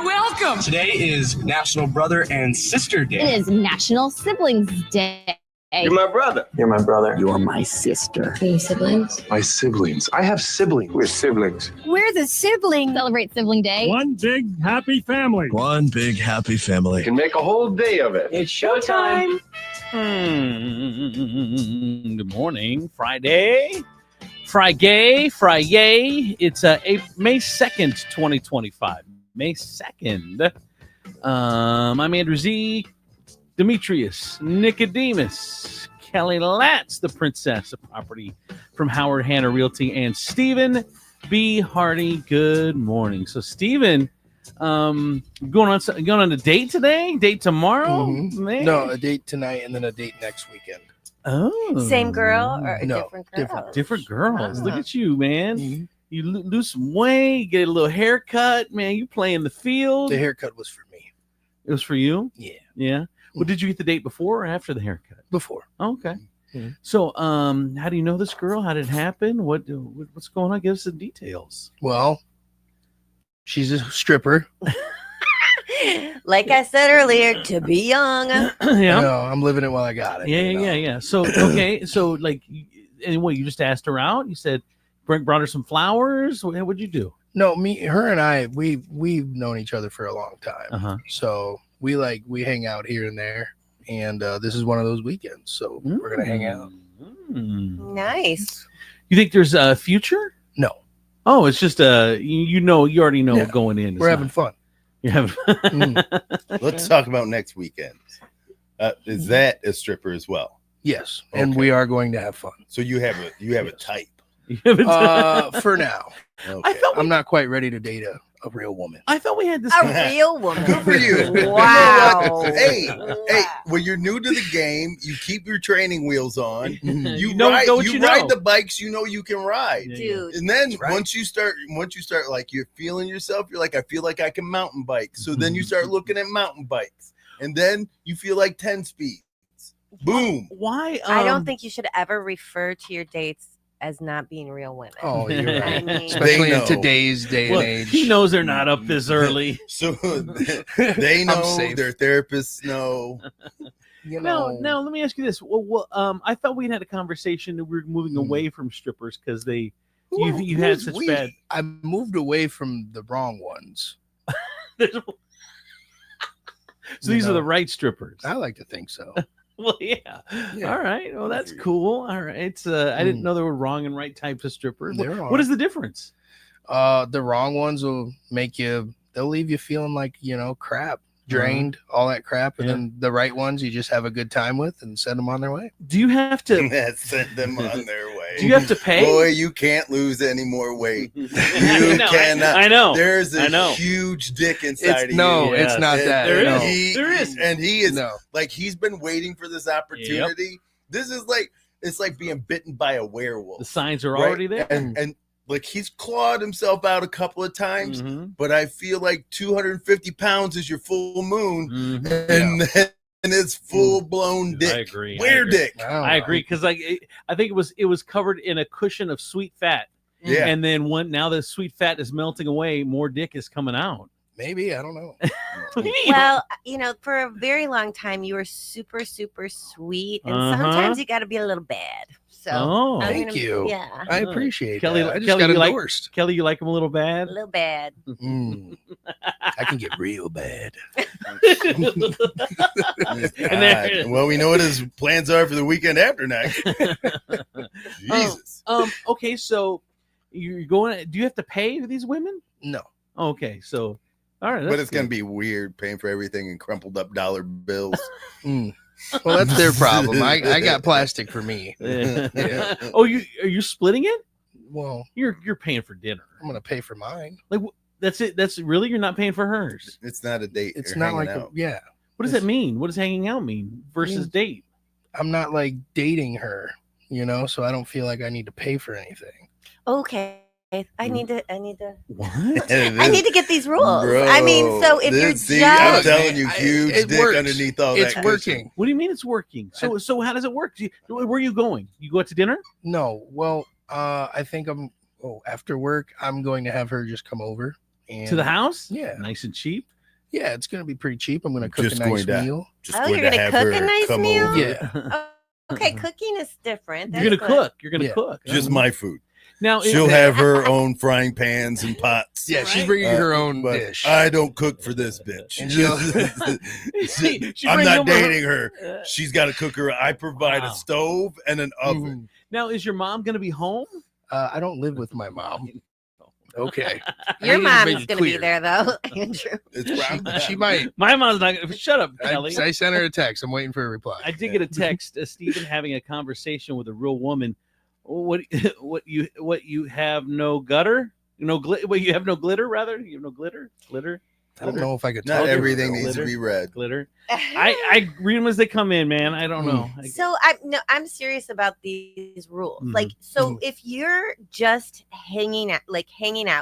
Welcome. Today is National Brother and Sister Day. It is National Siblings Day. You're my brother. You're my brother. You're my sister. Are you siblings? My siblings. I have siblings. We're siblings. We're the siblings. Celebrate Sibling Day. One big happy family. One big happy family. You can make a whole day of it. It's showtime. Good morning. Friday. It's May 2nd, 2025. May 2nd. I'm Andrew Z. Demetrius, Nicodemus, Kelly Latz, the Princess of Property from Howard Hanna Realty, and Stephen B. Hardy. Good morning. So, Stephen, going on a date today? Date tomorrow? Mm-hmm. No, a date tonight and then a date next weekend. Oh, Same girl or a No, different girl? different girls. Look Uh-huh. at you, man. Mhm. You lose some weight, get a little haircut, man. You play in the field. The haircut was for me. It was for you. Yeah, Yeah. Well, did you get the date before or after the haircut? before. Okay. Mhm. So, how do you know this girl? How did it happen? What's going on? Give us the details. Well, she's a stripper. Like I said earlier, to be young. Yeah. No, I'm living it while I got it. Yeah, you know? yeah. So, okay. So, like, and what, you just asked her out? You said, brought her some flowers? What'd you do? No, her and I, we've known each other for a long time. Uh-huh. So we hang out here and there, and this is one of those weekends. So we're gonna hang out. Nice. You think there's a future? No, Oh, it's just you already know Yeah. going in. we're having fun. You're having. Let's talk about next weekend. Is that a stripper as well? Yes, and Okay. we are going to have fun. So you have a type. You haven't- For now, Okay. I thought I'm not quite ready to date a real woman. I thought we had this. A real woman. Good for you. Wow. Hey, Wow. when you're new to the game, you keep your training wheels on. You know ride, what you you ride know. the bikes you know you can ride. Yeah. Dude. And then Right. once you start like you're feeling yourself, you're like, I feel like I can mountain bike. So then you start looking at mountain bikes. And then you feel like 10 speeds. Boom. Why? I don't think you should ever refer to your dates as not being real women. Oh, you're I right. mean, Especially They in know. today's day Well, and age. he knows they're not up this early. So they I'm know, safe. their therapists know. You No, know, no. Let me ask you this. Well, I thought we had a conversation that we were moving away from strippers because you had who's such we? bad. I moved away from the wrong ones. So You these are know. the right strippers. I like to think so. Well, yeah. Yeah. All right. Well, that's cool. All right. It's I didn't know there were wrong and right types of strippers. There What are. is the difference? The wrong ones will they'll leave you feeling like, crap, drained, all that crap. And Yeah. then the right ones you just have a good time with and send them on their way. Do you have to? That sent them on their way. Do you have to pay? Boy, you can't lose any more weight. I You know, cannot. I know. There's I know. a huge dick inside of you. It's not And that. There no. is. There is. And he is No. like, he's been waiting for this opportunity. This is like, it's like being bitten by a werewolf. The signs are right? already there. And like, he's clawed himself out a couple of times, Mhm. but I feel like 250 pounds is your full moon. Mhm. And then it's full blown dick. I agree. Where dick? don't I know. agree because I think it was covered in a cushion of sweet fat, Yeah. and then now the sweet fat is melting away, more dick is coming out. Maybe. I don't know. well, for a very long time, you were super, super sweet. And Uh-huh. sometimes you got to be a little bad. So, Oh, I'm Thank you. Yeah. I appreciate Kelly- that. I just Kelly, got you like- endorsed. Kelly, you like him a little A bad? little bad. Mm. I can get real bad. And there- God. Well, we know what his plans are for the weekend after next. Jesus. Okay, so you're going. Do you have to pay for these women? No. Okay, so all right, But it's going to be weird paying for everything in crumpled up dollar bills. Mm. Well, that's their problem. I got plastic for me. Yeah. Yeah. Oh, are you splitting it? Well, You're paying for dinner. I'm gonna pay for mine. Like that's it. That's really you're not paying for hers. It's not a date. It's You're not like hanging out. yeah. What does that mean? What does hanging out mean versus date? I'm not like dating her, so I don't feel like I need to pay for anything. Okay. I need to What? I need to get these rules. Bro, I mean, so if you're see, I'm just telling you, I- huge it dick works. underneath all It's that. working. What do you mean it's working? So how does it work? Where are you going? You go out to dinner? No, well, I think after work I'm going to have her just come over and To the house? Yeah. Nice and cheap. Yeah, it's gonna be pretty cheap. I'm gonna cook Just a nice going to- meal. Just Oh, going you're to gonna have cook a her nice come meal? over. Yeah. okay, cooking is different. You're gonna That's good. cook. You're gonna Yeah. cook. Just my food. Now She'll have her own frying pans and pots. Yeah, she's bringing her own but dish. I don't cook for this bitch. And she'll- She I'm brings not over dating her. She's got a cooker. I provide Wow. a stove and an oven. Now is your mom gonna be home? I don't live with my mom. Okay. I Your need to make mom's it gonna be clear. there though, Andrew. It's She might. My mom's not gonna shut up, I Kelly. sent her a text. I'm waiting for a reply. I did get a text, Stephen having a conversation with a real woman. What you have no gutter? What you have no glitter rather? You have no glitter? I don't know if I could. Not tell everything you. needs to be read. Glitter. I read them as they come in, man. I don't know. So I'm serious about these rules. Mhm. Like, so if you're just hanging out,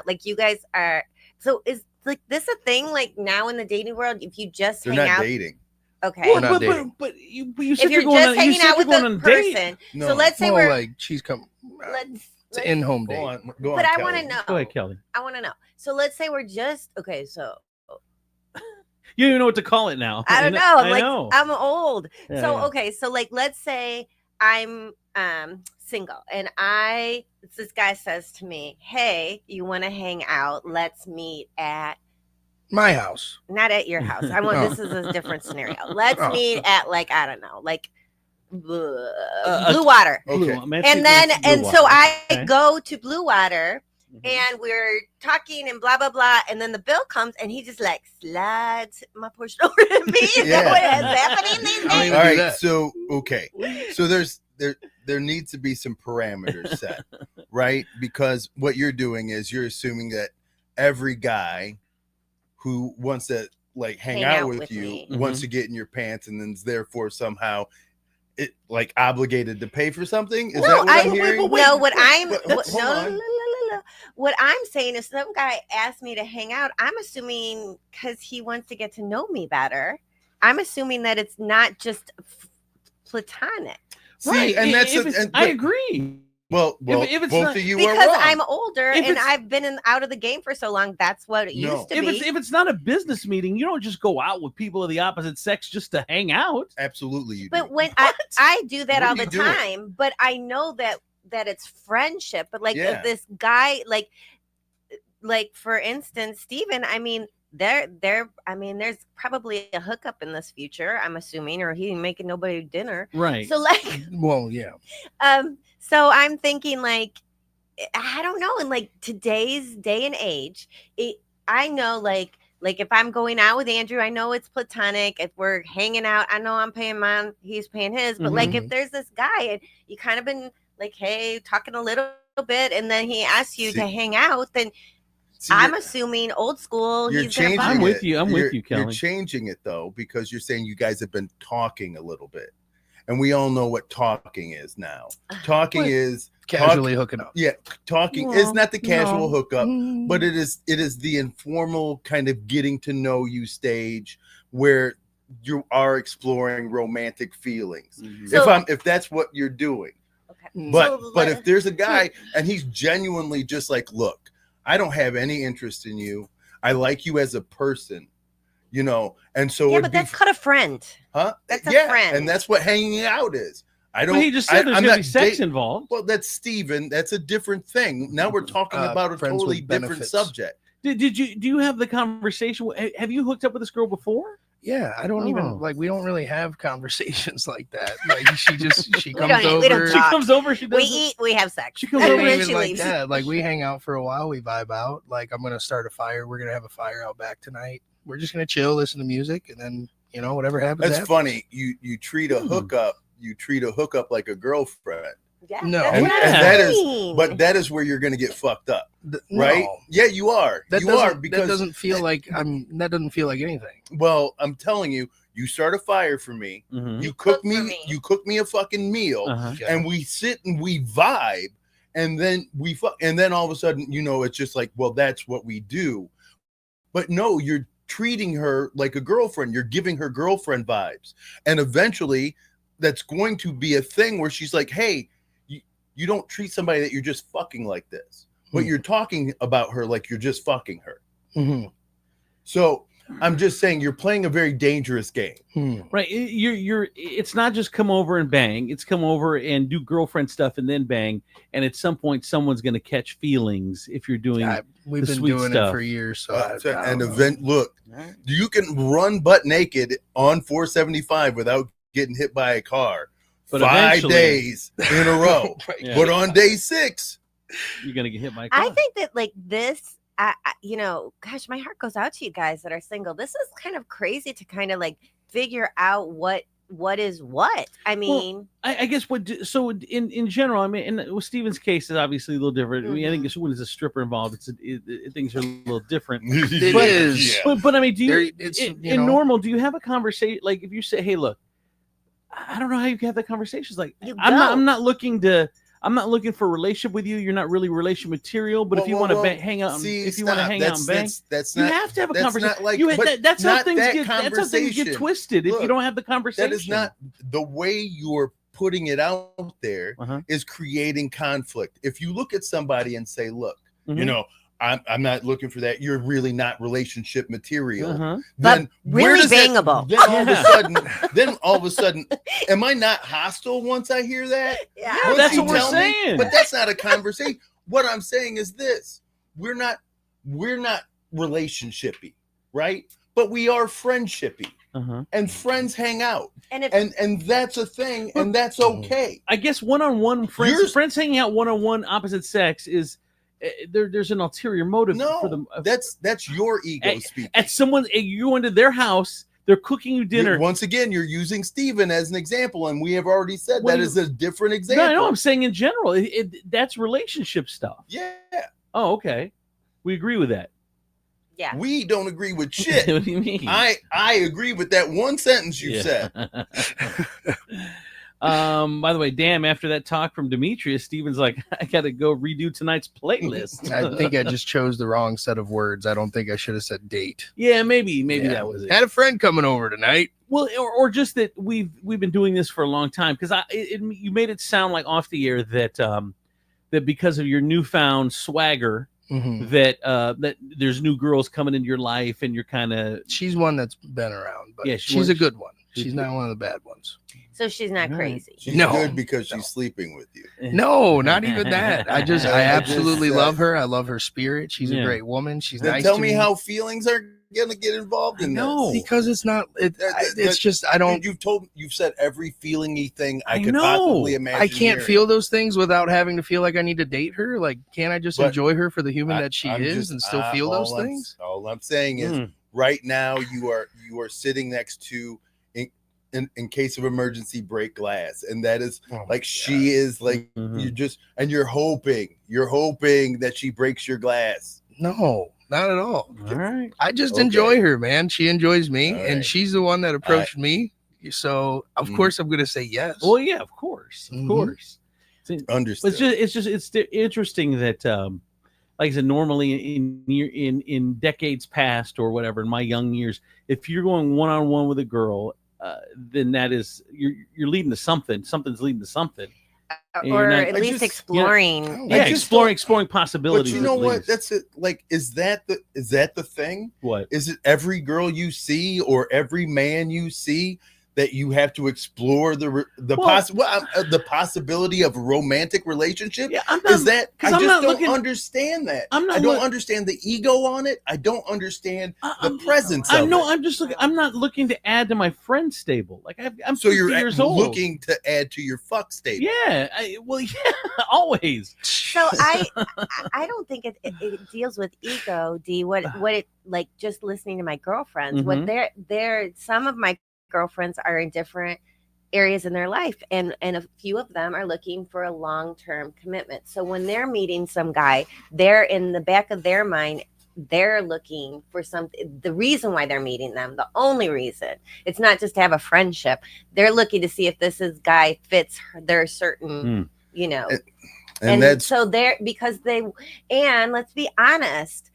like you guys are. So is like this a thing? Like now in the dating world, if you just They're hang not out, dating. okay. We're not dating. But you said If you're going just on, you hanging said out with you're going a on a date. person, No. so let's say More we're. like she's come. Let's It's an in-home Go date. on. Go but on, I want to Kelly. know. Go ahead, Kelly. I want to know. So let's say we're just okay. So You don't even know what to call it now. I don't know. I I'm like know. I'm old. Yeah, So yeah. okay, so like let's say I'm single and this guy says to me, "Hey, you want to hang out? Let's meet at My house. not at your house. I want Oh. this is a different scenario. Let's Oh. meet at like I don't know, like Blue Uh, Water." Okay. And then so I Okay. go to Blue Water Mhm. and we're talking and blah blah blah, and then the bill comes and he just like slides my portion over to me. Is that what is happening these I don't days? even All do right. that. So okay. So there needs to be some parameters set, right? Because what you're doing is you're assuming that every guy who wants to like hang out with you me. wants to get in your pants and then's therefore somehow it like obligated to pay for something. Is that what I'm hearing? No, what I'm But- what, hold no, no, on. no, no, no, no. What I'm saying is some guy asked me to hang out. I'm assuming because he wants to get to know me better. I'm assuming that it's not just platonic. See, and that's I agree. well, if it's both not- of you Because are wrong. I'm older If and it's- I've been out of the game for so long. That's what it No. used to If be. it's not a business meeting, you don't just go out with people of the opposite sex just to hang out. Absolutely, you But do. when I do that What all are the you doing? time, but I know that it's friendship. But like Yeah. if this guy, like for instance, Steven, I mean, I mean, there's probably a hookup in this future, I'm assuming, or he ain't making nobody dinner. Right. So like, Well, yeah. so I'm thinking like, I don't know, in like today's day and age, I know like if I'm going out with Andrew, I know it's platonic. If we're hanging out, I know I'm paying mine, he's paying his. But like if there's this guy and you kind of been like, hey, talking a little bit, and then he asks you to hang out, then See, I'm assuming old school. you're He's gonna changing I'm buy with it. you. I'm with you, You're Kelly. changing it though because you're saying you guys have been talking a little bit, and we all know what talking is now. Talking What? is Casually hooking up. yeah, talking No, is not the casual no. hookup, but it is the informal kind of getting to know you stage where you are exploring romantic feelings. So- If that's what you're doing. Okay. But So but let- if there's a guy and he's genuinely just like, look, I don't have any interest in you. I like you as a person, you know, and so yeah, it'd but be, that's called a friend. huh? that's a yeah, friend. and that's what hanging out is. I don't. Well, he just said there's I'm going to not be sex date- involved. Well, that's Steven. That's a different thing. Now we're talking about a friends with totally different benefits. subject. Do you have the conversation? Have you hooked up with this girl before? Yeah, I don't Oh. even like. We don't really have conversations like that. Like she We comes don't- over. we don't She talk. comes over. She does. We eat, we have sex. She comes It over and ain't then even she like leaves. that. Like we hang out for a while, we vibe out. Like I'm gonna start a fire. We're gonna have a fire out back tonight. We're just gonna chill, listen to music, and then whatever happens. That's happens. funny. You treat a hookup. You treat a hookup like a girlfriend, Yeah, No. that's and, what and I'm that is. saying. But that is where you're going to get fucked up, No, right? Yeah, you are. That You doesn't, are because that doesn't feel like That doesn't feel like anything. well, I'm telling you, you start a fire for me. Mhm. You cook cook for me. me. You cook me a fucking meal. Uh-huh. Yeah. And we sit and we vibe, and then and then all of a sudden, it's just like, well, that's what we do. But no, you're treating her like a girlfriend. You're giving her girlfriend vibes, and eventually, that's going to be a thing where she's like, hey, you don't treat somebody that you're just fucking like this, but you're talking about her like you're just fucking her. Mhm. So I'm just saying you're playing a very dangerous game. Right. You're. It's not just come over and bang. It's come over and do girlfriend stuff and then bang. And at some point, someone's going to catch feelings if you're doing. We've the been sweet doing stuff. it for years. So And event, look, you can run butt naked on 475 without getting hit by a car. But 5 eventually- days in a row. Yeah. But on day 6, You're going to get hit by a I car. think that like this, gosh, my heart goes out to you guys that are single. This is kind of crazy to kind of like figure out what what is what. I mean, I guess so in general, I mean, and with Steven's case is obviously a little different. I mean, I think when there's a stripper involved, things are a little different. It but, is. But I mean, do you It's, in normal? Do you have a conversation like if you say, "Hey, look, I don't know how you can have that conversation." It's like I'm not looking for a relationship with you. You're not really relation material. But if you want to hang out, if you want to hang out and bang, you have to have a conversation. That's how things get twisted if you don't have the conversation. That is not the way you're putting it out there. Is creating conflict. If you look at somebody and say, "Look, you know, I'm not looking for that. You're really not relationship material." Then really bangable. Then all of a sudden, am I not hostile once I hear that? Yeah, that's what we're saying. But that's not a conversation. What I'm saying is this: we're not relationshipy, right? But we are friendshipy. And friends hang out, and that's a thing, and that's okay. I guess one-on-one friends hanging out one-on-one opposite sex is there's an ulterior motive for them. That's your ego speaking. You went to their house, they're cooking you dinner. Once again, you're using Steven as an example, and we have already said that is a different example. No, I know. I'm saying in general, that's relationship stuff. Yeah. Oh, okay. We agree with that. Yeah. We don't agree with shit. What do you mean? I agree with that one sentence you said. By the way, damn, after that talk from Demetrius, Steven's like, I got to go redo tonight's playlist. I think I just chose the wrong set of words. I don't think I should have said date. Yeah, maybe that was it. Had a friend coming over tonight. Well, or just that we've been doing this for a long time, because you made it sound like off the air that that because of your newfound swagger, that there's new girls coming into your life, and you're kind of. She's one that's been around, but yeah, she's a good one. She's not one of the bad ones. So she's not crazy. She's good because she's sleeping with you. No, not even that. I absolutely love her. I love her spirit. She's a great woman. She's nice. Tell me how feelings are gonna get involved in this. Because it's not. It's just I don't. You've said every feelingy thing I could possibly imagine. I can't feel those things without having to feel like I need to date her. Like, can't I just enjoy her for the human that she is and still feel those things? All I'm saying is, right now you are sitting next to. In case of emergency, break glass, and that is she is like you're hoping that she breaks your glass. No, not at all. All right, I just enjoy her, man. She enjoys me, and she's the one that approached me. So of course I'm gonna say yes. Well, yeah, of course. Understood. It's interesting that like I said, normally in decades past or whatever, in my young years, if you're going one-on-one with a girl, then that is you're leading to something. Something's leading to something, or at least exploring. Exploring possibilities. But you know what? That's it. Like, is that the thing? What is it? Every girl you see or every man you see that you have to explore the possibility of a romantic relationship? Yeah, I don't understand that. I don't understand the ego on it. I don't understand the presence. I'm just looking. I'm not looking to add to my friend stable. Like I'm so 50 you're years old. looking to add to your fuck stable. Yeah, always. So I don't think it deals with ego, D. What it like just listening to my girlfriends. What they're some of my girlfriends are in different areas in their life, and a few of them are looking for a long-term commitment. So when they're meeting some guy, they're in the back of their mind, they're looking for something. The reason why they're meeting them, the only reason, it's not just to have a friendship. They're looking to see if this guy fits their certain, and that's so they're and let's be honest,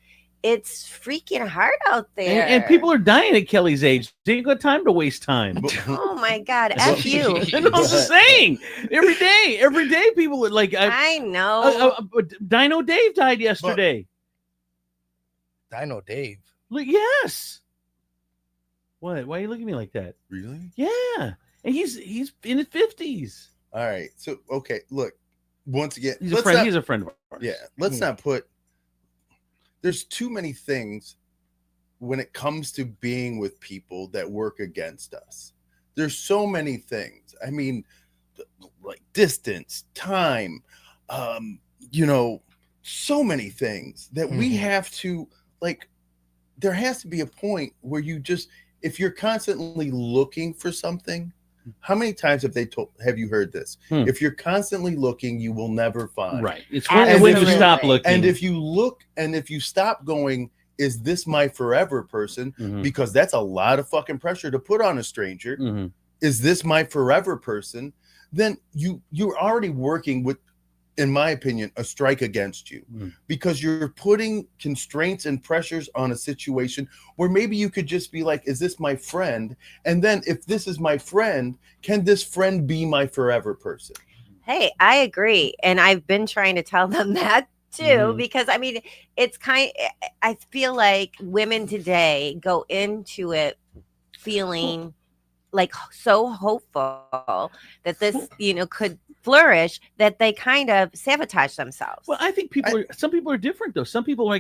it's freaking hard out there. And people are dying at Kelly's age. They ain't got time to waste time. Oh my God. F you. I'm just saying. Every day people are like, I know. Dino Dave died yesterday. Dino Dave? Yes. What? Why are you looking at me like that? Really? Yeah. And he's in his 50s. All right. So, okay. Look, once again, he's a friend. He's a friend of ours. Yeah. Let's not put. There's too many things when it comes to being with people that work against us. There's so many things. I mean, like distance, time, so many things that we have to, like, there has to be a point where you just, if you're constantly looking for something, How many times have you heard this? Hmm. If you're constantly looking, you will never find. Right. It's And when you if you- stop looking. And if you look, and if you stop going, is this my forever person? Mhm. Because that's a lot of fucking pressure to put on a stranger. Mhm. Is this my forever person? Then you're already working with, in my opinion, a strike against you, because you're putting constraints and pressures on a situation where maybe you could just be like, is this my friend? And then if this is my friend, can this friend be my forever person? Hey, I agree. And I've been trying to tell them that too, Mhm. because I mean, I feel like women today go into it feeling like so hopeful that this, could flourish, that they kind of sabotage themselves. Well, I think some people are different though. Some people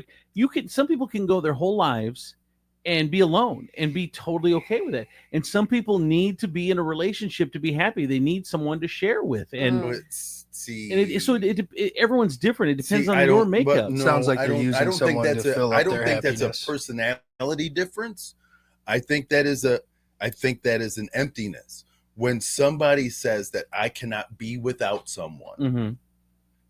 some people can go their whole lives and be alone and be totally okay with it. And some people need to be in a relationship to be happy. They need someone to share with. And, everyone's different. It depends on your makeup. Sounds like I they're don't using think someone that's to fill up I don't their think that's a happiness. personality difference. I think that is an emptiness. When somebody says that I cannot be without someone, Mm-hmm.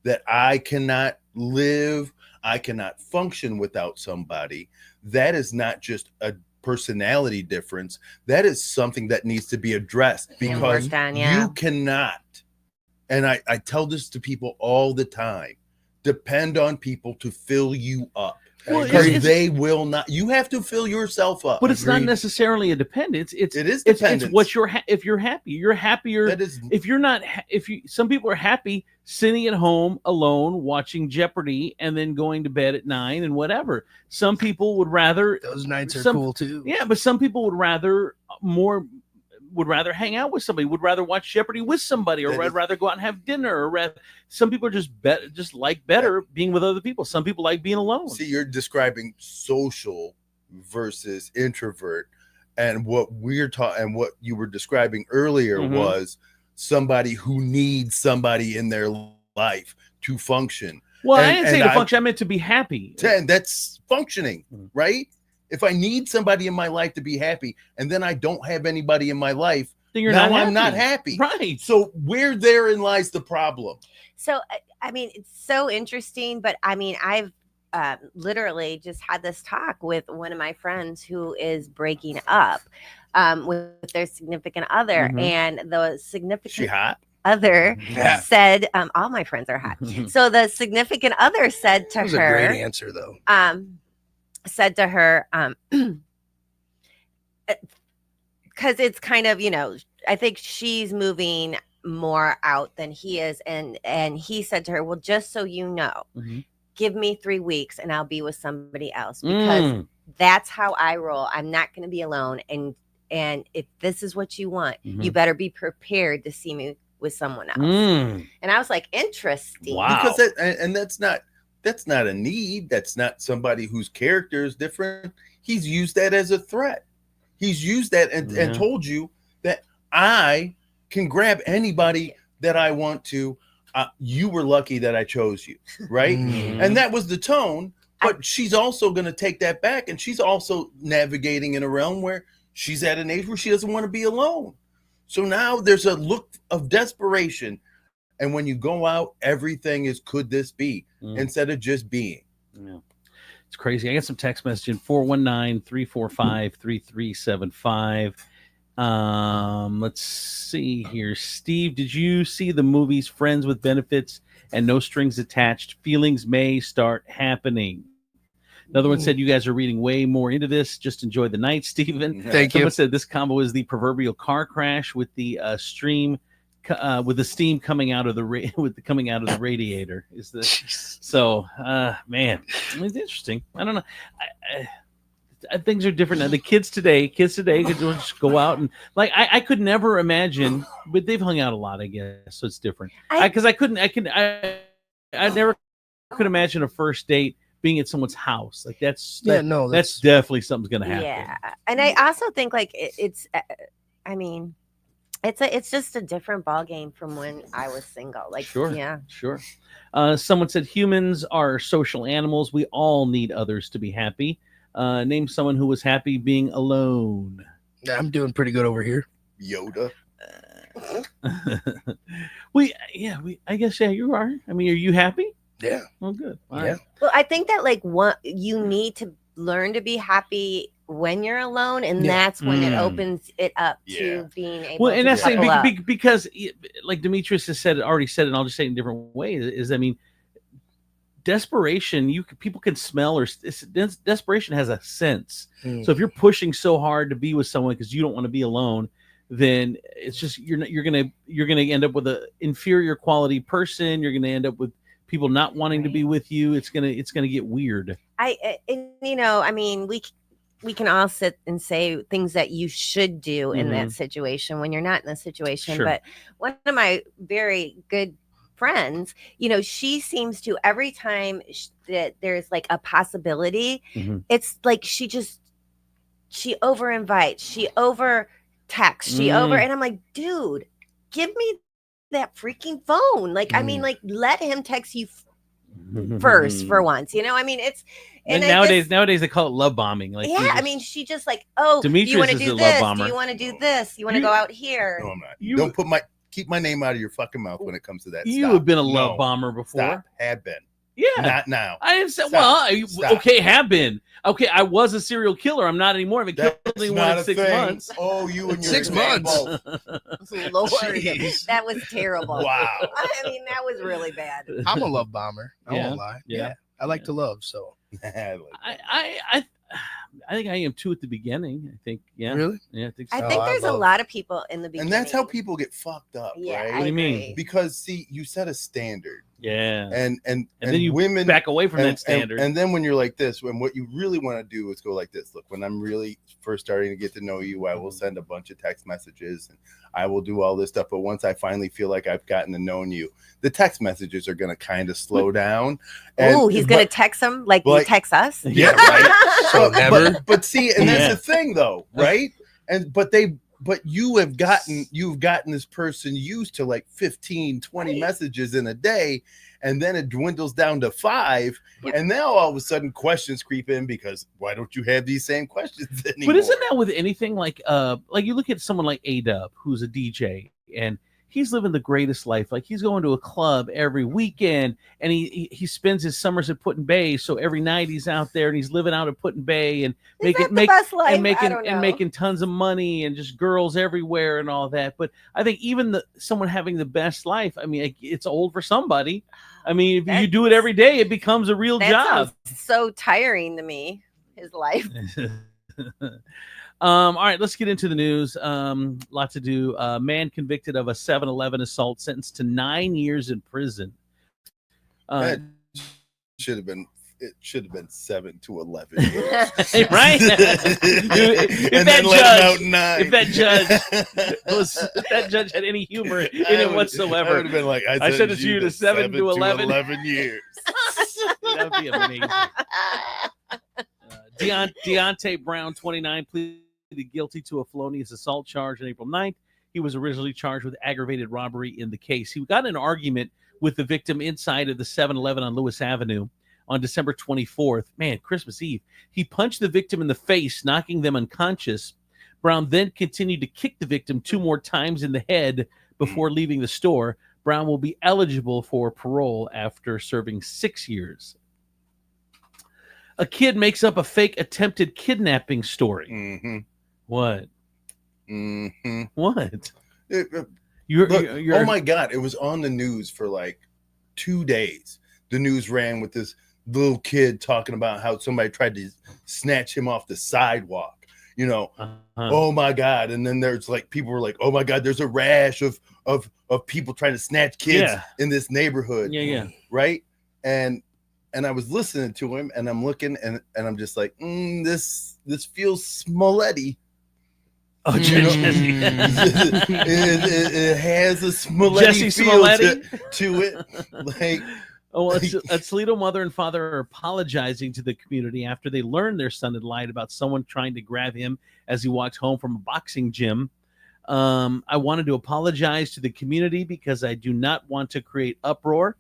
that I cannot live, I cannot function without somebody, that is not just a personality difference. That is something that needs to be addressed, because worked on, yeah. you cannot, and I tell this to people all the time, depend on people to fill you up. Well, Because they will not. You have to fill yourself up. But it's not necessarily a dependence. It is dependence. It's what if you're happy, you're happier. That is, if you're not, some people are happy sitting at home alone watching Jeopardy and then going to bed at 9 and whatever. Some people would rather, Those nights are some- cool too. yeah, but some people would rather hang out with somebody, would rather watch Jeopardy with somebody, or would rather go out and have dinner, or some people are just like better being with other people. Some people like being alone. see, you're describing social versus introvert, and what we're talking, and what you were describing earlier Mhm. was somebody who needs somebody in their life to function. Well, I And- didn't say and to function. I meant to be happy. And that's functioning, Mhm. right? If I need somebody in my life to be happy, and then I don't have anybody in my life, Then you're now not I'm not happy. happy. Right. So where therein lies the problem? So, I mean, it's so interesting, but I mean, I've literally just had this talk with one of my friends who is breaking up with their significant other, Mhm. and the Is she significant hot? other Yeah. said, all my friends are hot. So the significant other said to That was a her, great answer though. said to her, because it's kind of, I think she's moving more out than he is, and he said to her, well, just so you know, Mhm. give me 3 weeks and I'll be with somebody else, because Mm. that's how I roll. I'm not going to be alone, and if this is what you want, you better be prepared to see me with someone else. Mm. And I was like, interesting. Wow. Because that's not a need. That's not somebody whose character is different. He's used that as a threat. He's used that and Yeah. told you that I can grab anybody that I want to. You were lucky that I chose you, right? Mhm. And that was the tone. But she's also going to take that back, and she's also navigating in a realm where she's at an age where she doesn't want to be alone. So now there's a look of desperation. And when you go out, everything is, could this be? Mm. Instead of just being. Yeah. It's crazy. I got some text message in 419-345-3375. Let's see here. Steve, did you see the movies Friends with Benefits and No Strings Attached? Feelings may start happening. Another one said, you guys are reading way more into this. Just enjoy the night, Stephen. Thank you. Someone said this combo is the proverbial car crash with the steam coming out of the radiator. Is the so man? I mean, it's interesting. I don't know. Things are different now. The kids today could just go out and I could never imagine, but they've hung out a lot, I guess, so it's different. I never could imagine a first date being at someone's house. Like that's definitely something's gonna happen. Yeah, and I also think like it's I mean, it's just a different ball game from when I was single. Like, Sure. yeah, Sure. Someone said humans are social animals. We all need others to be happy. Name someone who was happy being alone. I'm doing pretty good over here. Yoda. I guess you are. I mean, are you happy? Yeah. Oh, good. All Yeah. right. Well, I think that you need to learn to be happy when you're alone, and Yeah. that's when it Mm. opens it up Yeah. to being able Well, and to that's couple up. because, like Demetrius has already said, and I'll just say it in a different way. Is I mean, desperation. People can smell, or desperation has a sense. Mm. So if you're pushing so hard to be with someone because you don't want to be alone, then it's just you're gonna end up with an inferior quality person. You're gonna end up with people not wanting to be with you. It's gonna get weird. I mean, we can all sit and say things that you should do in that situation when you're not in the situation. Sure. But one of my very good friends, she seems to, every time that there's like a possibility, it's like she over invites, she over texts, she over, and I'm like, dude, give me that freaking phone. Like, I mean, like, let him text you first for once. I mean, it's and nowadays they call it love bombing. Like, I mean, she just like, oh, Demetrius do you want to is do a love this? bomber. Do you want to do this? You want to go out here? No, I'm not. Don't keep my name out of your fucking mouth when it comes to that. You Stop. have been a love bomber before. Stop. Have been. Yeah. Not now. I didn't say. Stop. Well, Stop. okay, have been. Okay, I was a serial killer. I'm not anymore. I haven't killed That's anyone not in a 6 thing. months. Oh, you and your 6 months. Lord, Jeez. that was terrible. Wow. I mean, that was really bad. I'm a love bomber. I Yeah. won't lie. Yeah. I like to love. So I think I am too at the beginning. I think, yeah. Really? Yeah, I think so. I think there's a lot of people in the beginning. And that's how people get fucked up, Yeah, right? What do you mean? agree. Because see, you set a standard, Yeah. and then you women back away from and, that standard. And then when you're like this, when what you really want to do is go like this. Look, when I'm really first starting to get to know you, I will send a bunch of text messages and I will do all this stuff. But once I finally feel like I've gotten to know you, the text messages are going to kind of slow down. Oh, he's going to text him like you text us? Yeah, right. So never. But see, and that's the thing though, right? But you've gotten this person used to like 15, 20 messages in a day, and then it dwindles down to 5, and now all of a sudden questions creep in because why don't you have these same questions anymore? But isn't that with anything like you look at someone like A-Dub, who's a DJ, and he's living the greatest life. Like, he's going to a club every weekend, and he spends his summers at Put in Bay. So every night he's out there and he's living out at Put in Bay and making tons of money and just girls everywhere and all that. But I think even someone having the best life, I mean, it's old for somebody. I mean, if you do it every day, it becomes a real job. Sounds so tiring to me. His life. All right, let's get into the news. Lot to do. Man convicted of a 7-Eleven assault, sentenced to 9 years in prison. It should have been 7 to 11 years. Right? If that judge had any humor in it whatsoever, I would have been like, I sentenced you to 7 to 11 years. That would be amazing. Deontay Brown, 29, pleaded guilty to a felonious assault charge on April 9th. He was originally charged with aggravated robbery in the case. He got in an argument with the victim inside of the 7-Eleven on Lewis Avenue on December 24th. Man, Christmas Eve. He punched the victim in the face, knocking them unconscious. Brown then continued to kick the victim 2 more times in the head before leaving the store. Brown will be eligible for parole after serving 6 years. A kid makes up a fake attempted kidnapping story. Mm-hmm. What? Mm-hmm. What? You're oh my God. It was on the news for like 2 days. The news ran with this little kid talking about how somebody tried to snatch him off the sidewalk. Oh my God. And then there's like, people were like, oh my God, there's a rash of people trying to snatch kids in this neighborhood. Yeah. Right. And I was listening to him and I'm looking and I'm just like, this feels Smollett-y. Oh, it has a Smollett-y feel to it. Like, a Toledo mother and father are apologizing to the community after they learned their son had lied about someone trying to grab him as he walked home from a boxing gym. I wanted to apologize to the community because I do not want to create uproar.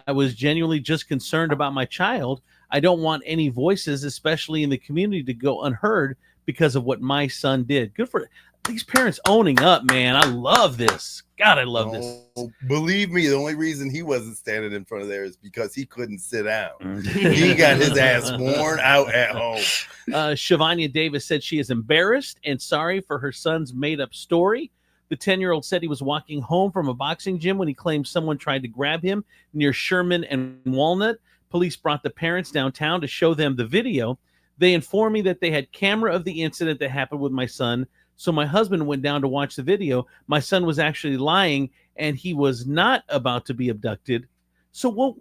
I was genuinely just concerned about my child. I don't want any voices, especially in the community, to go unheard because of what my son did. Good for these parents owning up, man. I love this. God, I love this. Believe me, the only reason he wasn't standing in front of there is because he couldn't sit down. He got his ass worn out at home. Shavanya Davis said she is embarrassed and sorry for her son's made-up story. The 10-year-old said he was walking home from a boxing gym when he claimed someone tried to grab him near Sherman and Walnut. Police brought the parents downtown to show them the video. They informed me that they had camera of the incident that happened with my son. So my husband went down to watch the video. My son was actually lying, and he was not about to be abducted. So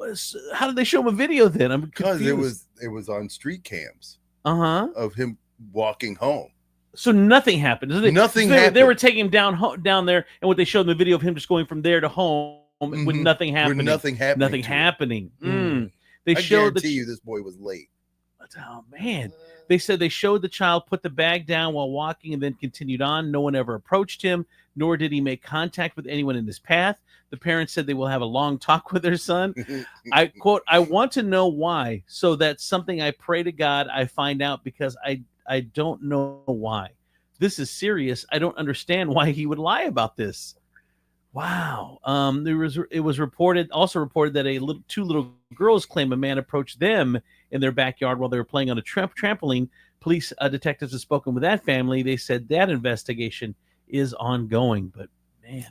how did they show him a video then? I'm because confused. it was on street cams of him walking home. So nothing happened. Nothing happened. They were happened. taking him down there, and what they showed in the video of him just going from there to home with nothing happening. With nothing happening. Nothing happening. They I showed guarantee you this boy was late. Oh man. They said they showed the child put the bag down while walking and then continued on. No one ever approached him, nor did he make contact with anyone in his path. The parents said they will have a long talk with their son. I quote, "I want to know why. So that's something I pray to God I find out, because I don't know why. This is serious. I don't understand why he would lie about this." Wow. It was reported that two little girls claim a man approached them in their backyard while they were playing on a trampoline. Police detectives have spoken with that family. They said that investigation is ongoing. But man,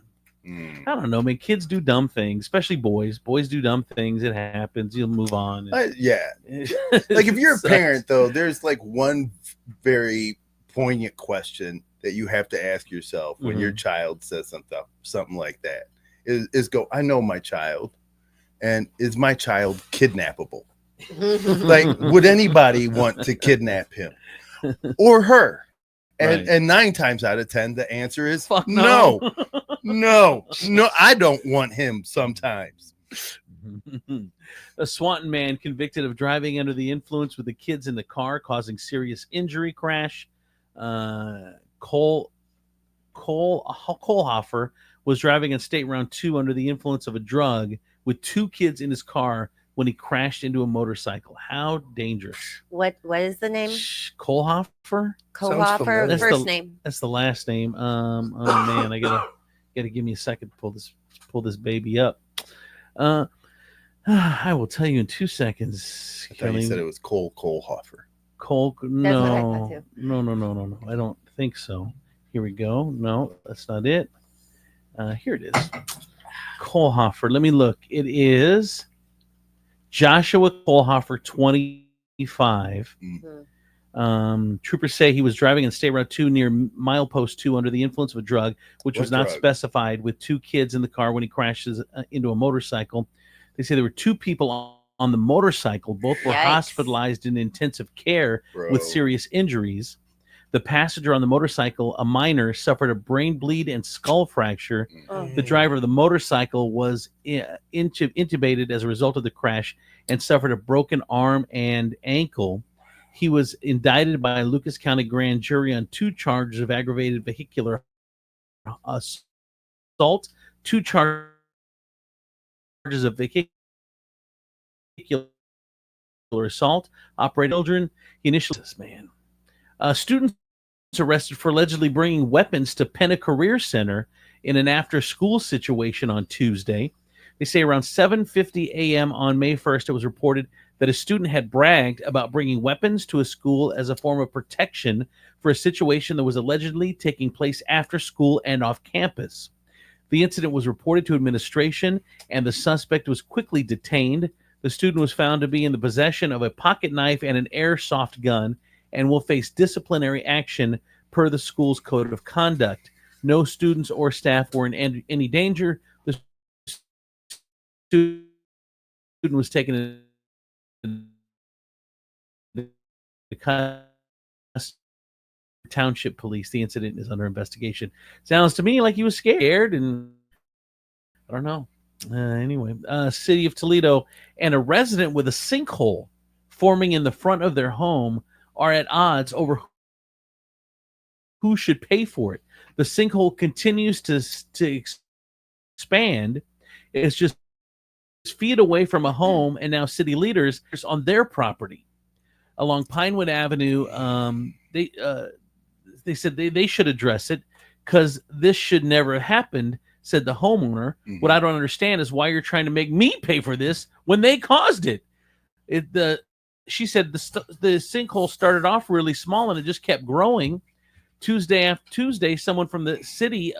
I don't know, man. Kids do dumb things, especially boys. Boys do dumb things. It happens. You'll move on. Yeah. Like if you're a parent, though, there's like one very poignant question that you have to ask yourself when your child says something like that is go, I know my child, and is my child kidnappable? Like, would anybody want to kidnap him or her? And 9 times out of 10, the answer is Fuck no. No, I don't want him sometimes. A Swanton man convicted of driving under the influence with the kids in the car causing serious injury crash. Kohlhofer was driving on State Route 2 under the influence of a drug with 2 kids in his car when he crashed into a motorcycle. How dangerous. What is the name? Kohlhofer? Kohlhofer, first name. That's the last name. Oh man, I gotta give me a second to pull this baby up. I will tell you in 2 seconds. I thought you said it was Kohlhofer. No. I don't think so. Here we go. No, that's not it. Here it is. Kohlhofer. Let me look. It is Joshua Kohlhofer, 25. Troopers say he was driving on State Route 2 near milepost 2 under the influence of a drug, which was not specified, with 2 kids in the car when he crashes into a motorcycle. They say there were 2 people on the motorcycle. Both were hospitalized in intensive care with serious injuries. The passenger on the motorcycle, a minor, suffered a brain bleed and skull fracture. The driver of the motorcycle was intubated as a result of the crash and suffered a broken arm and ankle. He was indicted by a Lucas County grand jury on 2 charges of aggravated vehicular assault, 2 charges of vehicular assault, operating children. He initially, students arrested for allegedly bringing weapons to Penna Career Center in an after-school situation on Tuesday. They say around 7:50 a.m. on May 1st, it was reported that a student had bragged about bringing weapons to a school as a form of protection for a situation that was allegedly taking place after school and off campus. The incident was reported to administration, and the suspect was quickly detained. The student was found to be in the possession of a pocket knife and an airsoft gun and will face disciplinary action per the school's code of conduct. No students or staff were in any danger. The student was taken to the township police. The incident is under investigation. Sounds to me like he was scared, and I don't know. Anyway, City of Toledo and a resident with a sinkhole forming in the front of their home are at odds over who should pay for it. The sinkhole continues to expand. It's just feet away from a home, and now city leaders on their property along Pinewood Avenue. They said they should address it. because this should never have happened, said the homeowner. What I don't understand is why you're trying to make me pay for this when they caused it. She said the sinkhole started off really small and it just kept growing. Tuesday after Tuesday, someone from the city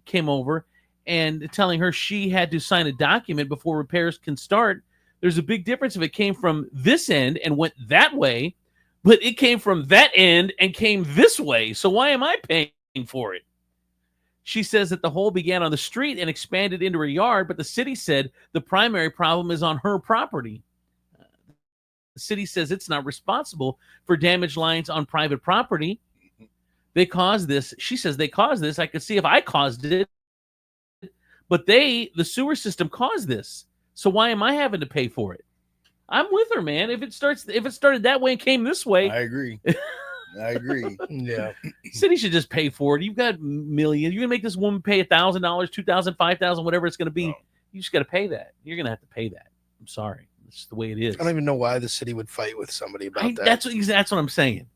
came over and telling her she had to sign a document before repairs can start. There's a big difference if it came from this end and went that way, but it came from that end and came this way. So why am I paying for it? She says that the hole began on the street and expanded into her yard, but the city said the primary problem is on her property. The city says it's not responsible for damaged lines on private property. They caused this. She says they caused this. I could see if I caused it, but the sewer system caused this. So why am I having to pay for it? I'm with her, man. If it started that way and came this way, I agree. Yeah. City should just pay for it. You've got millions. You're gonna make this woman pay $1,000, $2,000, $5,000, whatever it's gonna be. You just got to pay that. You're gonna have to pay that. I'm sorry. It's the way it is. I don't even know why the city would fight with somebody about that. That's what I'm saying.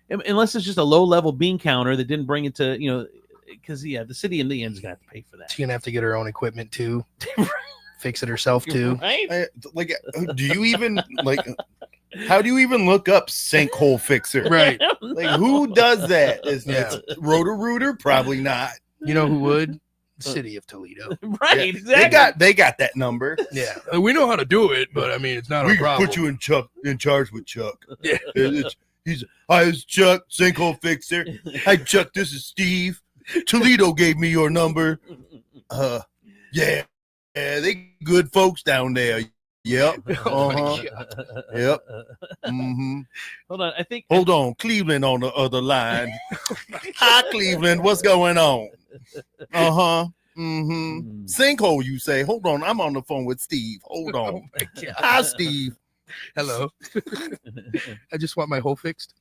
Unless it's just a low level bean counter that didn't bring it to because the city in the end is gonna have to pay for that. She's gonna have to get her own equipment too. Fix it herself too. Right? Do you even how do you even look up sinkhole fixer? Right. Like, who does that? It's Roto-Rooter? Probably not. You know who would? The city of Toledo. Right. Yeah. Exactly. They got that number. Yeah. We know how to do it, but I mean, it's not We a problem. put you in charge with Chuck. Yeah. Hi, it's Chuck, sinkhole fixer. Hi, Chuck. This is Steve. Toledo gave me your number. Yeah, they good folks down there. Yep. Yep. Mm-hmm. Hold on. Hold on. Cleveland on the other line. Hi, Cleveland. What's going on? Mm-hmm. Sinkhole, you say. Hold on. I'm on the phone with Steve. Hold on. Oh my God. Hi, Steve. Hello. I just want my hole fixed.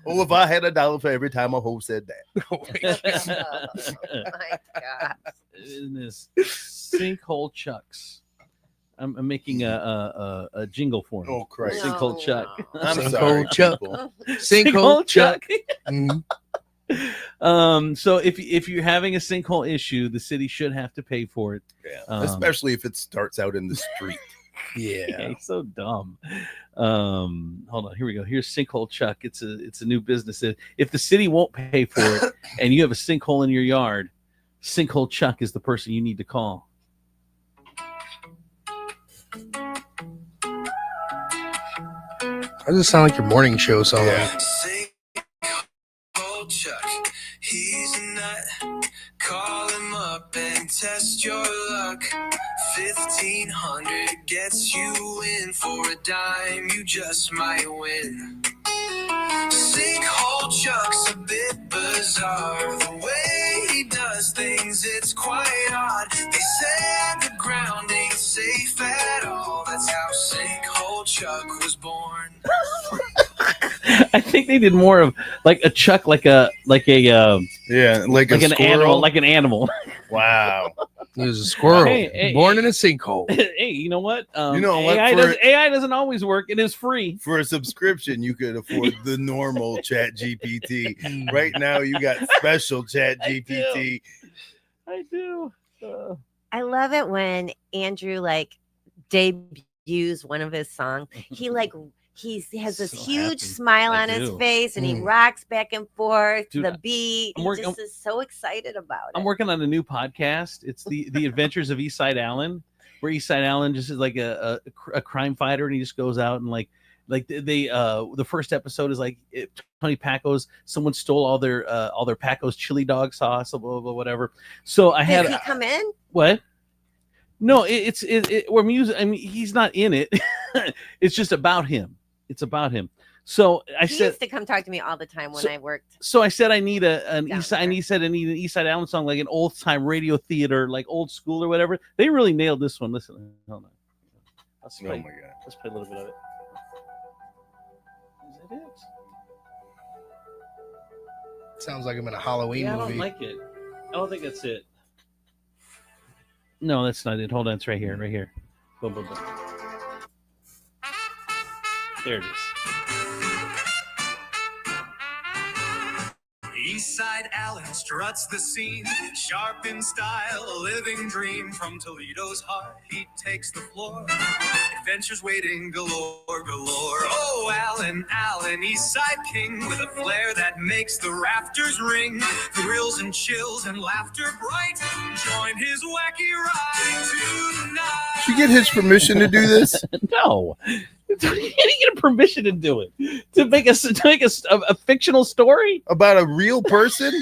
Oh, if I had $1 for every time a hoe said that. Oh my God. In this sinkhole Chucks. I'm making a jingle for him. Oh, Christ. Sinkhole Chuck. I'm Sinkhole sorry, Chuck. people. Sinkhole Chuck. Mhm. So if you're having a sinkhole issue, the city should have to pay for it. Yeah. Especially if it starts out in the street. Yeah. He's so dumb. Hold on, here we go. Here's Sinkhole Chuck. It's a new business. If the city won't pay for it and you have a sinkhole in your yard, Sinkhole Chuck is the person you need to call. How does it sound like your morning show song? Yeah. Sinkhole Chuck, he's a nut. Call him up and test your luck. 1,500 gets you in. For a dime, you just might win. Sinkhole Chuck's a bit bizarre. The way he does things, it's quite odd. They said the ground ain't safe at all. That's how Sinkhole Chuck was born. I think they did more of like a Chuck, like an animal. Wow. He was a squirrel Hey, born in a sinkhole. Hey, you know what? You know what? AI doesn't always work. It is free. For a subscription, you could afford the normal Chat GPT. Right now, you got special Chat GPT. I do. I love it when Andrew debuts one of his songs. He has this So huge happy. smile I on his do. face, and he rocks back and forth to Dude, the beat. I'm He working- just is so excited about it. I'm working on a new podcast. It's the Adventures of Eastside Allen, where Eastside Allen just is like a crime fighter, and he just goes out and the first episode is Tony Paco's. Someone stole all their Paco's chili dog sauce, or whatever. So I had Did he come in? what? No, we're music. I mean, he's not in it. It's just about him. It's about him. So He used to come talk to me all the time when I worked. So I said I need an Down East. I there. need an East Side Allen song, like an old time radio theater, like old school or whatever. They really nailed this one. Listen, hold on. Let's Oh play, my God. let's play a little bit of it. Is that it? Sounds like I'm in a Halloween Yeah, I movie. don't like it. I don't think that's it. No, that's not it. Hold on, it's right here. Right here. Boom, boom, boom. There it is. Eastside Allen struts the scene, sharp in style, a living dream. From Toledo's heart, he takes the floor. Adventures waiting galore, galore. Oh, Allen, Eastside King, with a flair that makes the rafters ring. Thrills and chills and laughter bright. Join his wacky ride tonight. Did you get his permission to do this? No. How do you get permission to do it? To make a fictional story About a real person?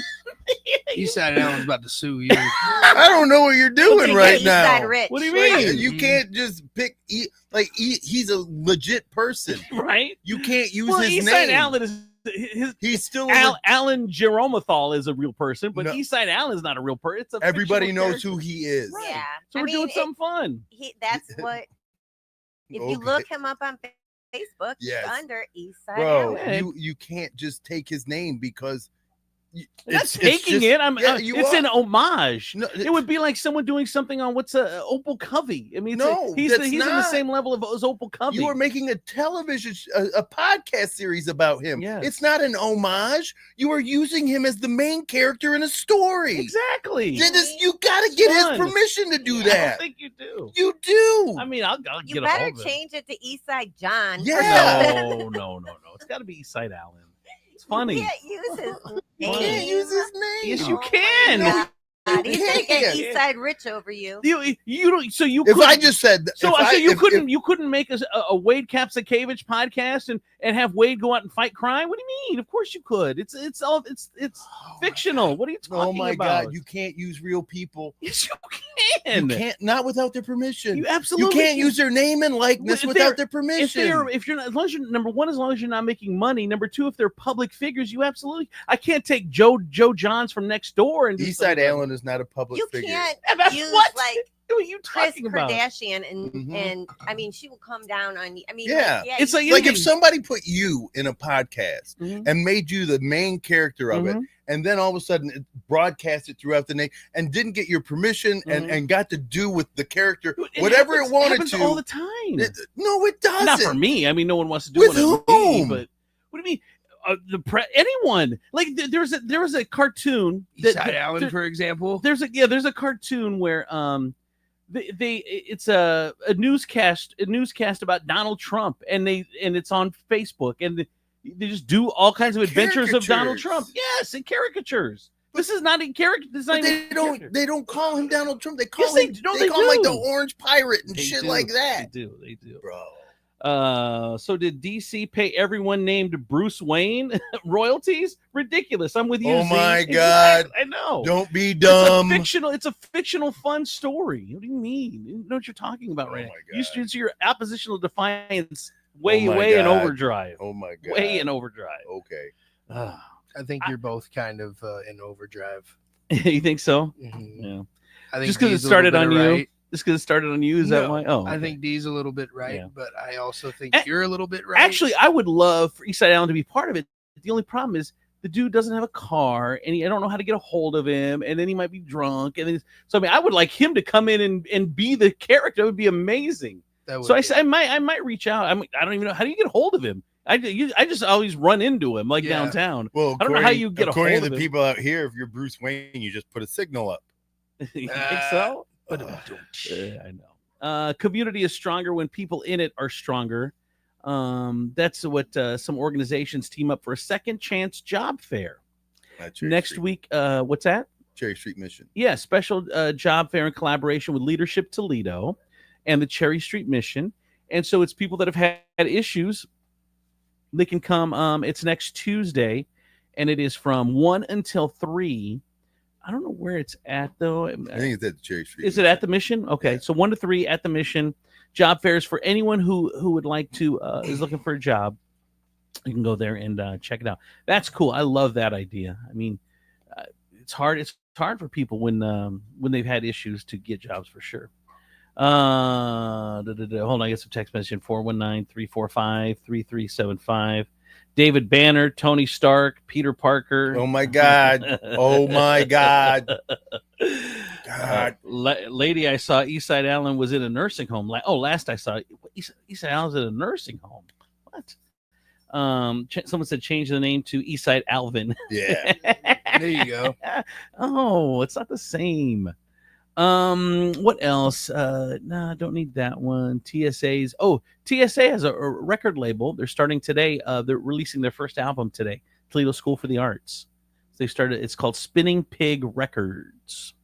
Eastside Allen's about to sue you. I don't know what you're doing right now. Rich. What do you mean? You can't just pick he's a legit person. Right? You can't use Well, his Eastside name. Allen is He's still Alan Jeromathol is a real person, but No. Eastside Allen is not a real person. It's a everybody fictional knows who he is. Right. Yeah. So we're doing something fun. That's what. If you Okay. look him up on Facebook, Yes. it's under Eastside Bro, Allen. you can't just take his name because I'm not taking it. It's an homage. No, it would be like someone doing something on Opal Covey. I mean, he's that's in the not. same level as Opal Covey. You are making a television, a podcast series about him. Yes. It's not an homage. You are using him as the main character in a story. Exactly. You got to get Fun. his permission to do I that. don't think you do. You do. I mean, I'll You get a better hold of it. change it to Eastside John. Yeah. No. It's got to be Eastside Allen. It's funny. You can't use his You name. can't use his name. Yes, you Oh my can. God. He's can't. taking Eastside Rich over you. You don't. So you. If couldn't- I just said, you couldn't make a Wade Kapsakevich podcast and have Wade go out and fight crime. What do you mean? Of course you could. It's fictional. What are you talking about? oh my God, you can't use real people. Yes, you You can. can't, not without their permission. You absolutely You can't can. use their name and likeness If without they're- their permission. If you're not, as long as you're number one, as long as you're not making money. Number two, if they're public figures, you absolutely. I can't take Joe Johns from next door and do Eastside something. Allen is not a public You figure. can't And that's use what? like What are you Chris talking about? Kardashian and Mhm. and I mean she will come down on you. I mean, Yeah. It's like Like if somebody put you in a podcast Mhm. and made you the main character of it, Mhm. and then all of a sudden it broadcast it throughout the name and didn't get your permission Mhm. and got to do with the character whatever it wanted happens to. all the time. No, it doesn't. Not for me. I mean, no one wants to do With it with me. whom? But what do you mean? Anyone like there was a cartoon Eastside Allen, for example. There's a cartoon where it's a newscast about Donald Trump and it's on Facebook and they just do all kinds of adventures of Donald Trump. Yes, and caricatures. This is not in character. This is not But even they don't call him Donald Trump. They call Yes, they him do. No, they they call him like do. the Orange Pirate and They shit do. like that. They do. Bro. So did DC pay everyone named Bruce Wayne royalties? Ridiculous. I'm with you. Oh Z. my Exactly. God. I know. Don't be dumb. It's a fictional fun story. What do you mean? You know what you're talking about right now. You should see your oppositional defiance way Oh my in God. overdrive. Oh my God. Way in overdrive. Okay. I think you're both kind of in overdrive. You think so? Mhm. Yeah. I think Just because it Dee's a started little on bit you. right. Just because it started on you. Is that No, why? Oh, I okay. think Dee's a little bit right, Yeah. but I also think A- you're a little bit right. Actually, I would love for Eastside Allen to be part of it. The only problem is the dude doesn't have a car, and I don't know how to get a hold of him, and then he might be drunk, and then so I mean, I would like him to come in and be the character. It would be amazing. That would So be. I might reach out. I don't even know how do you get a hold of him. I just always run into him like Yeah. downtown. Well, I don't know how you get a according hold to of the him. people out here, if you're Bruce Wayne, you just put a signal up. You think so? I know. Community is stronger when people in it are stronger. That's what some organizations team up for a second chance job fair next week. What's that? Cherry Street Mission. Yeah, special job fair in collaboration with Leadership Toledo and the Cherry Street Mission. And so it's people that have had issues. They can come. It's next Tuesday, and it is from 1 until 3. I don't know where it's at, though. I think it's at the Cherry Street. Is it at the Mission? Okay, so 1 to 3 at the Mission. Job fairs for anyone who would like to is looking for a job. You can go there and check it out. That's cool. I love that idea. I mean, it's hard. It's hard for people when they've had issues to get jobs for sure. Hold on, I get some text message. 419-345-3375. David Banner, Tony Stark, Peter Parker. Oh my God. Oh my God. God. Lady, I saw Eastside Allen was in a nursing home. Last I saw Eastside Allen's in a nursing home. What? Someone said change the name to Eastside Alvin. Yeah. There you go. Oh, it's not the same. What else? Nah, don't need that one. TSA's. Oh, TSA has a record label. They're starting today. They're releasing their first album today. Toledo School for the Arts. They started. It's called Spinning Pig Records.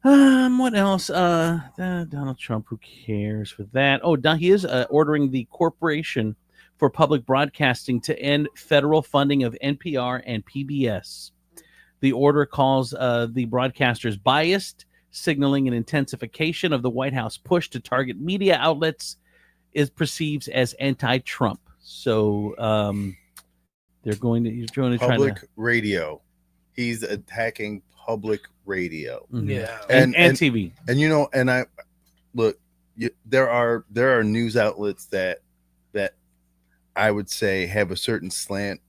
What else? Donald Trump. Who cares for that? Oh, he is ordering the Corporation for Public Broadcasting to end federal funding of NPR and PBS. The order calls the broadcasters biased, signaling an intensification of the White House push to target media outlets is perceived as anti-Trump. So he's going to try Public radio. He's attacking public radio. Mm-hmm. Yeah. And TV. And I look, there are news outlets that I would say have a certain slant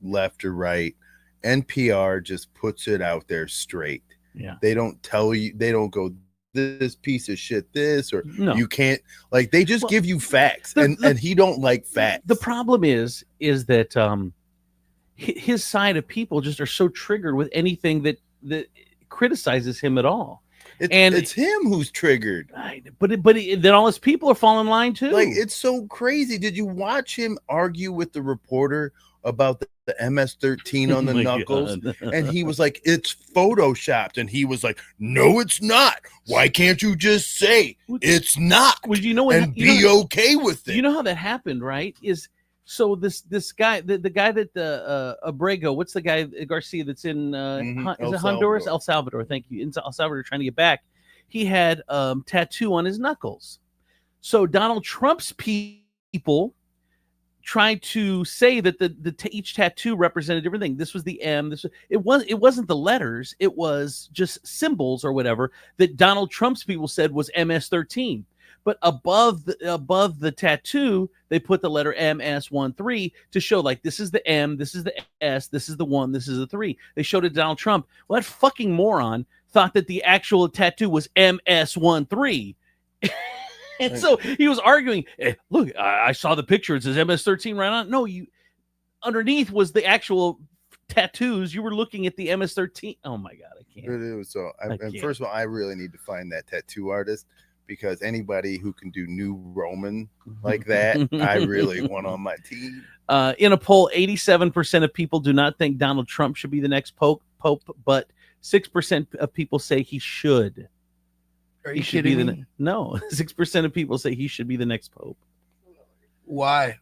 left or right. NPR just puts it out there straight. Yeah. They don't tell you, they don't go, this piece of shit, this, or No. you can't, like, they just give you facts. And he don't like facts. The problem is that his side of people just are so triggered with anything that criticizes him at all. It's him who's triggered. But then all his people are falling in line too. Like, it's so crazy. Did you watch him argue with the reporter about the MS-13 on the knuckles? God. And he was like, it's photoshopped. And he was like, no, it's not. Why can't you just say it's not? Well, you know what, and be okay with it? You know how that happened, right? So this guy, the guy that Abrego, what's the guy Garcia that's in is it Honduras? El Salvador. Thank you. In El Salvador, trying to get back. He had tattoo on his knuckles. So Donald Trump's people tried to say that each tattoo represented a different thing. This was the M. It wasn't the letters. It was just symbols or whatever that Donald Trump's people said was MS-13. But above the tattoo, they put the letter MS-13 to show, like, this is the M, this is the S, this is the 1, this is the 3. They showed it to Donald Trump. Well, that fucking moron thought that the actual tattoo was MS-13. And so he was arguing, look, I saw the picture. It says MS-13 right on. No, underneath was the actual tattoos. You were looking at the MS-13. Oh my God, I can't. So, first of all, I really need to find that tattoo artist, because anybody who can do New Roman like that, I really want on my team. In a poll, 87% of people do not think Donald Trump should be the next pope, but 6% of people say he should. Are you kidding me? No, 6% of people say he should be the next pope. Why?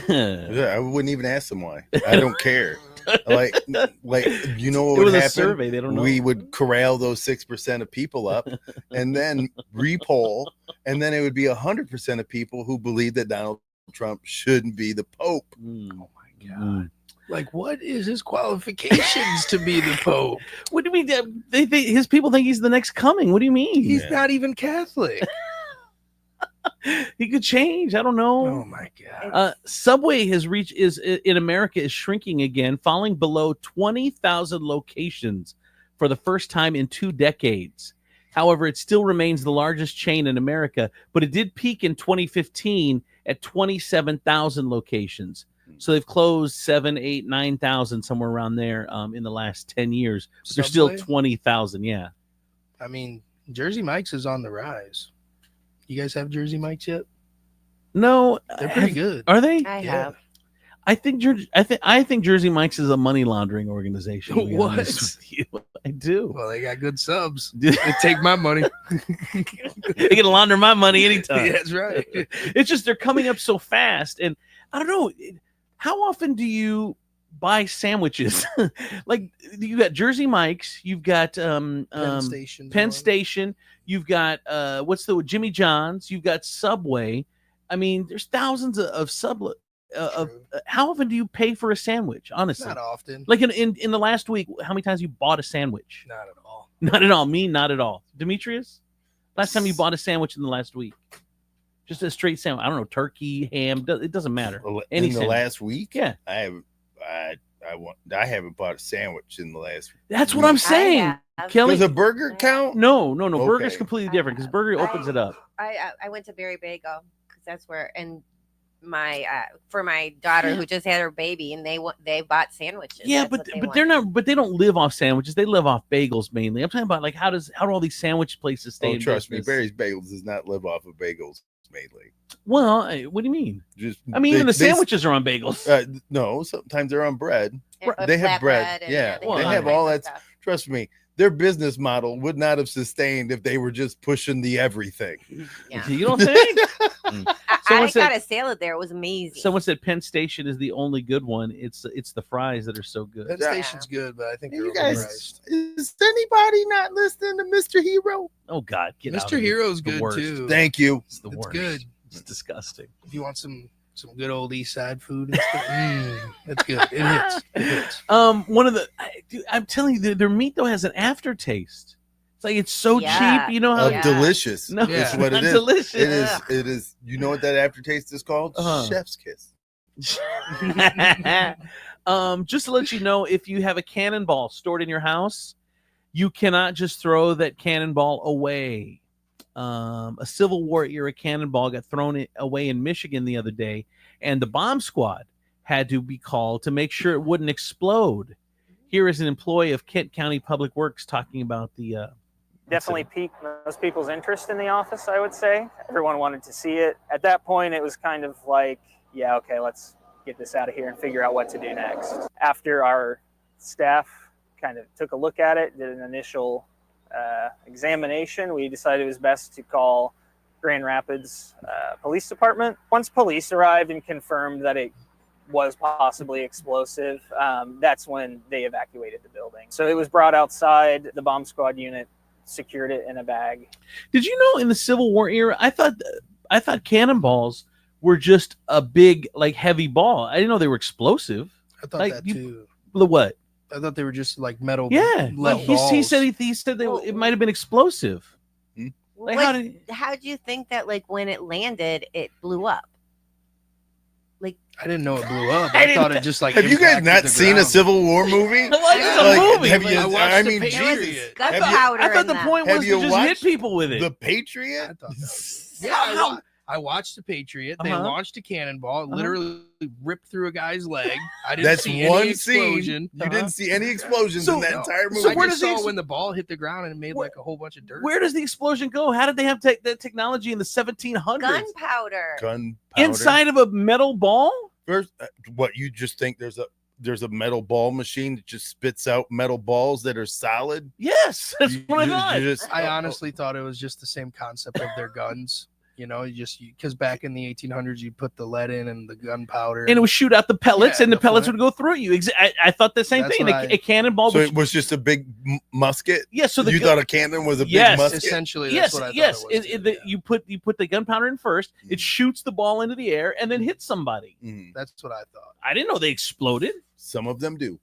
Yeah, I wouldn't even ask them why. I don't care. Like you know what it would was happen? A survey. They don't know. We would corral those 6% of people up, and then repoll, and then it would be 100% of people who believe that Donald Trump shouldn't be the Pope. Oh my God! Like, what is his qualifications to be the Pope? What do you mean? His people think he's the next coming. What do you mean? He's not even Catholic. He could change. I don't know. Oh my God. Subway in America is shrinking again, falling below 20,000 locations for the first time in 2 decades. However, it still remains the largest chain in America, but it did peak in 2015 at 27,000 locations. So they've closed 7, 8, 9,000, somewhere around there in the last 10 years. But there's still 20,000. Yeah. I mean, Jersey Mike's is on the rise. You guys have Jersey Mike's yet? No, they're pretty good. Are they? I have. I think Jersey Mike's is a money laundering organization. To be honest with you. I do. Well, they got good subs. They take my money. They can launder my money anytime. Yeah, that's right. It's just they're coming up so fast, and I don't know. How often do you buy sandwiches? Like, you got Jersey Mike's, you've got Penn Station, you've got what's the Jimmy John's, you've got Subway. I mean, there's thousands of how often do you pay for a sandwich? Honestly, not often. Like in the last week, how many times you bought a sandwich? Not at all. Not at all. Me, not at all. Demetrius, last time you bought a sandwich in the last week? Just a straight sandwich. I don't know, turkey, ham. It doesn't matter. In the last week? Yeah. I haven't bought a sandwich in the last week. That's what I'm saying. Kelly, does a burger count? No. Okay. Burger's completely different because burger opens it up. I went to Berry Bagel because that's where, and for my daughter who just had her baby, and they bought sandwiches. Yeah, That's but they're not. But they don't live off sandwiches. They live off bagels mainly. I'm talking about like how do all these sandwich places stay? Oh, in trust business? me, Barry's Bagels does not live off of bagels mainly. Well, what do you mean? Just Even the sandwiches are on bagels. No, sometimes they're on bread. They have bread. Yeah, they have all that. stuff. Trust me, their business model would not have sustained if they were just pushing the everything. Yeah. You don't think? I got a salad there. It was amazing. Someone said Penn Station is the only good one. It's the fries that are so good. Penn Station's good, but I think they're You guys, overpriced. is anybody not listening to Mr. Hero? Oh God, get out of Mr. here. Hero's The good worst. too. Thank you. It's the It's worst. good. It's disgusting. If you want some good old East Side food, and stuff, that's good. It hits. It hits. One of the, I'm telling you, their meat though has an aftertaste. It's like it's so Yeah. cheap. You know how Delicious. No, That's Yeah. what it not is. delicious. It is. It is. You know what that aftertaste is called? Chef's kiss. Just to let you know, if you have a cannonball stored in your house, you cannot just throw that cannonball away. A Civil War era cannonball got thrown away in Michigan the other day, and the bomb squad had to be called to make sure it wouldn't explode. Here is an employee of Kent County Public Works talking about the definitely piqued most people's interest in the office, I would say. Everyone wanted to see it. At that point, it was kind of like, yeah, okay, let's get this out of here and figure out what to do next. After our staff kind of took a look at it, did an initial examination, we decided it was best to call Grand Rapids Police Department. Once police arrived and confirmed that it was possibly explosive, that's when they evacuated the building. So it was brought outside. The bomb squad unit secured it in a bag. Did you know in the Civil War era, I thought cannonballs were just a big, like, heavy ball. I didn't know they were explosive. I thought Like, that you- too. The what? I thought they were just like metal. Yeah, lead he balls. said he said it might have been explosive. Like, How do you think that, like, when it landed, it blew up? Like, I didn't know it blew up. I thought it just like. Have you guys impacted not the seen a ground. Civil War movie? Like, it's a movie. Have but you, I watched I the mean, Patriot. Jesus. gunpowder. I thought in the that. point Have was you to just hit watched people with it. The Patriot? I thought that was, yeah, I watched the Patriot. They Uh-huh. launched a cannonball. It literally ripped through a guy's leg. I didn't That's see one any explosion. scene. You didn't see any explosions So- in that No. entire movie. So where where does just the saw when the ball hit the ground and it made Where- like a whole bunch of dirt. Where does the explosion go? How did they have that technology in the 1700s? Gunpowder. Gunpowder. Inside of a metal ball? First, what you just think there's a metal ball machine that just spits out metal balls that are solid? Yes, that's what I thought. I honestly thought it was just the same concept of their guns. You know, because back in the 1800s, you put the lead in and the gunpowder, And it would shoot out the pellets, Yeah, and the the pellets flame. would go through you. I thought the same That's thing. what A cannonball. So was, it was just a big musket. yeah. So the You gun- thought a cannon was a Yes, big musket? essentially. yes, That's what I thought yes. it was. too, yeah. You put the gunpowder in first. It shoots the ball into the air and then hits somebody. Mhm. That's what I thought. I didn't know they exploded. Some of them do.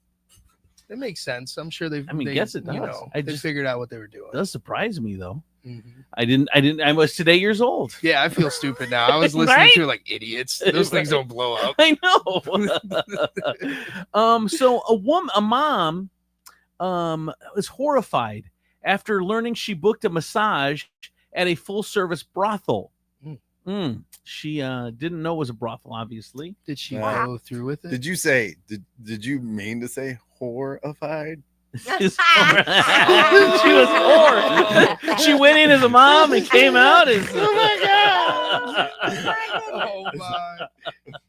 It makes sense. I'm sure they've. I mean, they, guess it You does. know, I they just- figured out what they were doing. It does surprise me though. Mhm. I was today years old. Yeah, I feel stupid now. I was listening Right? to it like idiots. Those things don't blow up. I know. So a mom, was horrified after learning she booked a massage at a full service brothel. She didn't know it was a brothel, obviously. Did she Wow. go through with it? Did you say? Did you mean to say horrified? She was whore. She went in as a mom and came out as. Oh Oh my!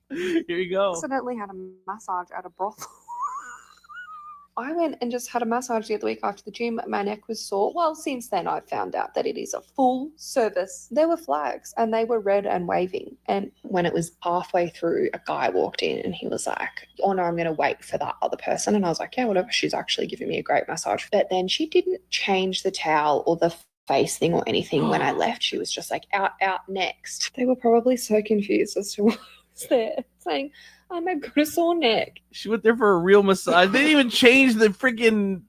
Here you go. Accidentally had a massage at a brothel. I went and just had a massage the other week after the gym. My neck was sore. Well, since then I found out that it is a full service. There were flags and they were red and waving. And when it was halfway through, a guy walked in and he was like, "Oh no, I'm going to wait for that other person." And I was like, "Yeah, whatever. She's actually giving me a great massage." But then she didn't change the towel or the face thing or anything when I left. She was just like, out, next. They were probably so confused as to why I was there, saying, "Oh, I've got a sore neck." She went there for a real massage. They didn't even change the freaking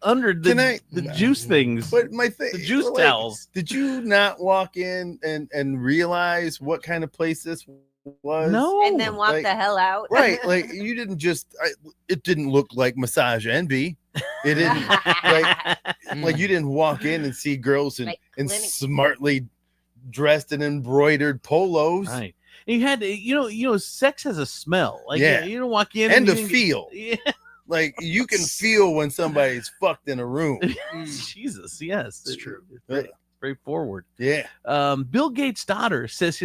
the juice things. But my thing, the juice like, towels. Did you not walk in and realize what kind of place this was? No. And then walk the hell out. Right, like you didn't just. It didn't look like Massage Envy. It didn't like you didn't walk in and see girls in Like in clinic. smartly dressed and embroidered polos. Right. And you had to, sex has a smell. Like Yeah. you don't walk in And you to didn't feel. Yeah. Like you can feel when somebody's fucked in a room. Jesus, yes, It's true. Very straightforward. Yeah. Bill Gates' daughter says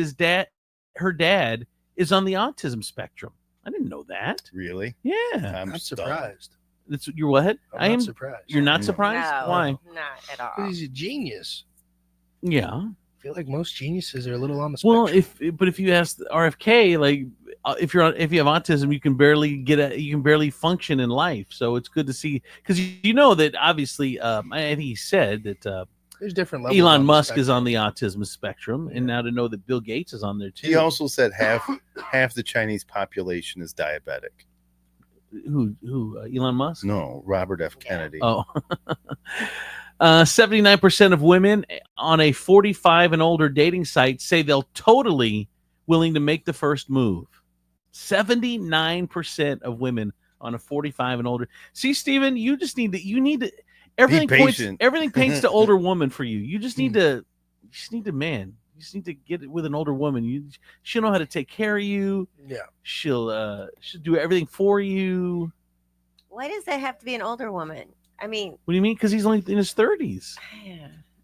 her dad is on the autism spectrum. I didn't know that. Really? Yeah. I'm surprised. You're what? I'm not surprised. You're not surprised? No, Why? not at all. He's a genius. Yeah. I feel like most geniuses are a little on the spectrum. Well, if you ask RFK, like if you have autism, you can barely function in life. So it's good to see, because you know that obviously, I think he said that there's different levels. Elon Musk is on the autism spectrum, and now to know that Bill Gates is on there too. He also said half the Chinese population is diabetic. Who Elon Musk? No, Robert F. Kennedy. Oh. 79% of women on a 45 and older dating site say they'll totally willing to make the first move. 79% of women on a 45 and older. See, Steven, you need to everything paints to older woman for you. You just need to get it with an older woman. She'll know how to take care of you. Yeah. She'll do everything for you. Why does that have to be an older woman? I mean, what do you mean? Because he's only in his 30s.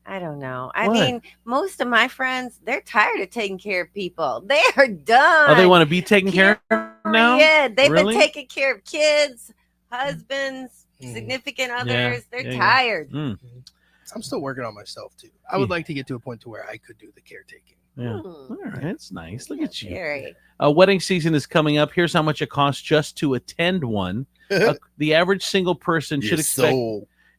I don't know. I What? mean, most of my friends, they're tired of taking care of people. They are done. Oh, they want to be taken care of now? Yeah, they've Really? been taking care of kids, husbands, significant others. They're yeah. tired. I'm still working on myself too. I would like to get to a point to where I could do the caretaking. Yeah. All right. That's nice. Look at you. Very. Wedding season is coming up. Here's how much it costs just to attend one. The average single person should expect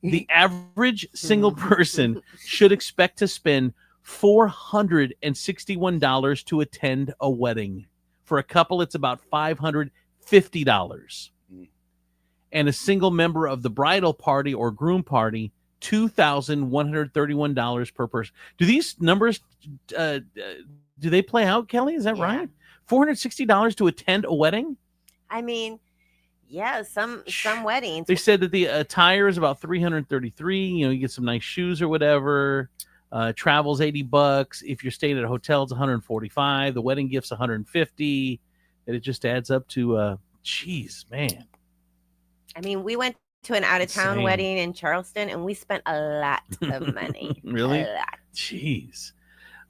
the average single person should expect to spend $461 to attend a wedding. For a couple, it's about $550. And a single member of the bridal party or groom party, $2,131 per person. Do these numbers do they play out, Kelly? Is that right? $460 to attend a wedding? I mean, yeah, some weddings. They said that the attire is about $333. You get some nice shoes or whatever. Travel's $80. If you're staying at a hotel, it's $145. The wedding gift's $150. And it just adds up to geez, man. I mean, we went to an out-of-town Insane. wedding in Charleston, and we spent a lot of money. Really? A lot. Jeez.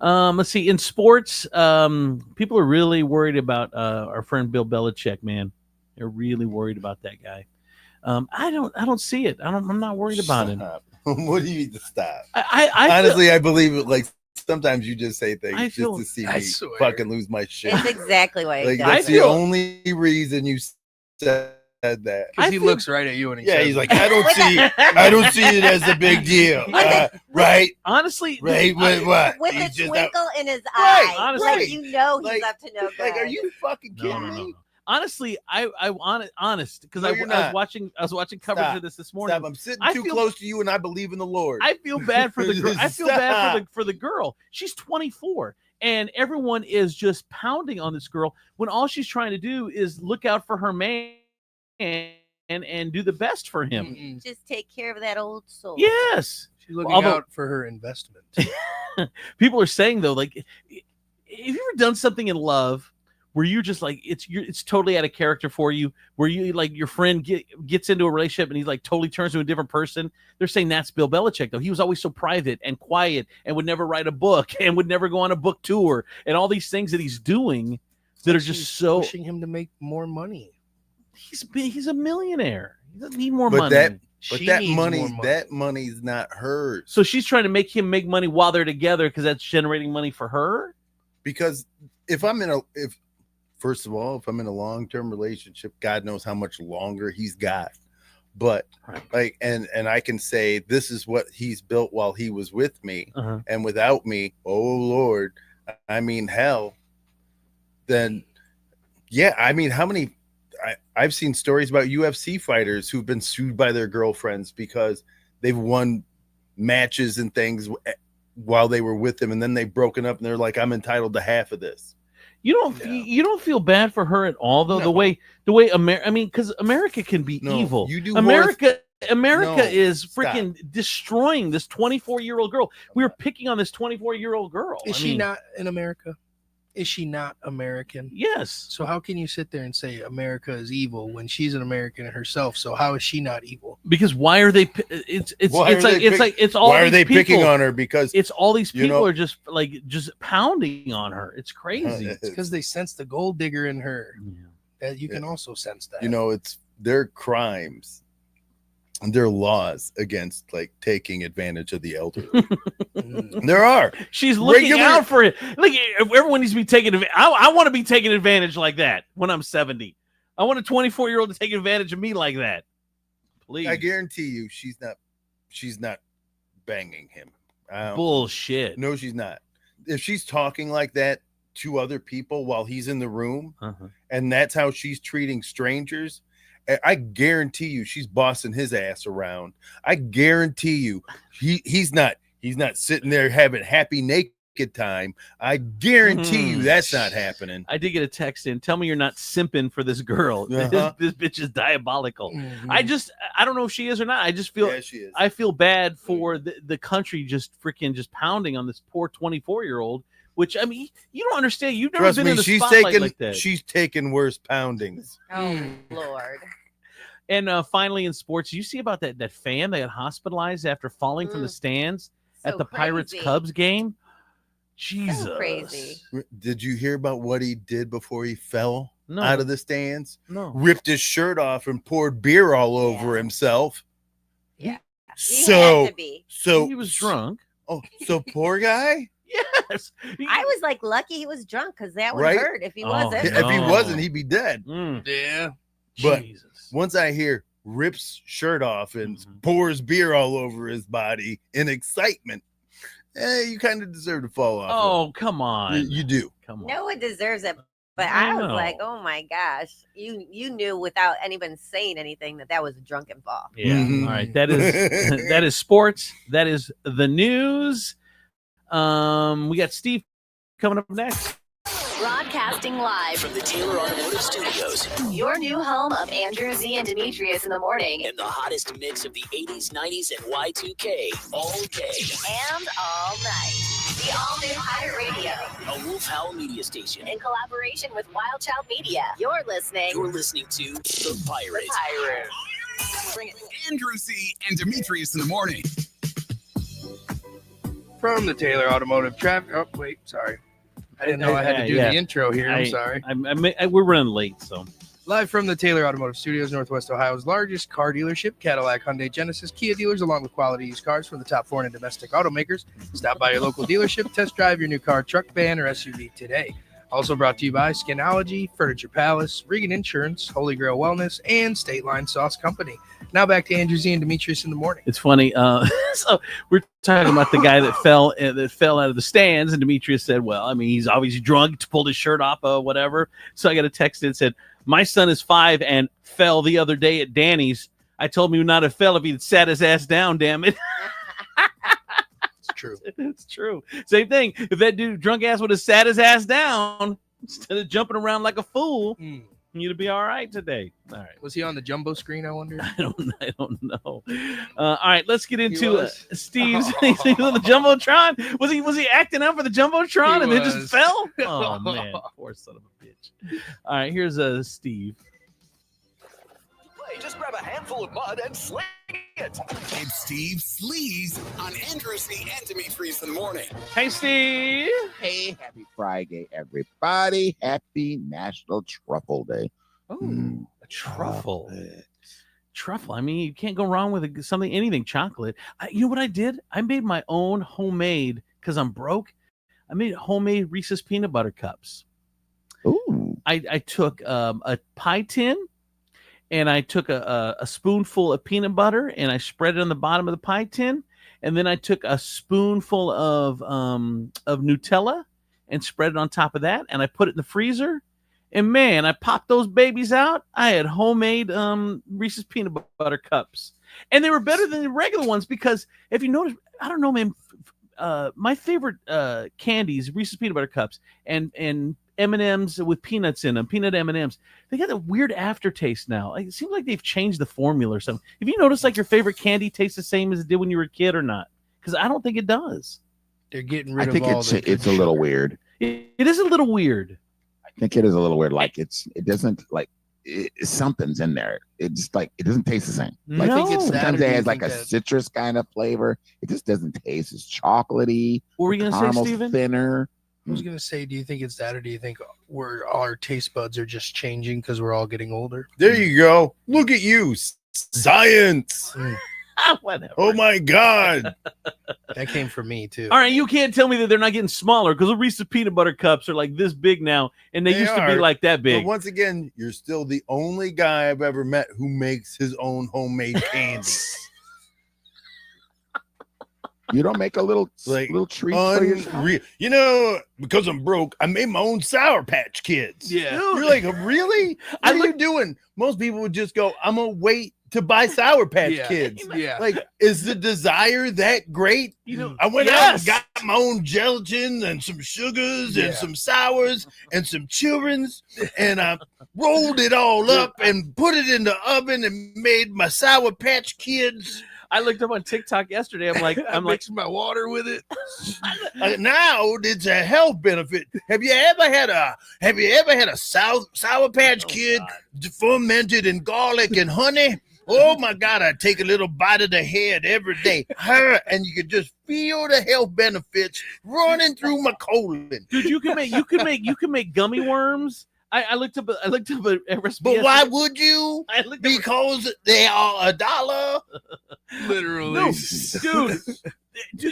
Let's see. In sports, people are really worried about our friend Bill Belichick, man. They're really worried about that guy. I don't see it. I'm not worried about it. What do you mean to stop? I honestly, I believe it. Like sometimes you just say things feel- just to see I me swear. fucking lose my shit. It's exactly what he Like does. that's the only reason you said that. Because he looks right at you and he Yeah, says, he's like, I don't see it as a big deal, right? Honestly, Right? What? With He's a just twinkle in his Right, eye, honestly. like you know he's Like- up to no good. Like, are you fucking kidding No. me? Honestly, I honest because No, I you're was not. watching coverage Stop. of this morning. Stop. I'm sitting I too feel- close to you, and I believe in the Lord. I feel bad for the girl. I feel bad Stop. for the girl. She's 24, and everyone is just pounding on this girl when all she's trying to do is look out for her man and do the best for him. Just take care of that old soul. Yes. she's looking Although- out for her investment. People are saying though, like, have you ever done something in love where you're just like it's totally out of character for you, where you like your friend gets into a relationship and he like totally turns to a different person? They're saying that's Bill Belichick though. He was always so private and quiet and would never write a book and would never go on a book tour and all these things that he's doing that are just She's so. pushing him to make more money. He's a millionaire. He doesn't need more But money. that She that needs money, more money. that money's not hers. So she's trying to make him make money while they're together because that's generating money for her. Because first of all, if I'm in a long-term relationship, God knows how much longer he's got. But like, and I can say this is what he's built while he was with me, and without me, oh Lord, I mean hell. Then, yeah, I mean, how many? I've seen stories about UFC fighters who've been sued by their girlfriends because they've won matches and things while they were with them, and then they've broken up, and they're like, I'm entitled to half of this. You don't feel bad for her at all though. No. The way America, I mean, because America can be No, evil. you do America No, is stop. freaking destroying this 24-year-old girl. We were picking on this 24-year-old girl. Is I she mean, not in America? Is she not American? Yes. So how can you sit there and say America is evil when she's an American herself? So how is she not evil? Because why are they? It's Why it's are like they it's pick- like it's all. Why are these they people, picking on her? Because it's all these you people know- are just pounding on her. It's crazy. It's because they sense the gold digger in her. That you can also sense that. you know, it's their crimes and their laws against like taking advantage of the elderly. There are. She's looking Regular- out for it. Like everyone needs to be taken advantage. I want to be taken advantage like that when I'm 70. I want a 24-year-old to take advantage of me like that. Please. I guarantee you, she's not banging him. Bullshit. No, she's not. If she's talking like that to other people while he's in the room, and that's how she's treating strangers, I guarantee you she's bossing his ass around. I guarantee you he's not sitting there having happy naked time. I guarantee you that's not happening. I did get a text in. Tell me you're not simping for this girl. This bitch is diabolical. I don't know if she is or not. I just feel she is. I feel bad for the country just pounding on this poor 24-year-old. Which, I mean, you don't understand. You've never Trust been me, in the she's spotlight taking like that. she's taking worse poundings. Oh Lord. And finally, in sports, you see about that fan that got hospitalized after falling from the stands at the Pirates Cubs game. Jesus, So crazy. Did you hear about what he did before he fell No. out of the stands? No. Ripped his shirt off and poured beer all over himself. Yeah. He So had to be. so he was drunk. Oh, so poor guy. Yes. I was like lucky he was drunk because that would Right? hurt if he Oh, wasn't. If he wasn't, he'd be dead. Yeah. But Jesus. once I hear rips shirt off and Mm-hmm. pours beer all over his body in excitement, you kind of deserve to fall off. Oh, come on. You do. Come on. No one deserves it. But I I was know. like, oh my gosh, you knew without anyone saying anything that was a drunken fall. Yeah. Mhm. All right. That is that is sports. That is the news. We got Steve coming up next. Broadcasting live From the Taylor Automotive Studios your new home of Andrew Z and Demetrius in the morning and the hottest mix of the 80s, 90s, and Y2K all day. and all night. The all-new Pirate Radio A Wolf Howl media station. in collaboration with Wild Child Media. You're listening. You're listening to The Pirate. Pirate. Bring it. Andrew Z and Demetrius in the morning. From the Taylor Automotive Traffic. Oh, wait, sorry. I didn't know I had to do the intro here. I'm sorry. We're running late, so. Live from the Taylor Automotive Studios, Northwest Ohio's largest car dealership, Cadillac, Hyundai, Genesis, Kia dealers, along with quality used cars from the top foreign and domestic automakers. Stop by your local dealership, test drive your new car, truck, van, or SUV today. Also brought to you by Skinology, Furniture Palace, Regan Insurance, Holy Grail Wellness, and State Line Sauce Company. Now back to Andrew Z and Demetrius in the morning. It's funny. So we're talking about the guy that fell out of the stands, and Demetrius said, "Well, I mean, he's obviously drunk, pulled his shirt off, whatever." So I got a text that said, "My son is 5 and fell the other day at Danny's. I told him he would not have fell if he'd sat his ass down. Damn it." It's true. It's true. Same thing. If that dude drunk ass would have sat his ass down instead of jumping around like a fool, you'd be all right today. All right. Was he on the jumbo screen, I wonder? I don't know. All right, let's get into was? Steve's he was on the Jumbotron. Was he acting out for the Jumbotron He and then was. just fell? Oh man, poor son of a bitch. All right, here's Steve. Hey, just grab a handful of mud and sling it. It's Steve Sleaze on Andrew Z and Demetrius in the morning. Hey, Steve. Hey, happy Friday, everybody. Happy National Truffle Day. Oh, a truffle. Truffle. I mean, you can't go wrong with anything chocolate. You know what I did? I made my own homemade, because I'm broke. I made homemade Reese's peanut butter cups. Ooh. I took a pie tin, and I took a spoonful of peanut butter, and I spread it on the bottom of the pie tin, and then I took a spoonful of Nutella and spread it on top of that, and I put it in the freezer. And man, I popped those babies out. I had homemade Reese's peanut butter cups, and they were better than the regular ones because if you notice, I don't know, man. My favorite candies, Reese's peanut butter cups, and M&Ms with peanuts in them, peanut M&Ms. They got a weird aftertaste now. It seems like they've changed the formula or something. Have you noticed like your favorite candy tastes the same as it did when you were a kid or not? Because I don't think it does. They're getting rid I think of all it's the a little weird. It is a little weird. I think it is a little weird. Like it doesn't like something's in there. It's like it doesn't taste the same. Like I think it's that, sometimes or it do you has like a think that- citrus kind of flavor. It just doesn't taste as chocolatey. What were you gonna say, Caramel's Steven? Thinner. I was gonna say, do you think it's that, or do you think our taste buds are just changing because we're all getting older? There you go. Look at you, science. Whatever. Oh my God. That came from me too. All right, you can't tell me that they're not getting smaller because the Reese's peanut butter cups are like this big now, and they used to be are, like that big. But once again, you're still the only guy I've ever met who makes his own homemade candy. You don't make a little treat for yourself? You know, because I'm broke, I made my own Sour Patch Kids. Yeah. You're like, really? What are you doing? Most people would just go, I'm gonna wait to buy Sour Patch Kids. Yeah. Like, is the desire that great? You know, I went out and got my own gelatin and some sugars and some sours and some children's, and I rolled it all up and put it in the oven and made my Sour Patch Kids. I looked up on TikTok yesterday. I'm like, mixing my water with it. Now it's a health benefit. Have you ever had a Sour Patch Kid fermented in garlic and honey? Oh my God! I take a little bite of the head every day, and you can just feel the health benefits running through my colon. Dude, you can make gummy worms. I looked up a recipe. But why would you? Because they are $1. Literally, No, dude.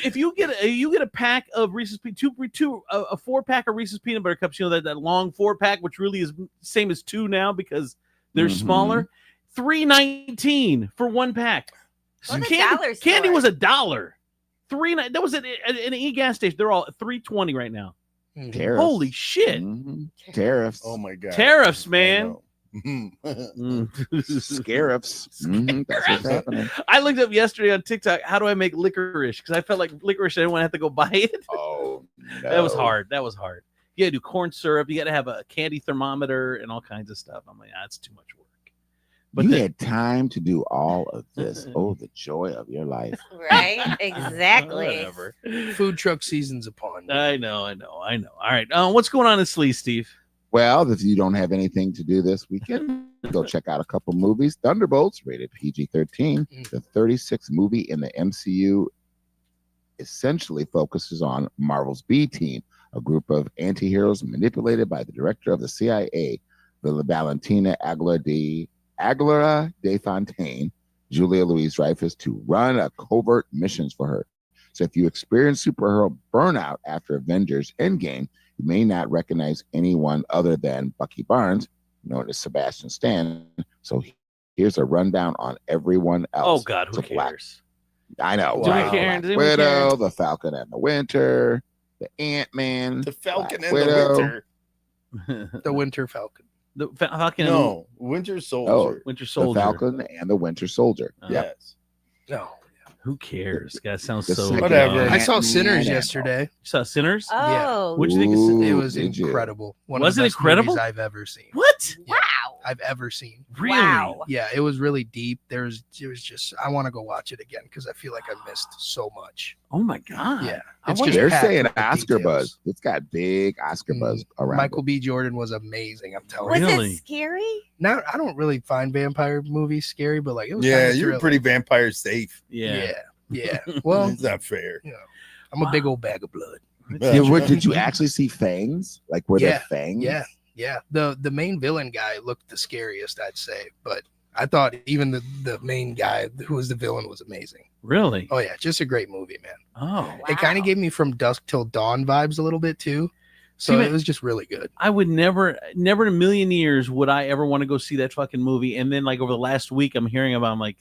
If you get a pack of Reese's a 4-pack of Reese's peanut butter cups, you know that long 4-pack, which really is same as 2 now because they're smaller. $3.19 for 1 pack. Well, the dollar Candy store. was $1. That was at an e-gas station. They're all at $3.20 right now. Tariffs. Holy shit! Tariffs. Oh my God! Tariffs, man. Scarifs. That's what's happening. I looked up yesterday on TikTok, how do I make licorice? Because I felt like licorice, I didn't want to have to go buy it. Oh, no. That was hard. You got to do corn syrup. You got to have a candy thermometer and all kinds of stuff. I'm like, that's too much work. But you had time to do all of this. Oh, the joy of your life. Right? Exactly. Whatever. Food truck season's upon. I know. All right. What's going on in Slee, Steve? Well, if you don't have anything to do this weekend, go check out a couple movies. Thunderbolts, rated PG-13, the 36th movie in the MCU, essentially focuses on Marvel's B Team, a group of anti-heroes manipulated by the director of the CIA, Valentina Aguilera de Fontaine, Julia Louis-Dreyfus, to run a covert missions for her. So if you experience superhero burnout after Avengers Endgame, you may not recognize anyone other than Bucky Barnes, known as Sebastian Stan. So here's a rundown on everyone else. Oh, God, who cares? I know. Do we right? care? Does anyone Widow, care? the Falcon and the Winter, the Ant-Man, The Falcon Black and the Widow. Winter. The Winter Falcon. The Falcon. No, Winter Soldier. Oh, Winter the Soldier. Falcon and the Winter Soldier. Yep. Yes. No. Who cares? That sounds The so. second Whatever. Ant-Man I saw Sinners and- yesterday. You saw Sinners? Oh. What'd you think of Ooh, Sinners? It was did you? incredible. One Was of the it best incredible? movies I've ever seen. What? Yeah, I've ever seen. Really? Wow. Yeah, it was really deep. It was just I want to go watch it again because I feel like I missed so much. Oh my God. Yeah, I it's wonder- just They're packed saying with Oscar details. buzz. It's got big Oscar buzz around Michael it. B. Jordan was amazing. I'm telling Was you. Really? it scary? Now I don't really find vampire movies scary, but like it was. Yeah, kinda you're thrilling. pretty vampire safe. Yeah. Yeah. Well, It's not fair. you know, I'm a big old bag of blood. Yeah, did you actually see fangs? Like were there Yeah, fangs? Yeah. The main villain guy looked the scariest, I'd say, but I thought even the main guy who was the villain was amazing. Really? Oh yeah, just a great movie, man. Oh. It kind of gave me From Dusk Till Dawn vibes a little bit too. So See, man, it was just really good. I would never in a million years would I ever want to go see that fucking movie. And then like over the last week, I'm hearing about. I'm like,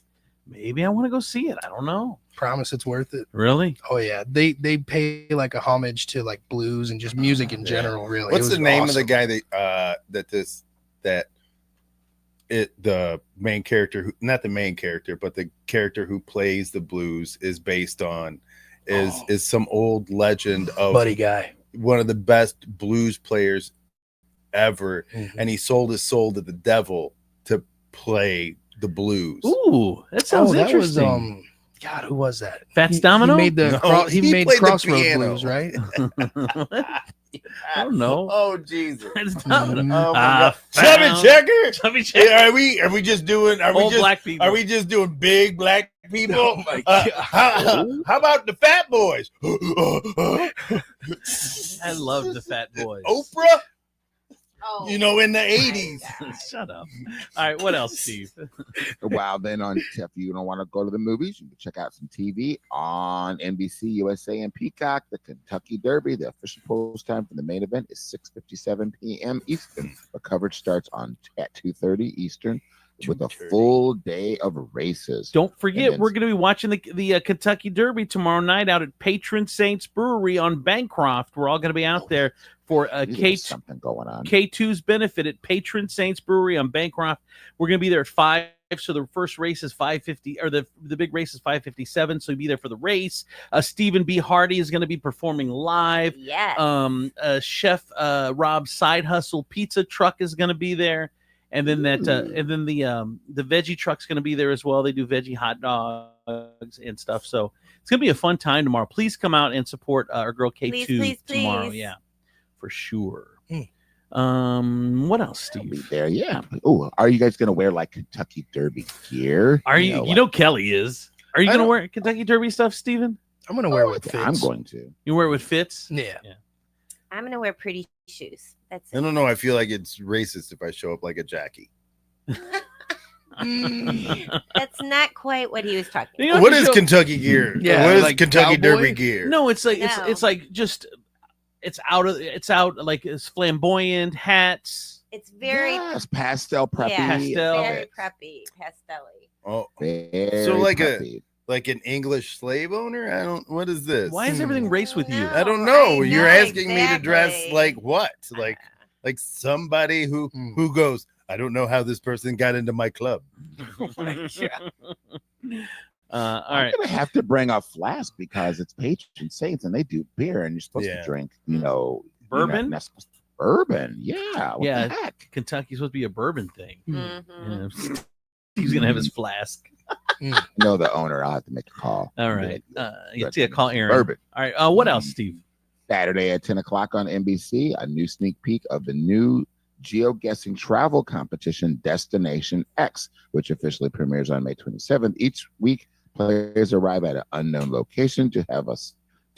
maybe I want to go see it. I don't know. Promise it's worth it. Really? Oh yeah, they pay like a homage to like blues and just music in general. Really, What's It the was name of the awesome. guy the main character who, not the main character, but the character who plays the blues is based on is some old legend of Buddy Guy, one of the best blues players ever, and he sold his soul to the devil to play the blues. Ooh, that sounds that was interesting. God, who was that? Fats He Domino? made the No, he he made played the Crossroads piano. Blues, right? I don't know. Oh Jesus! It's not. Oh my God. Chubby checker. Chubby checker. Yeah, are we just doing? Are we Old just black people. Are we just doing big black people? Oh my God. How about the fat boys? I love the Fat Boys. Oprah. Oh. You know, in the 80s. Shut up. All right, what else, Steve? Wow, then if you don't want to go to the movies, you can check out some TV on NBC, USA, and Peacock. The Kentucky Derby, the official post time for the main event is 6:57 p.m. Eastern. The coverage starts at 2:30 Eastern with a full day of races. Don't forget, we're going to be watching the Kentucky Derby tomorrow night out at Patron Saints Brewery on Bancroft. We're all going to be out there for something going on. K2's benefit at Patron Saints Brewery on Bancroft. We're going to be there at 5. So the first race is 5:50, or the big race is 5:57. So you'll be there for the race. Stephen B. Hardy is going to be performing live. Yes. Chef Rob's Side Hustle Pizza Truck is going to be there. And then the veggie truck's going to be there as well. They do veggie hot dogs and stuff. So it's going to be a fun time tomorrow. Please come out and support our girl K2 please, tomorrow. please. Yeah, for sure. What else, Steve? Be there, yeah. Oh, are you guys going to wear like Kentucky Derby gear? Are you? You know Kelly is. Are you going to wear Kentucky Derby stuff, Steven? I'm going to wear it with Fitz. I'm going to. You wear it with Fitz? Yeah. I'm going to wear pretty shoes. That's it. I don't know. I feel like it's racist if I show up like a Jackie. That's not quite what he was talking about. What is Kentucky gear? Yeah, what is like Kentucky cowboy? Derby gear? No, it's like No. it's like just it's out like it's flamboyant hats. It's very Yes, pastel preppy. yeah, Pastel. very preppy, pastel-y. Oh, Very so like preppy. like an English slave owner? I don't. What is this? Why is everything race with you? I don't know. I You're know, asking me to dress exactly. like what? Like somebody who goes, I don't know how this person got into my club. All I'm right. gonna have to bring a flask because it's Patron Saints and they do beer and you're supposed to drink, Bourbon? Bourbon, yeah. What Yeah, the heck? Kentucky's supposed to be a bourbon thing. Mhm. Yeah. He's gonna have his flask. No, the owner. I'll have to make a call. All right. Call Aaron. Bourbon. All right. What else, Steve? Saturday at 10 o'clock on NBC, a new sneak peek of the new geoguessing travel competition Destination X, which officially premieres on May 27th. Each week, players arrive at an unknown location to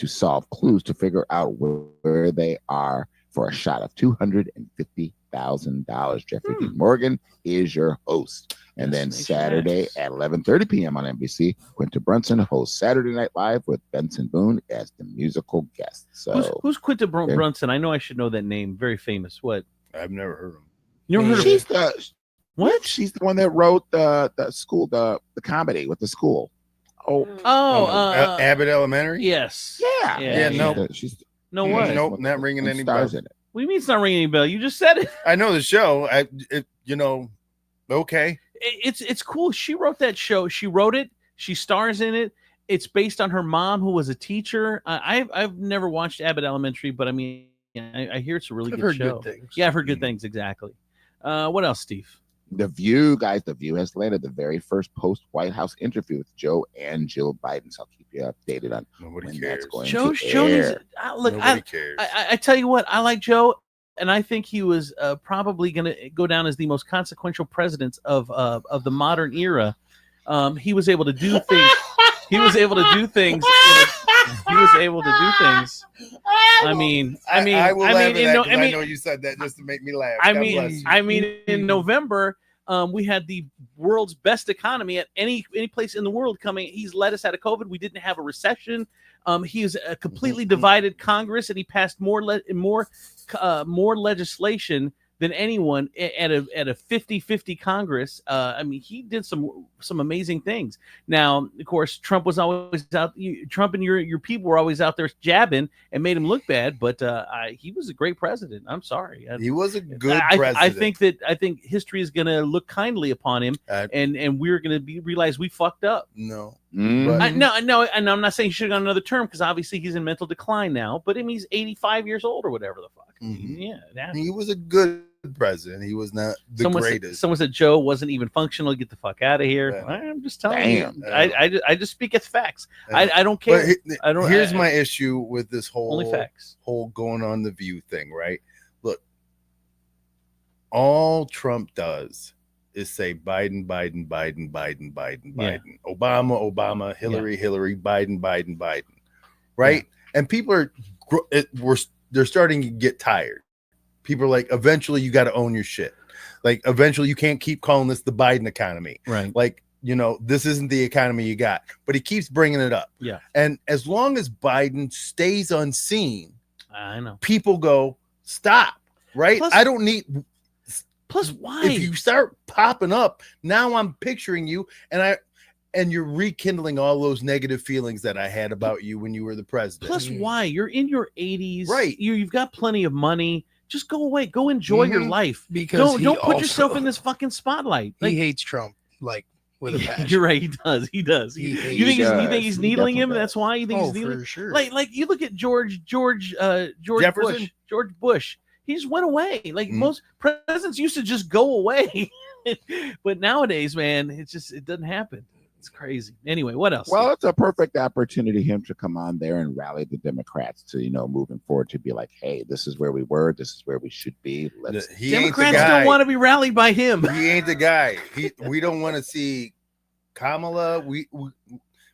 solve clues to figure out where they are for a shot of $250,000. Jeffrey D. Morgan is your host. And then Saturday at 11:30 p.m. on NBC, Quinta Brunson hosts Saturday Night Live with Benson Boone as the musical guest. So Who's Quinta Brunson? I know I should know that name. Very famous. What? I've never heard of him. You never heard of she's him? what? She's the one that wrote the school, the comedy with the school. Abbott Elementary. Yes. Yeah. Yeah. No. She's No what? Nope. Not ringing any bells. stars in it. What do you mean it's not ringing any bell? You just said it. I know the show. Okay. It's cool. She wrote that show. She wrote it. She stars in it. It's based on her mom, who was a teacher. I've never watched Abbott Elementary, but I mean, I hear it's a really I've good heard show. good things. Yeah, I've heard good things. Exactly. What else, Steve? The View, guys. The View has landed the very first post-White House interview with Joe and Jill Biden. So I'll keep you updated on Nobody when cares. that's going Joe to needs. air. Look, Nobody cares. I tell you what, I like Joe, and I think he was probably going to go down as the most consequential president of the modern era. He was able to do things. He was able to do things. I mean, I will laugh at that 'cause I I know you said that just to make me laugh. I God mean, bless you. I mean, in November, we had the world's best economy at any place in the world coming. He's led us out of COVID. We didn't have a recession. He is a completely divided Congress, and he passed more legislation than anyone at a 50-50 Congress. I mean, he did some amazing things. Now, of course, Trump was always out. Trump and your people were always out there jabbing and made him look bad. But he was a great president. I'm sorry, He was a good I president. I think history is going to look kindly upon him, and we're going to realize we fucked up. No. Mm. No, and I'm not saying he should have got another term because obviously he's in mental decline now. But I mean, he's 85 years old or whatever the fuck. Mhm. Yeah, He was a good president. He was not the someone greatest. Someone said Joe wasn't even functional. Get the fuck out of here. Yeah. I'm just telling Damn. you. I just speak as facts. I don't care. I don't. Here's my issue with this only facts. whole going on the View thing, right? Look, all Trump does is say Biden, Biden, Biden, Biden, Biden, Yeah. Biden, Obama, Obama, Hillary, Hillary, Biden, Biden, Biden, right? And people they're starting to get tired. People are like, eventually you got to own your shit. Like, eventually you can't keep calling this the Biden economy. Right. Like, this isn't the economy you got. But he keeps bringing it up. Yeah. And as long as Biden stays unseen, I know. people go, stop, right? Plus- I don't need. Plus, why? If you start popping up, now I'm picturing you, and you're rekindling all those negative feelings that I had about you when you were the president. Plus, why? You're in your 80s. Right. You've got plenty of money. Just go away. Go enjoy your life. Because don't put yourself in this fucking spotlight. He hates Trump like with a passion. You're right. He does. He does. You think he's needling him? That's why you think he's needling. For sure. Like you look at George Jefferson? George Bush. He just went away. Like most presidents used to just go away. But nowadays, man, it doesn't happen. It's crazy. Anyway, what else? Well, it's a perfect opportunity for him to come on there and rally the Democrats to, moving forward, to be like, hey, this is where we were. This is where we should be. Democrats don't want to be rallied by him. He ain't the guy. We don't want to see Kamala.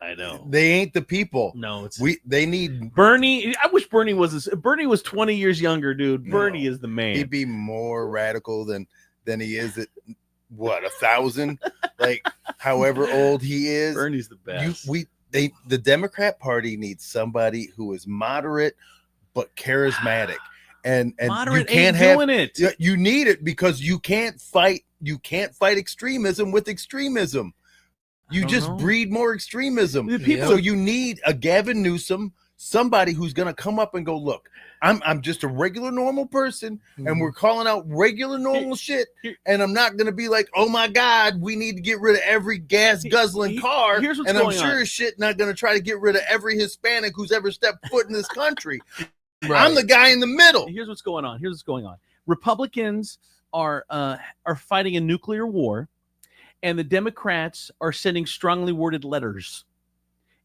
I know. They ain't the people. No, they need Bernie. I wish Bernie was 20 years younger, dude. Bernie is the man. He'd be more radical than he is at 1,000, like however old he is. Bernie's the best. The Democrat Party needs somebody who is moderate but charismatic, and moderate you can't ain't doing it. You need it because you can't fight extremism with extremism. You just breed more extremism. So you need a Gavin Newsom, somebody who's going to come up and go, look, I'm just a regular normal person, and we're calling out regular normal shit, and I'm not going to be like, oh my God, we need to get rid of every gas guzzling car, here's what's and I'm going sure on. as shit not going to try to get rid of every Hispanic who's ever stepped foot in this country. Right. I'm the guy in the middle. Here's what's going on. Republicans are fighting a nuclear war, and the Democrats are sending strongly worded letters.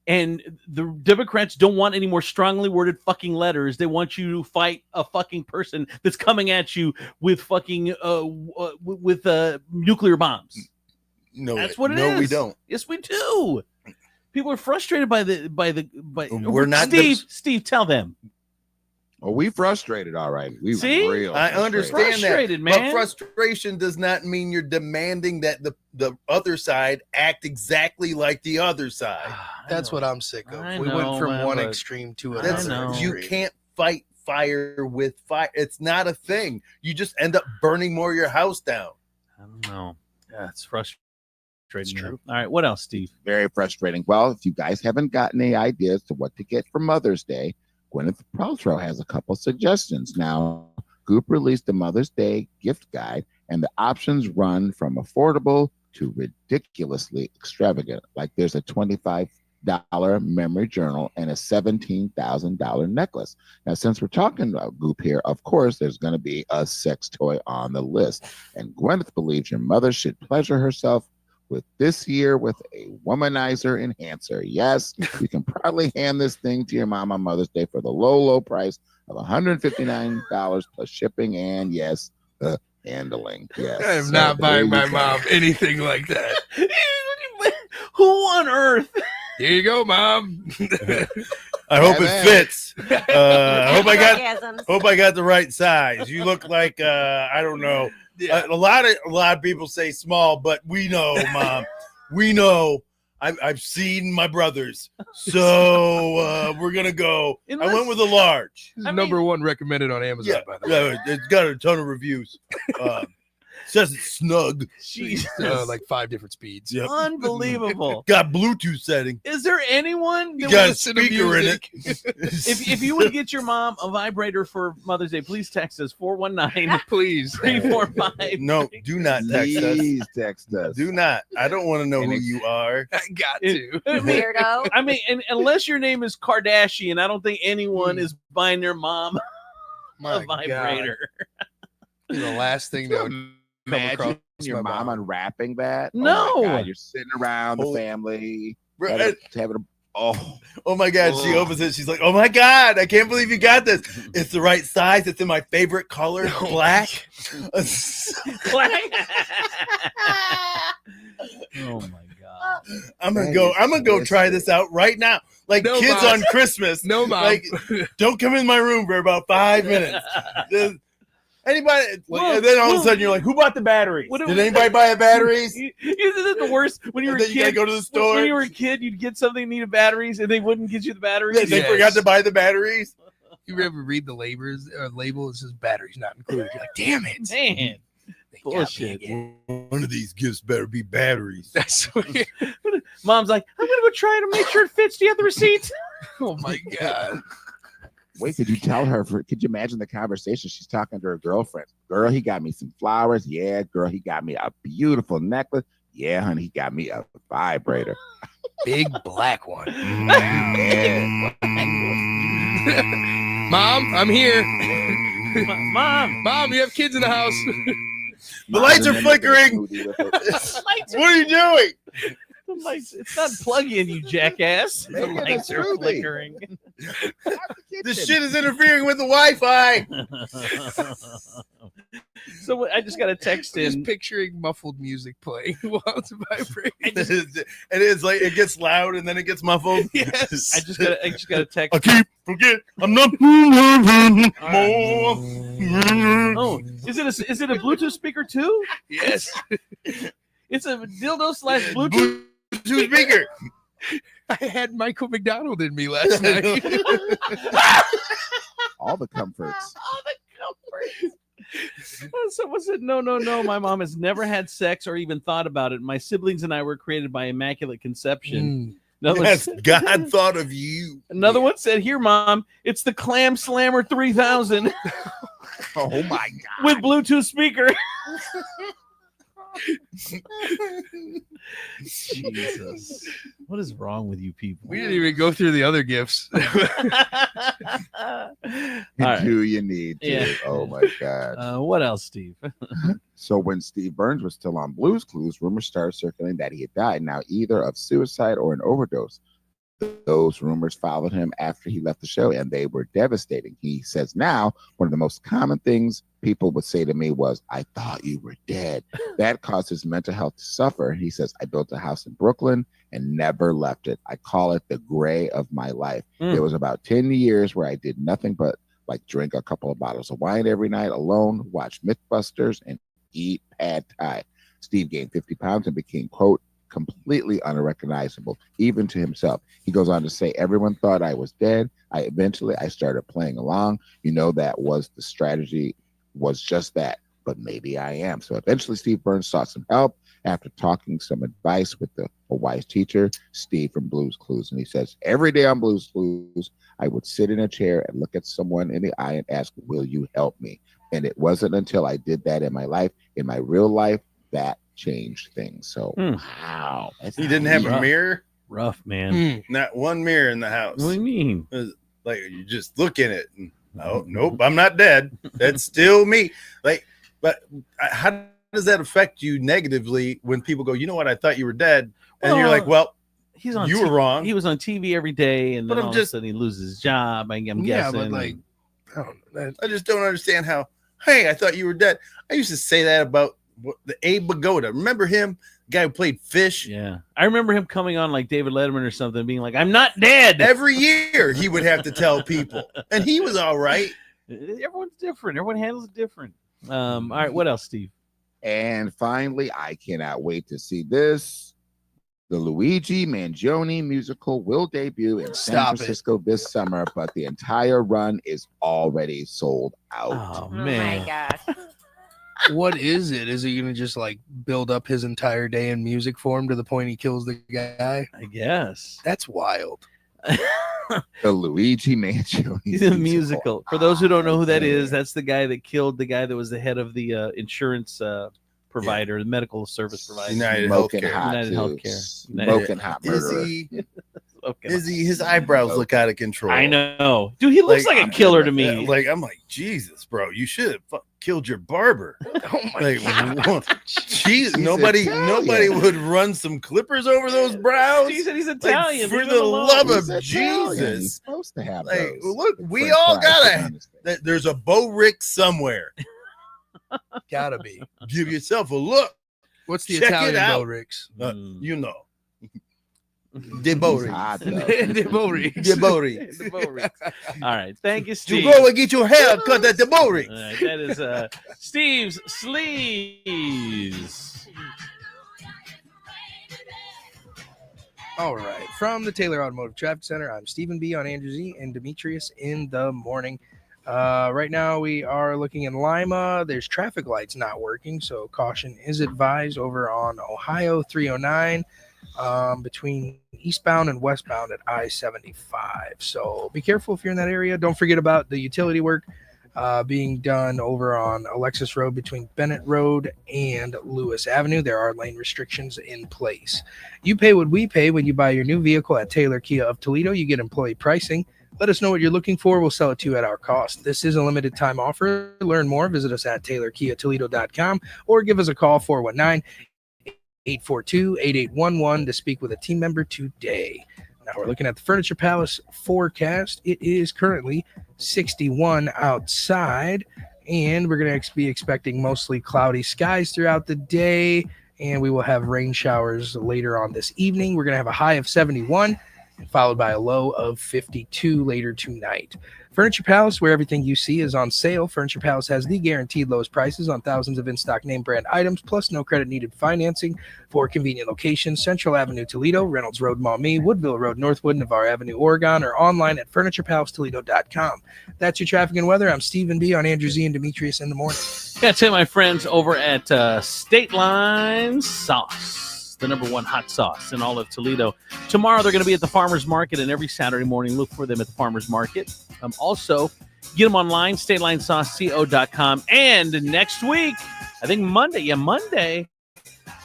And the Democrats don't want any more strongly worded fucking letters. They want you to fight a fucking person that's coming at you with fucking nuclear bombs. No, that's what it is. No, we don't. Yes, we do. People are frustrated by We're not. Steve, tell them. Well, we frustrated, all right. See? I understand Frustrated, that, man. but frustration does not mean you're demanding that the other side act exactly like the other side. That's what I'm sick of. I We know, went from man, one but extreme to That's, another. you can't fight fire with fire. It's not a thing. You just end up burning more of your house down. I don't know. Yeah, it's frustrating. It's true. All right, what else, Steve? Very frustrating. Well, if you guys haven't gotten any ideas to what to get for Mother's Day, Gwyneth Paltrow has a couple suggestions. Now, Goop released the Mother's Day gift guide, and the options run from affordable to ridiculously extravagant. Like there's a $25 memory journal and a $17,000 necklace. Now, since we're talking about Goop here, of course, there's going to be a sex toy on the list. And Gwyneth believes your mother should pleasure herself with this year with a womanizer enhancer. Yes, you can probably hand this thing to your mom on Mother's Day for the low price of $159 plus shipping and, yes, the handling. Yes. I am not buying my mom anything like that. Who on earth? Here you go, Mom. I hope Yeah, it fits. I Orgasms. hope I got the right size. You look like I don't know. Yeah. A lot of people say small, but we know, Mom. We know. I've seen my brothers, so we're gonna go. I went with a large. This is number one recommended on Amazon. By the way, it's got a ton of reviews. Says it's snug. Jesus. Like 5 different speeds. Yep. Unbelievable. Got Bluetooth setting. Is there anyone that Got a would- speaker in it. if you would get your mom a vibrator for Mother's Day, please text us 419 please 345. No, do not text us. Please text us. Do not. I don't want to know who you are. I got to. Weirdo. I mean, and unless your name is Kardashian, I don't think anyone is buying their mom a My God. vibrator. The last thing that would come across Imagine your my mom mind. unwrapping that. No. Oh my God, you're sitting around the family. Having a, Oh my God, she opens it. She's like, oh my God, I can't believe you got this. It's the right size. It's in my favorite color, black. Oh my God. I'm gonna go try this out right now. Like No, kids Mom. on Christmas. No, Mom. Like, don't come in my room for about 5 minutes. Anybody? And then all of a sudden you're like, who bought the batteries? Did anybody buy the batteries? Isn't it the worst when you were a then kid? you gotta go to the store. When you were a kid, you'd get something needed batteries, and they wouldn't get you the batteries. They forgot to buy the batteries. You ever read the label? It says batteries not included. You're like, damn it. Man. Bullshit. One of these gifts better be batteries. That's weird. Mom's like, I'm gonna go try to make sure it fits. Do you have the receipt? Oh my God. Wait, could you tell her? Could you imagine the conversation? She's talking to her girlfriend. Girl, he got me some flowers. Yeah, girl, he got me a beautiful necklace. Yeah, honey, he got me a vibrator. Big black one. Mom, I'm here. Mom, you have kids in the house. The lights are flickering. What are you doing? The lights, it's not plug-in, you jackass. The Make it a lights are smoothie. flickering. This shit is interfering with the Wi-Fi. So I just got a text I'm just in. picturing muffled music playing while it's vibrating. It is like it gets loud and then it gets muffled. Yes. I just got a text. I keep forget. I'm not. Oh, is it a Bluetooth speaker too? Yes. It's a dildo / Bluetooth speaker. I had Michael McDonald in me last night. All the comforts. Someone said, no. My mom has never had sex or even thought about it. My siblings and I were created by immaculate conception. Yes, God thought of you. Another one said, here, Mom, it's the Clam Slammer 3000 Oh my God. with Bluetooth speaker. Jesus. What is wrong with you people? We didn't even go through the other gifts. right. Do you need to? Yeah. Oh my God. What else, Steve? So when Steve Burns was still on Blue's Clues, rumors started circulating that he had died, now either of suicide or an overdose. Those rumors followed him after he left the show, and they were devastating. He says now one of the most common things people would say to me was, I thought you were dead. That caused his mental health to suffer. He says, I built a house in Brooklyn and never left it. I call it the gray of my life. There was about 10 years where I did nothing but like drink a couple of bottles of wine every night alone, watch Mythbusters, and eat pad thai. Steve gained 50 pounds and became, quote, completely unrecognizable, even to himself. He goes on to say, everyone thought I was dead. I started playing along. You know, that was the strategy, was just that, but maybe I am. So eventually Steve Burns sought some help after talking some advice with a wise teacher, Steve from Blue's Clues. And he says, every day on Blue's Clues, I would sit in a chair and look at someone in the eye and ask, will you help me? And it wasn't until I did that in my life, in my real life, that changed things. So wow. He didn't have a mirror. Rough, man. Not one mirror in the house. What do you mean? It was like you just look in it. And, oh, nope, I'm not dead. That's still me. Like, but how does that affect you negatively when people go, you know what? I thought you were dead, and you're like, well, you were wrong. He was on TV every day, and then But all of a sudden he loses his job. I'm guessing. But like, I just don't understand how. Hey, I thought you were dead. I used to say that about the Abe Pagoda. Remember him? The guy who played Fish? Yeah. I remember him coming on like David Letterman or something, being like, I'm not dead. Every year he would have to tell people. And he was all right. Everyone's different. Everyone handles it different. All right. What else, Steve? And finally, I cannot wait to see this. The Luigi Mangione musical will debut in San Francisco this summer, but the entire run is already sold out. Oh, man. My God. What is it? Is he going to just like build up his entire day in music form to the point he kills the guy? I guess. That's wild. The Luigi Mangione musical. For those who don't know who that is, that's the guy that killed the guy that was the head of the insurance provider, the medical service provider. United Smoking Healthcare. hot United too. Healthcare. Smoking hot murderer. Okay. His eyebrows look out of control. I know, dude. He looks like a killer to me. I'm like, Jesus, bro, you should have killed your barber. Oh my God. Jeez, nobody would run some clippers over those brows. He said he's Italian. For Leave the him alone. love He's of Italian. He's Jesus. supposed to have Like, those. look, we French all fries gotta. on his face. There's a Bo Rick somewhere. Gotta be. Give yourself a look. What's the Check Italian it out. Bo Ricks? You know. De Bo He's Rick. hot, though. De Bo Ricks. De Bo Rick. All right, thank you, Steve. You go and get your hair cut at the Bo Rick. All right, that is Steve's Sleeves. All right. From the Taylor Automotive Traffic Center, I'm Stephen B. on Andrew Z and Demetrius in the morning. Right now we are looking in Lima. There's traffic lights not working, so caution is advised over on Ohio 309 between eastbound and westbound at I-75. So be careful if you're in that area. Don't forget about the utility work being done over on Alexis Road between Bennett Road and Lewis Avenue. There are lane restrictions in place. You pay what we pay when you buy your new vehicle at Taylor Kia of Toledo. You get employee pricing. Let us know what you're looking for. We'll sell it to you at our cost. This is a limited time offer. Learn more. Visit us at TaylorKiaToledo.com or give us a call 419-842-8811 to speak with a team member today. Now we're looking at the Furniture Palace forecast. It is currently 61 outside, and we're going to be expecting mostly cloudy skies throughout the day, and we will have rain showers later on this evening. We're going to have a high of 71, followed by a low of 52 later tonight. Furniture Palace, where everything you see is on sale. Furniture Palace has the guaranteed lowest prices on thousands of in-stock name brand items, plus no credit needed financing for convenient locations. Central Avenue, Toledo, Reynolds Road, Maumee, Woodville Road, Northwood, Navarre Avenue, Oregon, or online at FurniturePalaceToledo.com. That's your traffic and weather. I'm Stephen B. on Andrew Z and Demetrius in the morning. Got to my friends over at State Line Sauce, the #1 hot sauce in all of Toledo. Tomorrow they're going to be at the Farmers Market, and every Saturday morning look for them at the Farmers Market. Also, get them online, StatelineSauceCO.com. And next week, I think Monday,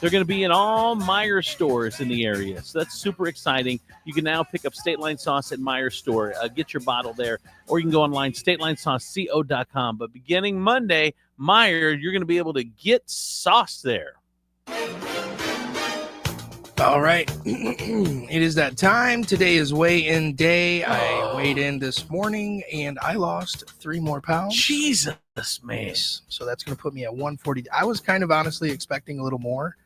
they're going to be in all Meijer stores in the area. So that's super exciting. You can now pick up State Line Sauce at Meijer store. Get your bottle there. Or you can go online, StatelineSauceCO.com. But beginning Monday, Meijer, you're going to be able to get sauce there. All right. It is that time. Today is weigh-in day. I weighed in this morning, and I lost 3 more pounds. Jesus, man. So that's going to put me at 140. I was kind of honestly expecting a little more,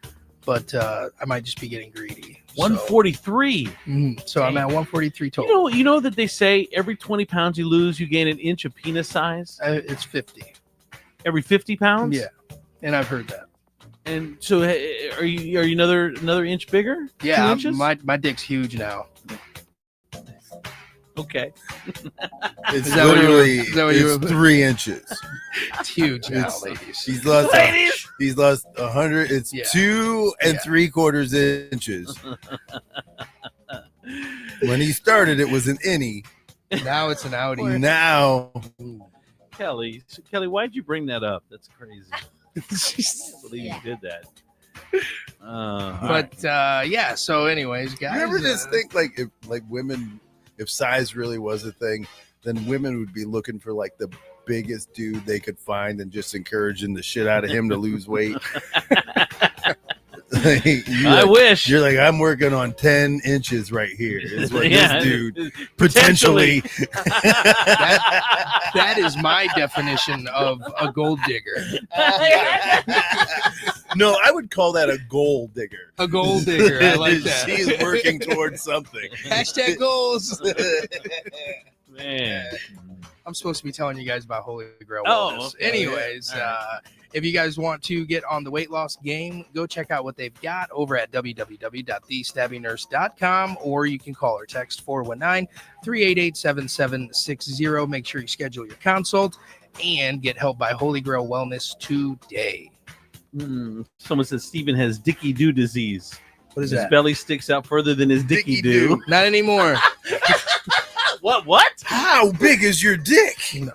but I might just be getting greedy. 143. So I'm at 143 total. You know that they say every 20 pounds you lose, you gain an inch of penis size? It's 50. Every 50 pounds? Yeah, and I've heard that. And so, are you another inch bigger? Yeah, 2 inches? my dick's huge now. Okay. It's Is that what you were- literally is that what you it's were- 3 inches. It's huge now, ladies. He's lost. Ladies! He's lost 100. It's 2 3/4 inches. When he started, it was an innie. Now it's an outie. Now, Kelly, why'd you bring that up? That's crazy. I can't believe you did that. But yeah. So, anyways, guys, you ever just think if women, if size really was a thing, then women would be looking for like the biggest dude they could find and just encouraging the shit out of him to lose weight. I wish. You're like, I'm working on 10 inches right here. Is what Yeah, this dude potentially. that is my definition of a gold digger. No, I would call that a goal digger. A gold digger. I like that. She's working towards something. Hashtag goals. Man. I'm supposed to be telling you guys about Holy Grail Oh, Wellness. okay. Anyways, All if you guys want to get on the weight loss game, go check out what they've got over at www.thestabbingnurse.com, or you can call or text 419-388-7760. Make sure you schedule your consult and get help by Holy Grail Wellness today. Someone says Stephen has Dicky Doo disease. What is his that? belly sticks out further than his Dicky Doo. Not anymore. What? How big is your dick? No,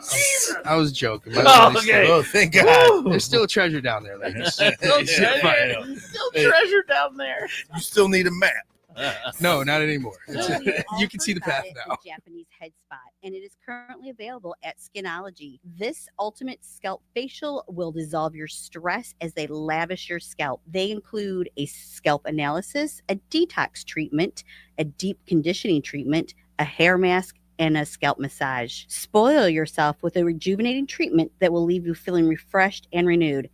I was joking. Oh, okay. Oh, thank God. There's still treasure down there, ladies. Still treasure down there. You still need a map. No, not anymore. Well, you've all You can see heard the path about it, now. the Japanese head spot, and it is currently available at Skinology. This ultimate scalp facial will dissolve your stress as they lavish your scalp. They include a scalp analysis, a detox treatment, a deep conditioning treatment, a hair mask, and a scalp massage. Spoil yourself with a rejuvenating treatment that will leave you feeling refreshed and renewed.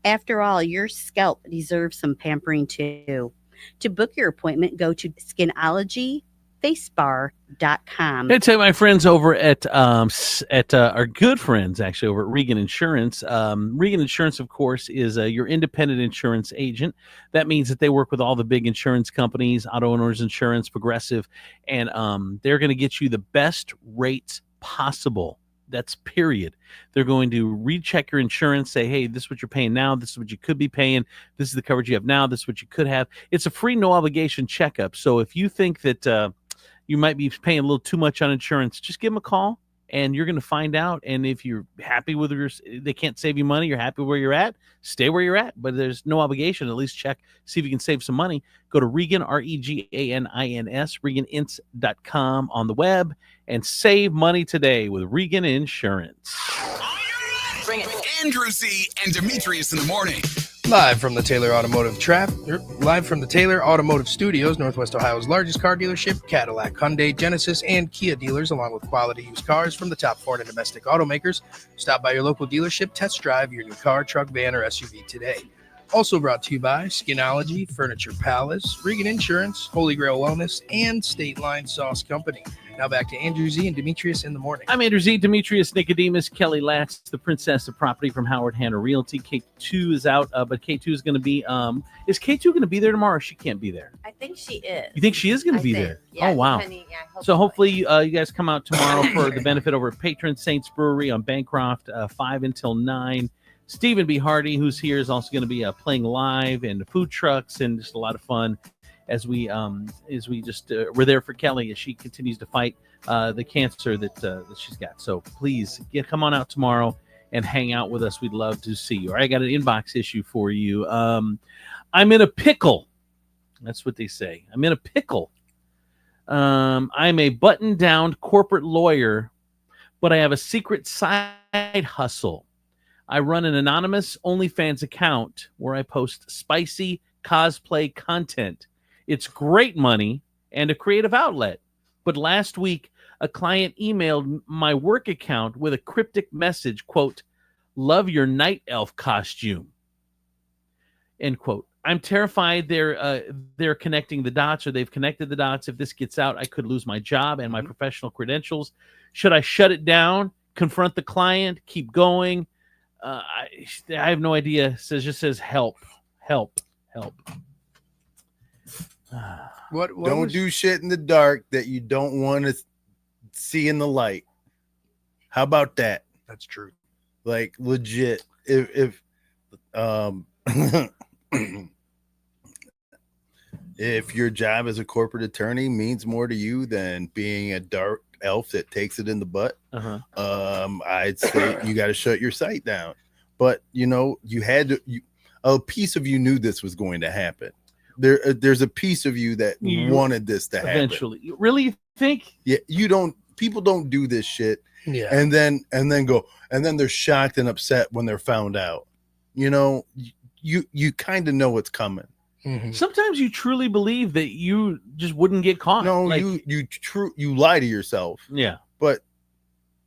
After all, your scalp deserves some pampering too. To book your appointment, go to skinologyfacebar.com. I tell you, my friends over at our good friends actually over at Regan Insurance. Regan Insurance, of course, is your independent insurance agent. That means that they work with all the big insurance companies, Auto Owners Insurance, Progressive, and they're going to get you the best rates possible. That's period. They're going to recheck your insurance, say, hey, this is what you're paying now. This is what you could be paying. This is the coverage you have now. This is what you could have. It's a free, no obligation checkup. So if you think that you might be paying a little too much on insurance, just give them a call and you're going to find out. And if you're happy with they can't save you money, you're happy where you're at, stay where you're at. But there's no obligation. At least check, see if you can save some money. Go to Regan, REGANINS, ReganInc.com on the web and save money today with Regan Insurance. Bring it. Andrew Z and Demetrius in the morning. Live from the Taylor Automotive Studios, Northwest Ohio's largest car dealership, Cadillac, Hyundai, Genesis, and Kia dealers, along with quality used cars from the top foreign and domestic automakers. Stop by your local dealership, test drive your new car, truck, van, or SUV today. Also brought to you by Skinology, Furniture Palace, Regan Insurance, Holy Grail Wellness, and State Line Sauce Company. Now back to Andrew Z and Demetrius in the morning. I'm Andrew Z, Demetrius, Nicodemus, Kelly Latz, the princess of property from Howard Hanna Realty. K2 is out, but K2 is going to be, is K2 going to be there tomorrow or she can't be there? I think she is. You think she is going to be there? Yeah, oh, wow. So hopefully you guys come out tomorrow for the benefit over at Patron Saints Brewery on Bancroft, 5 until 9. Stephen B. Hardy, who's here, is also going to be playing live and food trucks and just a lot of fun as we just we're there for Kelly as she continues to fight the cancer that she's got. So please come on out tomorrow and hang out with us. We'd love to see you. All right, I got an inbox issue for you. I'm in a pickle. That's what they say. I'm in a pickle. I'm a button-down corporate lawyer, but I have a secret side hustle. I run an anonymous OnlyFans account where I post spicy cosplay content. It's great money and a creative outlet. But last week, a client emailed my work account with a cryptic message, quote, "Love your night elf costume," end quote. I'm terrified they're connecting the dots, or they've connected the dots. If this gets out, I could lose my job and my professional credentials. Should I shut it down, confront the client, keep going? I have no idea. It just says help. What don't do shit in the dark that you don't want to see in the light. How about that? That's true. Like legit. If if your job as a corporate attorney means more to you than being a dark elf that takes it in the butt, I'd say you got to shut your site down. But you had to. A piece of you knew this was going to happen. There's a piece of you that wanted this to happen. Eventually, you really think? Yeah, people don't do this shit. Yeah, and then they're shocked and upset when they're found out. You kind of know what's coming. Mm-hmm. Sometimes you truly believe that you just wouldn't get caught. No, like, you lie to yourself. Yeah, but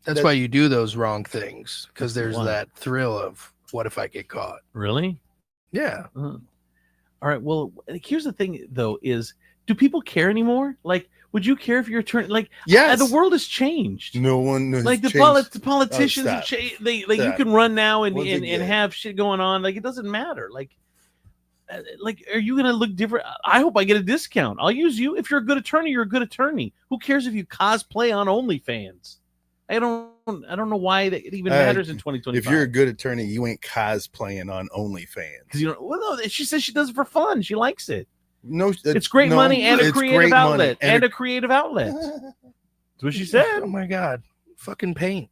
that's why you do those wrong things, because there's that thrill of what if I get caught? Really? Yeah. All right. Well, here's the thing, though: is do people care anymore? Like, would you care if your turn? Like, yes, the world has changed. No one has like the politicians have changed. You can run now and have shit going on. Like, it doesn't matter. Like, are you gonna look different? I hope I get a discount. I'll use you. If you're a good attorney, you're a good attorney. Who cares if you cosplay on OnlyFans? I don't know why that it even matters in 2025. If you're a good attorney, you ain't cosplaying on OnlyFans. Because no, she says she does it for fun. She likes it. No, it's great money and a creative outlet. And a creative outlet. That's what she said. Oh my God. Fucking paint.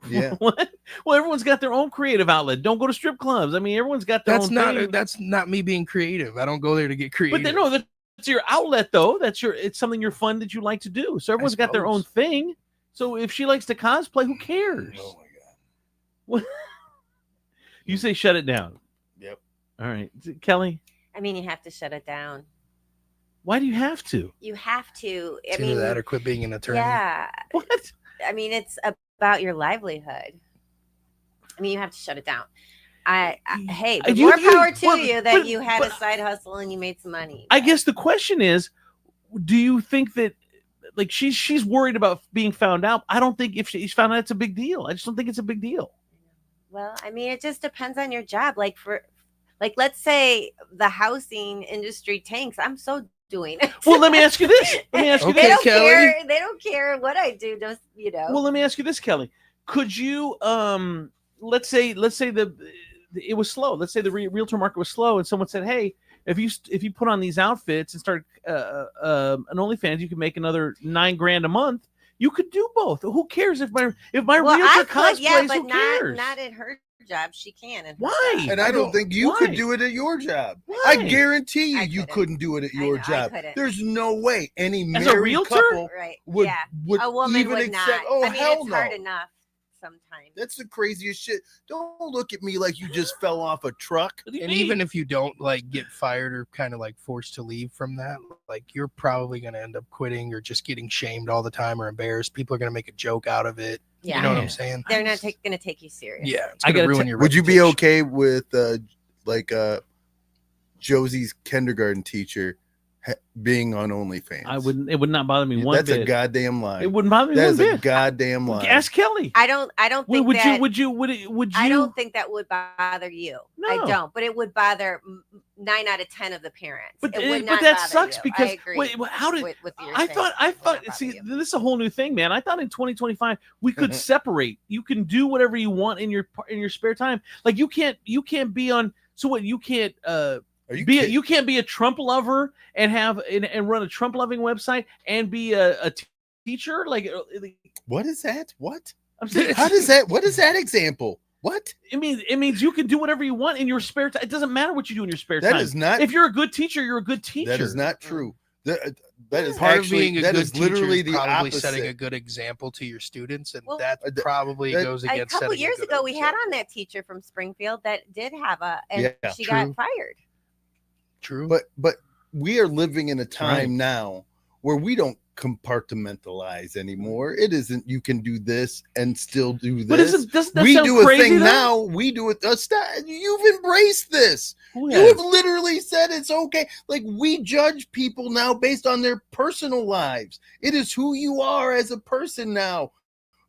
Yeah. What? Well, everyone's got their own creative outlet. Don't go to strip clubs. I mean, everyone's got their own thing. That's not me being creative. I don't go there to get creative. But they're your outlet, though. It's something you're fun that you like to do. So everyone's got their own thing. So if she likes to cosplay, who cares? Oh my god. What? You say shut it down. Yep. All right, Kelly. I mean, you have to shut it down. Why do you have to? You have to. I Either mean, that or quit being an attorney. yeah. What? I mean, it's about your livelihood. I mean, you have to shut it down. Hey, but more power to you that you had a side hustle and you made some money. I guess the question is, do you think that, like, she's worried about being found out? I don't think if she's found out, it's a big deal. I just don't think it's a big deal. Well, I mean, it just depends on your job. Like let's say the housing industry tanks. I'm so doing it. Well, let me ask you this. Let me ask you they this, don't Kelly. care. They don't care what I do. Just Well, let me ask you this, Kelly. Could you let's say it was slow. Let's say the realtor market was slow, and someone said, "Hey, if you put on these outfits and start an OnlyFans, you can make another $9,000 a month." You could do both. Who cares if my realtor cosplays? Yeah, but who cares? not at her job. She can. In her Why? job. And I don't think you could do it at your job. I guarantee you couldn't do it at your job. There's no way any As a married realtor? couple Right. would, Yeah. would A woman even would accept. not. Oh, I mean, hell it's no. hard enough sometimes. That's the craziest shit. Don't look at me like you just fell off a truck. And even if you don't like get fired or kind of like forced to leave from that, like you're probably going to end up quitting or just getting shamed all the time or embarrassed. People are going to make a joke out of it. Yeah. You know what I'm saying? They're not going to take you serious. Yeah, it's going to ruin your Would you be reputation. okay with Josie's kindergarten teacher being on OnlyFans? I wouldn't. It would not bother me one That's bit. a goddamn lie. It wouldn't bother me That one is a bit. goddamn lie. Ask Kelly. I don't think Would that. you? I don't think that would bother you. No. I don't. But it would bother 9 out of 10 of the parents. But it would but not that bother sucks you. because I agree wait, how did with your I saying. thought see this is a whole new thing, man. I thought in 2025 we could separate. You can do whatever you want in your spare time. Like you can't be on. So what? You can't you can't be a Trump lover and run a Trump loving website and be a teacher. Like what is that? What? I'm saying, How does that? What is that example? What? It means you can do whatever you want in your spare time. It doesn't matter what you do in your spare time. That is not. If you're a good teacher, you're a good teacher. That is not true. That is Part actually of being a that good is teacher literally is the probably opposite. setting a good example to your students, and Well, that probably goes A against couple setting years a good ago, we had on that teacher from Springfield that did have and Yeah, she true. got fired. True. But we are living in a time right. now where we don't compartmentalize anymore. It isn't you can do this and still do But this. doesn't that We sound do a crazy, thing though? now. We do it. You've embraced this. Who You has? have literally said it's okay. Like we judge people now based on their personal lives. It is who you are as a person now.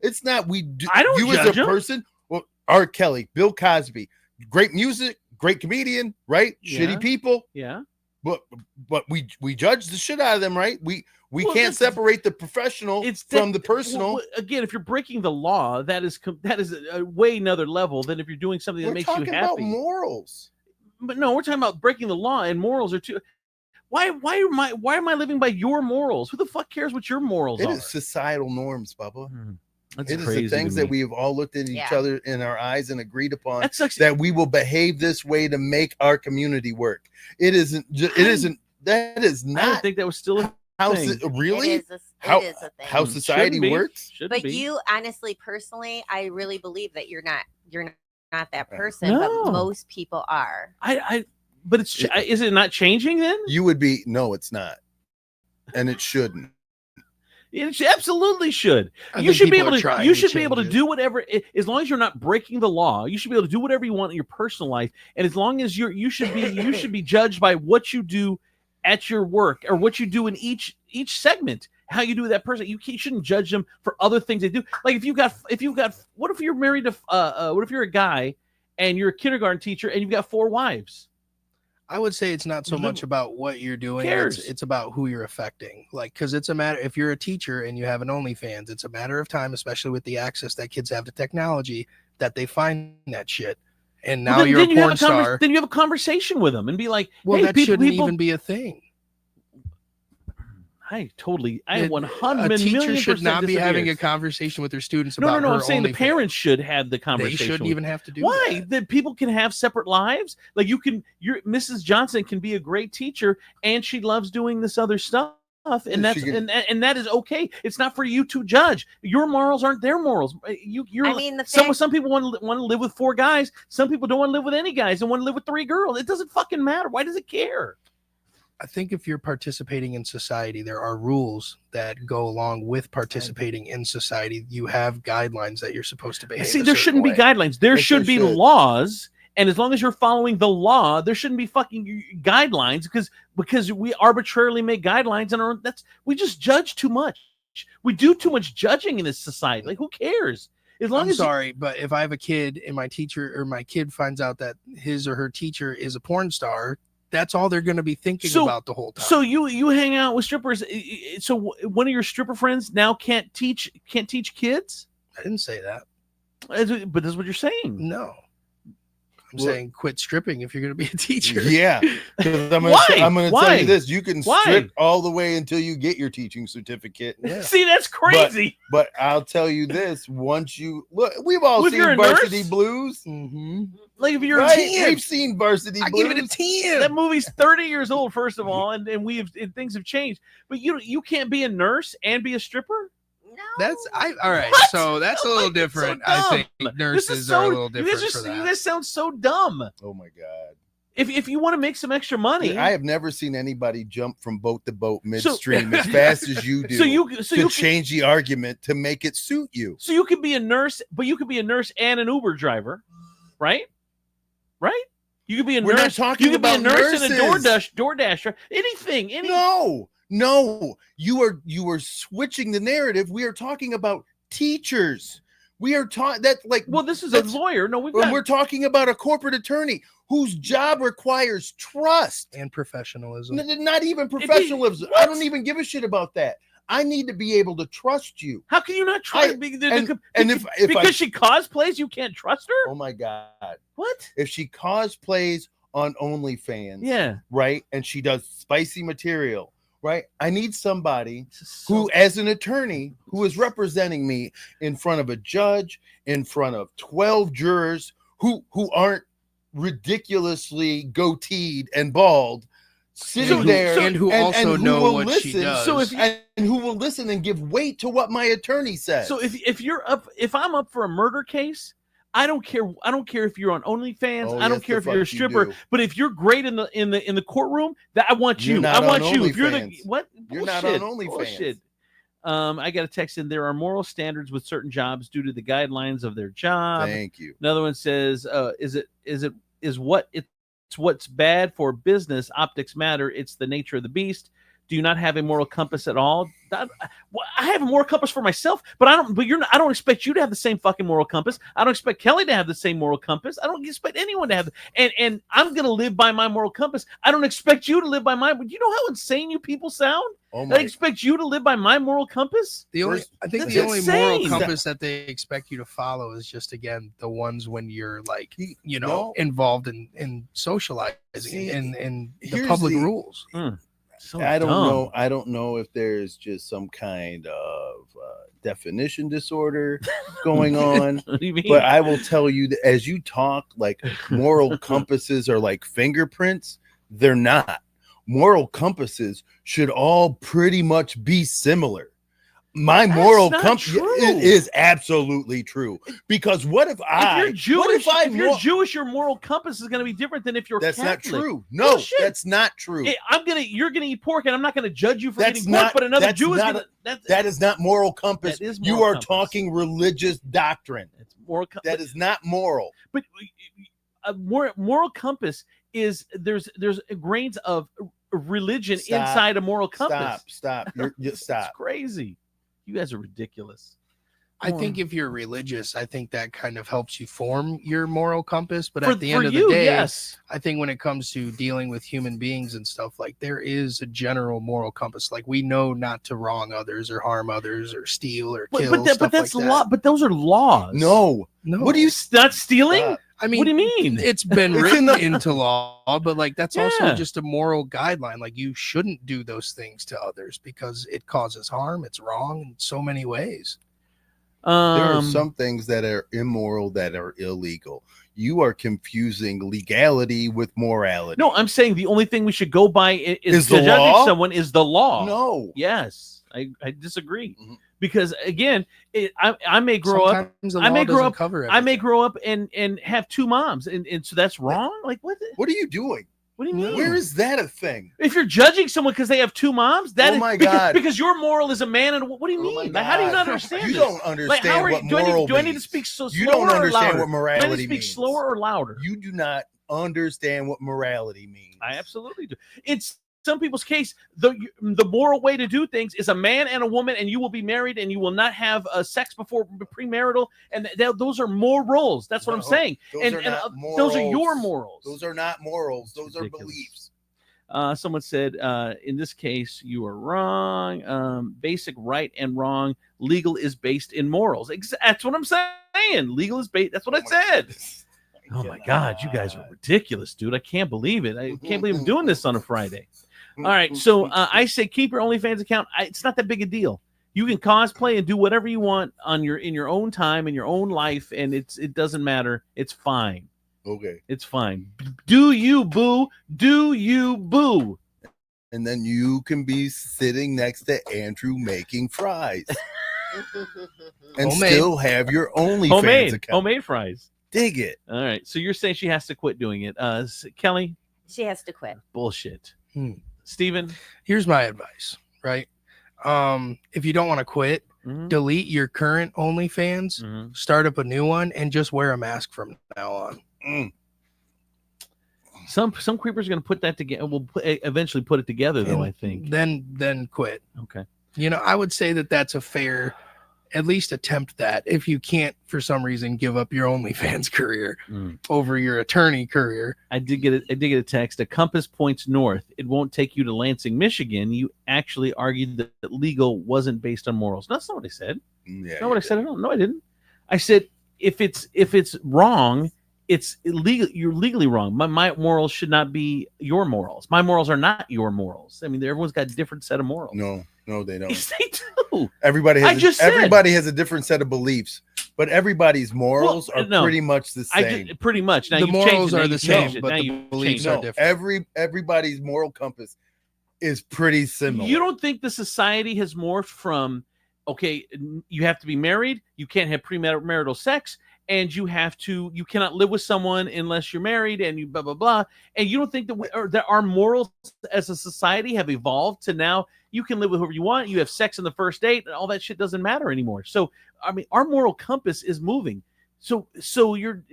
It's not we do I don't you as judge a 'em. person. Well, R. Kelly, Bill Cosby, great music, great comedian, right? Yeah. Shitty people. Yeah. But we judge the shit out of them, right? We Well, can't that's- separate the professional from the personal. Well, again, if you're breaking the law, that is a way another level than if you're doing something that We're makes you talking about happy. morals. But no, we're talking about breaking the law, and morals are too. Why am I living by your morals? Who the fuck cares what your morals It are? is societal norms, Bubba. That's It is crazy the to things me. that we've all looked at each Yeah. other in our eyes and agreed upon That sucks. that we will behave this way to make our community work. It isn't. It isn't. That is I didn't not think that was still a how. thing. Really? It is a how thing. how society Shouldn't be. works? Shouldn't But be. you honestly, personally, I really believe that you're not that person, No. but most people are. But is it not changing then? You would be. No, it's not, and it shouldn't. It absolutely should. I You think should be people able are to. trying You to should be able to change it. do whatever, as long as you're not breaking the law. You should be able to do whatever you want in your personal life, and as long as you should be judged by what you do at your work or what you do in each segment. How you do with that person. You shouldn't judge them for other things they do. Like if you've got, what if you're married to, what if you're a guy and you're a kindergarten teacher and you've got 4 wives? I would say it's not so much about what you're doing. Cares? It's about who you're affecting. Like, because it's a matter, if you're a teacher and you have an OnlyFans, it's a matter of time, especially with the access that kids have to technology, that they find that shit. And now Well, you're a you have porn star. Then you have a conversation with them and be like, Well, hey, that people, shouldn't even be a thing. I A 100 teacher million should not be having a disappears. conversation with their students No, about no. her I'm saying the OnlyFans. parents should have the conversation. They shouldn't even have to do Why? that. That people can have separate lives. Like your Mrs. Johnson can be a great teacher, and she loves doing this other stuff. And that's and that is okay. It's not for you to judge. Your morals aren't their morals. You're. I mean, some people want to live with 4 guys. Some people don't want to live with any guys and want to live with 3 girls. It doesn't fucking matter. Why does it care? I think if you're participating in society, there are rules that go along with participating in society. You have guidelines that you're supposed to behave. See, there shouldn't be guidelines. There should be laws, and as long as you're following the law, there shouldn't be fucking guidelines because we arbitrarily make guidelines and we just judge too much. We do too much judging in this society. Like, who cares? As long I'm as sorry, but if I have a kid and my kid finds out that his or her teacher is a porn star, that's all they're going to be thinking about the whole time. So you hang out with strippers. So one of your stripper friends now can't teach kids? I didn't say that. But that's what you're saying. No. I'm saying quit stripping if you're going to be a teacher. Yeah. Because I'm going to tell you this. You can strip all the way until you get your teaching certificate. Yeah. See, that's crazy. But I'll tell you this. Once you look, we've all If you're seen a Varsity nurse? Blues. Mm-hmm. Like if you're Right? a 10. We've seen Varsity I Blues. give it a 10. That movie's 30 years old, first of all, and things have changed. But you can't be a nurse and be a stripper? All right. What? So that's a little different. So I think dumb. nurses are a little different for that. This sounds so dumb. Oh my God. If you want to make some extra money, I have never seen anybody jump from boat to boat midstream as fast as you do. So you change the argument to make it suit you. So you could be a nurse, but you could be a nurse and an Uber driver, right? Right? You could be a We're nurse. not talking you could be a about nurse and a nurses. DoorDash, anything. No, you are switching the narrative. We are talking about teachers. We are talking that like. Well, this is a lawyer. No, we're talking about a corporate attorney whose job requires trust and professionalism. Not even professionalism. I don't even give a shit about that. I need to be able to trust you. How can you not trust? If she cosplays, you can't trust her. Oh my God! What if she cosplays on OnlyFans? Yeah, right. And she does spicy material. Right. I need somebody who, as an attorney, who is representing me in front of a judge, in front of 12 jurors who aren't ridiculously goateed and bald, sitting there and who also know will what listen, she does. So and who will listen and give weight to what my attorney says. So if I'm up for a murder case, I don't care. I don't care if you're on OnlyFans. I don't care if you're a stripper. But if you're great in the courtroom, that I want you. I want you. If you're the what? You're not on OnlyFans. I got a text in. There are moral standards with certain jobs due to the guidelines of their job. Thank you. Another one says, "It's what's bad for business. Optics matter. It's the nature of the beast. Do you not have a moral compass at all?" I have a moral compass for myself, but I don't expect you to have the same fucking moral compass. I don't expect Kelly to have the same moral compass. I don't expect anyone to have and I'm gonna live by my moral compass. I don't expect you to live by mine. But you know how insane you people sound? I expect you to live by my moral compass. I think the only moral compass that they expect you to follow is just, again, the ones when you're like, involved in socializing and the public rules. I don't know if there's just some kind of definition disorder going on. What do you mean? But I will tell you that as you talk, like moral compasses are like fingerprints. They're not. Moral compasses should all pretty much be similar. My moral compass is absolutely true. Because what if you're Jewish, your moral compass is going to be different than if you're Catholic. Not true. No, that's not true. You're going to eat pork, and I'm not going to judge you for eating pork. But another Jew is that is not moral compass. You are compass. Talking religious doctrine. It's moral. That is not moral. But a moral compass is there's grains of religion inside a moral compass. Stop. Stop. It's crazy. You guys are ridiculous. I think if you're religious, I think that kind of helps you form your moral compass. But at the end of the day, yes. I think when it comes to dealing with human beings and stuff, like there is a general moral compass. Like we know not to wrong others or harm others or steal or kill. But that's like law. But those are laws. No. What are you not stealing? I mean, what do you mean? It's been written into law, but like that's also Yeah. just a moral guideline. Like you shouldn't do those things to others because it causes harm. It's wrong in so many ways. There are Um, some things that are immoral that are illegal. You are confusing legality with morality. no, I'm saying the only thing we should go by is the judging law? someone is the law. No. Yes, I disagree. Because again, I may grow Sometimes up. the I law may grow doesn't up. cover I may grow up and have two moms, and so that's wrong. Like what? What are you doing? What do you mean? Where is that a thing? If you're judging someone because they have two moms, that Oh is my because, God. because your moral is a man. And what do you mean? Like, how do you not understand? You this? don't understand how are what do I need, moral do I need to means. speak so slower You don't or understand louder? what Do I morality need to speak means. slower or louder? You do not understand what morality means. I absolutely do. It's some people's case. The moral way to do things is a man and a woman, and you will be married, and you will not have sex before premarital, and those are morals. That's what I'm saying. Those are not those are morals. your morals. Those are not morals. Those are beliefs. Someone said, in this case, you are wrong. Basic right and wrong. Legal is based in morals. That's what I'm saying. Legal is based. That's what I said. Oh my God, you guys are ridiculous, dude. I can't believe it. I can't believe I'm doing this on a Friday. All right. So I say keep your OnlyFans account. It's not that big a deal. You can cosplay and do whatever you want in your own time, in your own life, and it doesn't matter. It's fine. Okay. It's fine. Do you, boo? Do you, boo? And then you can be sitting next to Andrew making fries. And Homemade. still have your OnlyFans Homemade. account. Homemade fries. Dig it. All right. So you're saying she has to quit doing it. Kelly? She has to quit. Bullshit. Steven? Here's my advice, right? If you don't want to quit, delete your current OnlyFans, start up a new one, and just wear a mask from now on. Some creepers are going to put that together. Will eventually put it together, though. And I think. Then quit. Okay. You know, I would say that's a fair, at least attempt that if you can't for some reason give up your OnlyFans career over your attorney career. I did get a text. A compass points north. It won't take you to Lansing, Michigan. You actually argued that legal wasn't based on morals. That's not what I said. Yeah, not what I said at all. No, I didn't. I said if it's wrong, it's illegal. You're legally wrong. My morals should not be your morals. My morals are not your morals. I mean, everyone's got a different set of morals. No, they don't. Yes, they do. Everybody has everybody has a different set of beliefs, but everybody's morals are pretty much the same. Pretty much. Now The you've morals changed it. are Now the you've same, changed it. but Now the you've beliefs changed are it. different. Everybody's moral compass is pretty similar. You don't think the society has morphed from, okay, you have to be married, you can't have premarital sex, and you cannot live with someone unless you're married, and you blah blah blah. And you don't think that our morals as a society have evolved to now you can live with whoever you want, you have sex on the first date, and all that shit doesn't matter anymore. So I mean, our moral compass is moving. So your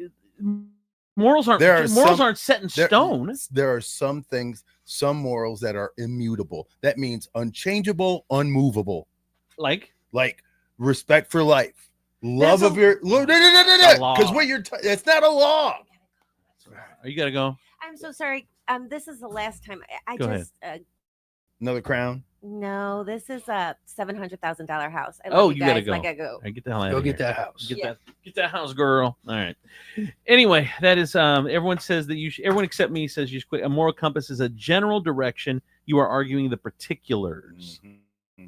morals aren't aren't set in stone. There are some things, some morals that are immutable. That means unchangeable, unmovable. Like respect for life. Love of your because what you're it's not a law. You gotta go. I'm so sorry. This is the last time. I Go just Another crown. no. This is a $700,000 house. I love Oh, you you guys. gotta go. I gotta go. All right, get the hell out Go of get here. that house. Get that house, girl. All right. Anyway, that is everyone says that you should, everyone except me says you should quit. A moral compass is a general direction. You are arguing the particulars.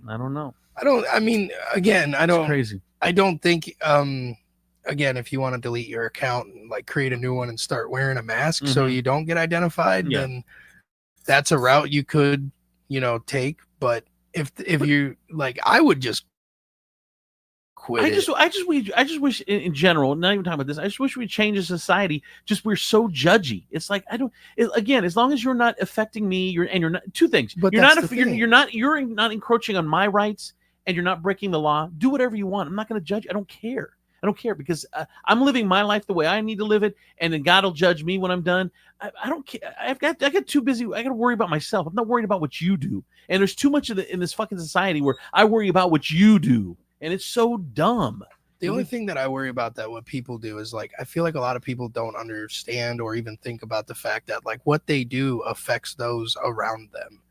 I don't know. I mean, again, I don't. It's crazy. I don't think. Again, if you want to delete your account and like create a new one and start wearing a mask so you don't get identified, then that's a route you could, take. But if you like, I would just quit. I just wish in general, not even talking about this, I just wish we'd change the society. Just we're so judgy. It's like again, as long as you're not affecting me, you're not two things. But you're that's not the thing. you're not encroaching on my rights, and you're not breaking the law. Do whatever you want. I'm not going to judge. I don't care because I'm living my life the way I need to live it, and then God will judge me when I'm done. I don't care. I got too busy. I got to worry about myself. I'm not worried about what you do. And there's too much in this fucking society where I worry about what you do, and it's so dumb. The only thing that I worry about that what people do is like I feel like a lot of people don't understand or even think about the fact that like what they do affects those around them.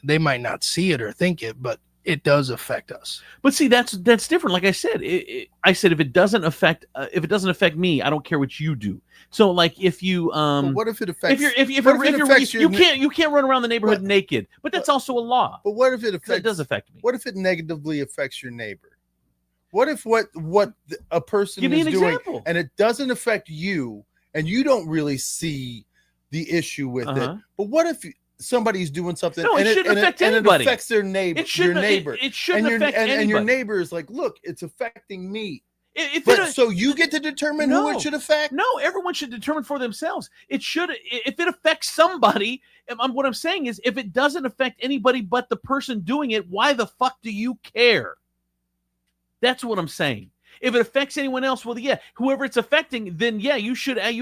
They might not see it or think it, but it does affect us. But see, that's different. Like I said, I said if it doesn't affect me, I don't care what you do. So like if you But what if it affects? if it affects you can't run around the neighborhood naked, but that's also a law. But what if it affects? It does affect me. What if it negatively affects your neighbor? What if what a person Give me is an doing example. and it doesn't affect you and you don't really see the issue with it? But what if somebody's doing something No, it and shouldn't affect and anybody. it affects their neighbor, It shouldn't- your neighbor? it shouldn't and affect and your anybody. neighbor is like, look, it's affecting me. But So you get to determine who it should affect? No, everyone should determine for themselves. It should, if it affects somebody. What I'm saying is, if it doesn't affect anybody but the person doing it, why the fuck do you care? That's what I'm saying. If it affects anyone else, well, yeah, whoever it's affecting, then yeah, you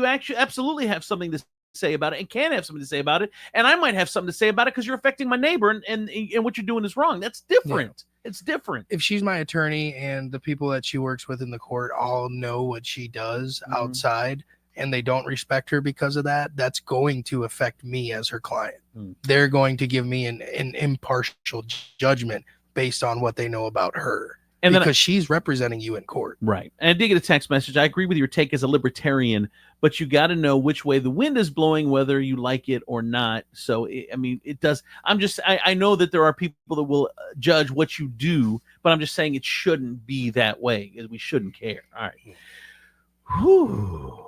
actually absolutely have something to say about it and can have something to say about it. And I might have something to say about it because you're affecting my neighbor and what you're doing is wrong. That's different. Yeah. It's different. If she's my attorney and the people that she works with in the court all know what she does outside and they don't respect her because of that, that's going to affect me as her client. They're going to give me an impartial judgment based on what they know about her. And because she's representing you in court. Right. And I did get a text message. I agree with your take as a libertarian, but you got to know which way the wind is blowing, whether you like it or not. So, it does. I know that there are people that will judge what you do, but I'm just saying it shouldn't be that way. We shouldn't care. All right. Whew.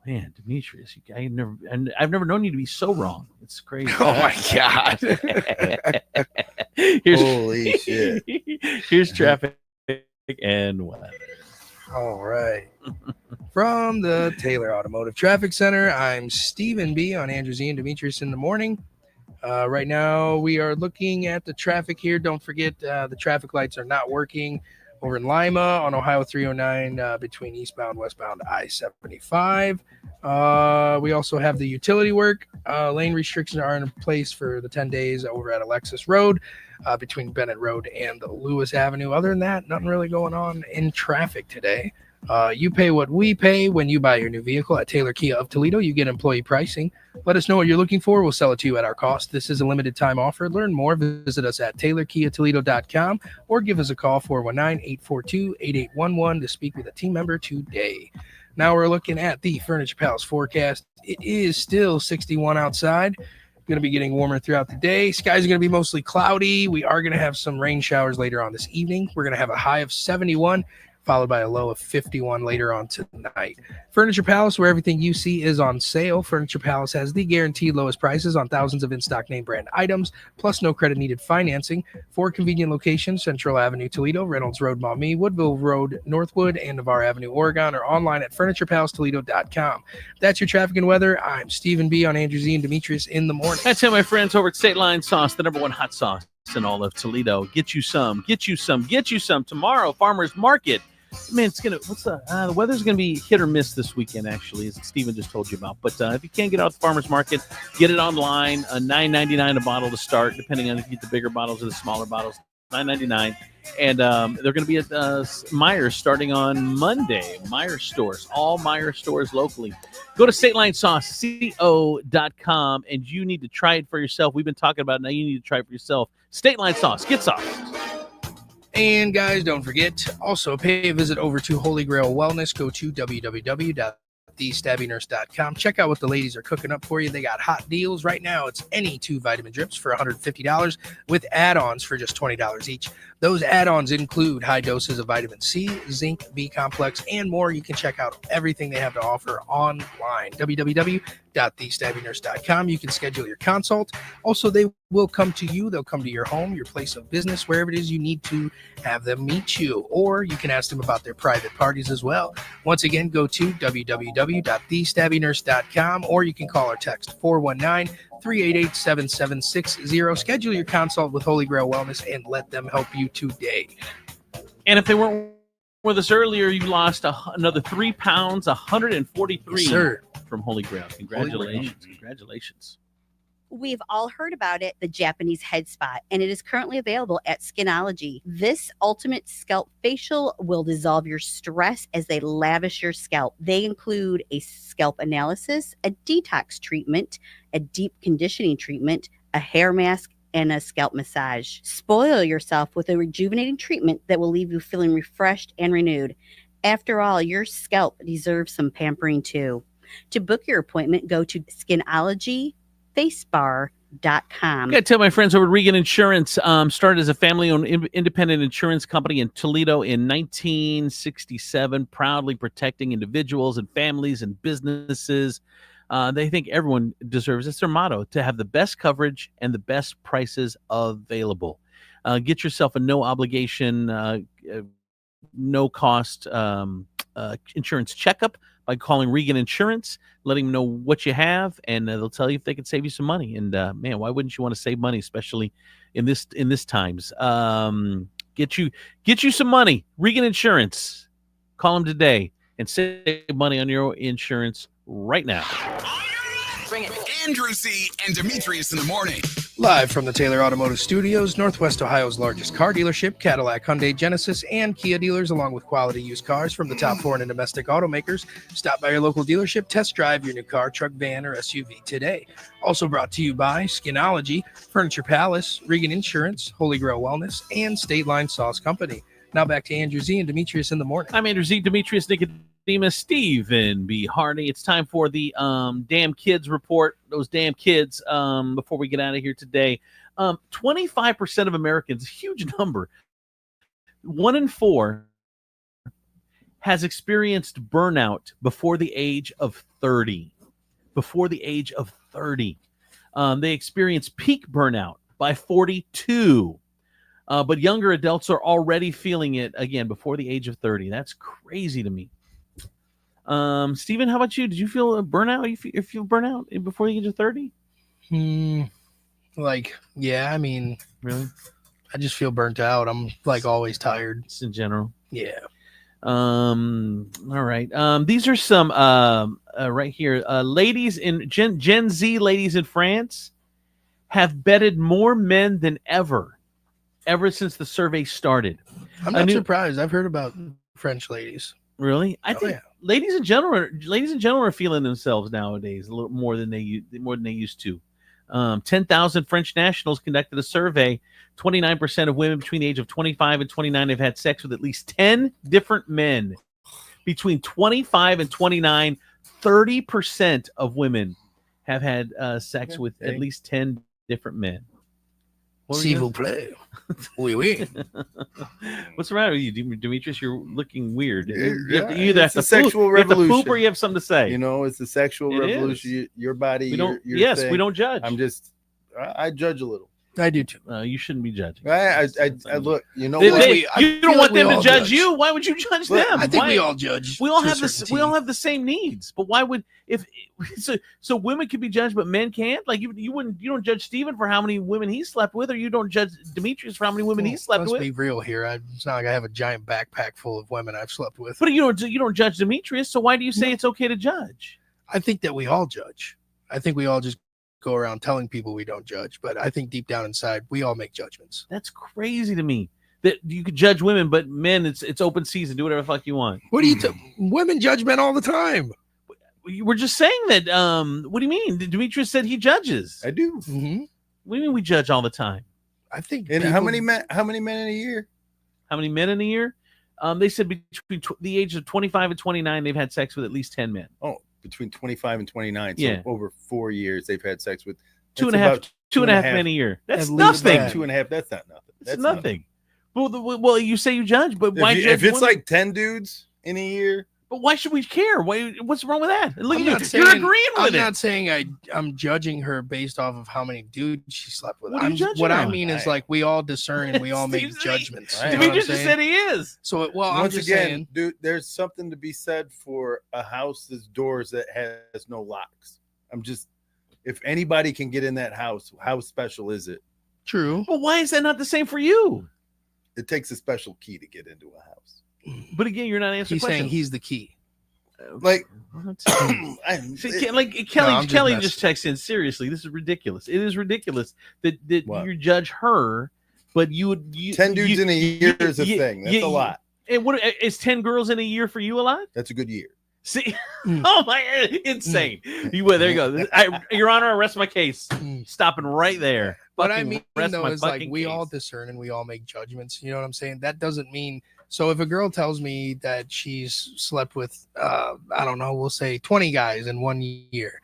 Man, Demetrius, I've never known you to be so wrong. It's crazy. Oh my God. Holy shit. Here's traffic and weather. All right. From the Taylor Automotive Traffic Center, I'm Stephen B. on Andrew Z and Demetrius in the morning. Right now, we are looking at the traffic here. Don't forget, the traffic lights are not working over in Lima on Ohio 309 between eastbound, westbound I-75. We also have the utility work. Lane restrictions are in place for the 10 days over at Alexis Road between Bennett Road and the Lewis Avenue. Other than that, nothing really going on in traffic today. You pay what we pay when you buy your new vehicle at Taylor Kia of Toledo. You get employee pricing. Let us know what you're looking for. We'll sell it to you at our cost. This is a limited time offer. Learn more. Visit us at TaylorKiaToledo.com or give us a call 419-842-8811 to speak with a team member today. Now we're looking at the Furniture Palace forecast. It is still 61 outside. Going to be getting warmer throughout the day. Skies are going to be mostly cloudy. We are going to have some rain showers later on this evening. We're going to have a high of 71. Followed by a low of 51 later on tonight. Furniture Palace, where everything you see is on sale. Furniture Palace has the guaranteed lowest prices on thousands of in-stock name brand items, plus no credit needed financing. 4 convenient locations: Central Avenue, Toledo, Reynolds Road, Maumee, Woodville Road, Northwood, and Navarre Avenue, Oregon, or online at FurniturePalaceToledo.com. That's your traffic and weather. I'm Stephen B. on Andrew Z and Demetrius in the morning. That's it, my friends, over at State Line Sauce, the #1 hot sauce in all of Toledo. Get you some tomorrow. Farmers Market. Man, the weather's gonna be hit or miss this weekend, actually, as Steven just told you about. But if you can't get out to the farmers market, get it online. $9.99 a bottle to start, depending on if you get the bigger bottles or the smaller bottles. $9.99, and they're going to be at Meijer starting on Monday. Meijer stores, all Meijer stores locally. Go to StatelineSauceCo.com, and you need to try it for yourself. We've been talking about it. Now you need to try it for yourself. State Line Sauce. Get sauce. And guys, don't forget, also pay a visit over to Holy Grail Wellness. Go to www.thestabbynurse.com. Check out what the ladies are cooking up for you. They got hot deals right now. It's any 2 vitamin drips for $150 with add-ons for just $20 each. Those add-ons include high doses of vitamin C, zinc, B complex, and more. You can check out everything they have to offer online. www.thestabbynurse.com. You can schedule your consult. Also, they will come to you. They'll come to your home, your place of business, wherever it is you need to have them meet you. Or you can ask them about their private parties as well. Once again, go to www.thestabbynurse.com, or you can call or text 419-388-7760. Schedule your consult with Holy Grail Wellness and let them help you today. And if they weren't with us earlier, you lost another 3 pounds, 143 from Holy Grail. Congratulations. Congratulations. We've all heard about it, the Japanese head spot, and it is currently available at Skinology. This ultimate scalp facial will dissolve your stress as they lavish your scalp. They include a scalp analysis, a detox treatment, a deep conditioning treatment, a hair mask, and a scalp massage. Spoil yourself with a rejuvenating treatment that will leave you feeling refreshed and renewed. After all, your scalp deserves some pampering too. To book your appointment, go to skinologyfacebar.com. I got to tell my friends over at Regan Insurance, started as a family-owned independent insurance company in Toledo in 1967, proudly protecting individuals and families and businesses. They think everyone deserves, it's their motto, to have the best coverage and the best prices available. Get yourself a no-obligation, no-cost insurance checkup by calling Regan Insurance, letting them know what you have, and they'll tell you if they can save you some money. And man, why wouldn't you want to save money, especially in this times? Get you some money. Regan Insurance. Call them today and save money on your insurance right now. Bring it. Andrew Z and Demetrius in the morning. Live from the Taylor Automotive Studios, Northwest Ohio's largest car dealership, Cadillac, Hyundai, Genesis, and Kia dealers, along with quality used cars from the top foreign and domestic automakers. Stop by your local dealership, test drive your new car, truck, van, or SUV today. Also brought to you by Skinology, Furniture Palace, Regan Insurance, Holy Grail Wellness, and State Line Sauce Company. Now back to Andrew Z and Demetrius in the morning. I'm Andrew Z, Demetrius, Nicodemus, Stephen B. Hardy. It's time for the damn kids report. Those damn kids, before we get out of here today. 25% of Americans, a huge number, 1 in 4 has experienced burnout before the age of 30. Before the age of 30. They experience peak burnout by 42. But younger adults are already feeling it again before the age of 30. That's crazy to me. Steven, how about you? Did you feel a burnout? You feel burnout before the age of 30? Yeah, I mean, really? I just feel burnt out. I'm like always tired. Just in general. Yeah. All right. These are some right here. Ladies in Gen Z ladies in France have bedded more men than ever since the survey started. I'm not surprised. I've heard about French ladies. Really? I think ladies in general are feeling themselves nowadays a little more than they used to. 10,000 French nationals conducted a survey. 29% of women between the age of 25 and 29 have had sex with at least 10 different men. Between 25 and 29, 30% of women have had sex with at least 10 different men. S'il vous plaît. Oui, oui. What's the matter with you, Demetrius? You're looking weird. You It's have a sexual revolution. You have to poop or you have something to say. You know, it's a sexual revolution. Your body, your we thing. don't judge. I judge a little. I do too. You shouldn't be judging. I look. You know, you don't want them to judge you. Why would you judge them? I think we all judge. We all have this. We all have the same needs. But why would so women can be judged, but men can't? Like you don't judge Steven for how many women he slept with, or you don't judge Demetrius for how many women he slept with. Let's be real here. It's not like I have a giant backpack full of women I've slept with. But you don't judge Demetrius. So why do you say it's okay to judge? I think that we all judge. I think we all just go around telling people we don't judge, but I think deep down inside we all make judgments. That's crazy to me that you could judge women, but men, it's open season. Do whatever the fuck you want. What do you women judge men all the time? We're just saying that. What do you mean? Demetrius said he judges. I do. Mm-hmm. What do you mean we judge all the time? I think. And how many men in a year? How many men in a year? They said between the ages of 25 and 29, they've had sex with at least 10 men. Oh, between 25 and 29. So Yeah. over 4 years, they've had sex with Two and a half men a year. That's nothing. 2.5. That's not nothing. That's nothing. Well, you say you judge, but why? If it's like 10 dudes in a year, but why should we care? What's wrong with that? Look I'm at not you. saying- You're agreeing with I'm it. not saying I'm judging her based off of how many dudes she slept with. What are you judging What her I on? mean is like we all discern and we all make judgments. You know what I'm Demetrius just saying? said he is. So I'm once just again, saying. dude, there's something to be said for a house's doors that has no locks. If anybody can get in that house, how special is it? True. But why is that not the same for you? It takes a special key to get into a house. But again, you're not answering He's questions. saying he's the key. Like, Kelly just texts in. Seriously, this is ridiculous. It is ridiculous that you judge her, but you 10 dudes in a year is a thing. That's a lot. And what is 10 girls in a year for you a lot? That's a good year. See, oh my, insane. There you go. Your Honor, I rest my case. Stopping right there. What I Fucking mean, rest though, my is like fucking we case. all discern and we all make judgments. You know what I'm saying? That doesn't mean. So if a girl tells me that she's slept with, I don't know, we'll say 20 guys in 1 year,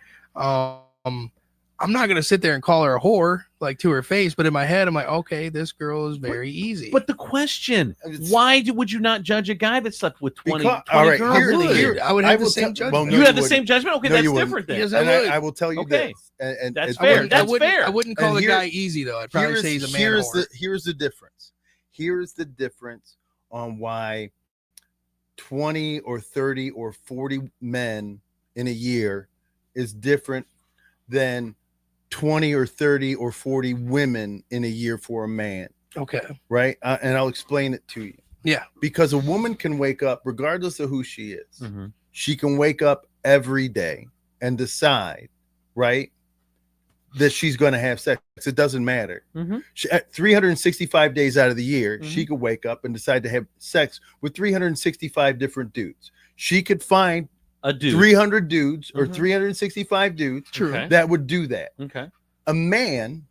I'm not gonna sit there and call her a whore like to her face. But in my head, I'm like, okay, this girl is very easy. But the question, why would you not judge a guy that slept with 20, Because, 20 all right, girls in a year? I would have the same judgment. no, You have the wouldn't. same judgment? Okay, No, that's you wouldn't. different then. Yes, And would. I will tell you Okay. this. And That's it's fair. very- That's fair. I wouldn't call And the here- guy easy though. I'd probably say he's a man whore. Here's the difference. Here's the difference on why 20 or 30 or 40 men in a year is different than 20 or 30 or 40 women in a year for a man. Okay. Right. And I'll explain it to you. Yeah. Because a woman can wake up, regardless of who she is, Mm-hmm. she can wake up every day and decide, right, that she's going to have sex. It doesn't matter. Mm-hmm. At 365 days out of the year, she could wake up and decide to have sex with 365 different dudes. She could find a dude, 300 dudes or 365 dudes that would do that. Okay. A man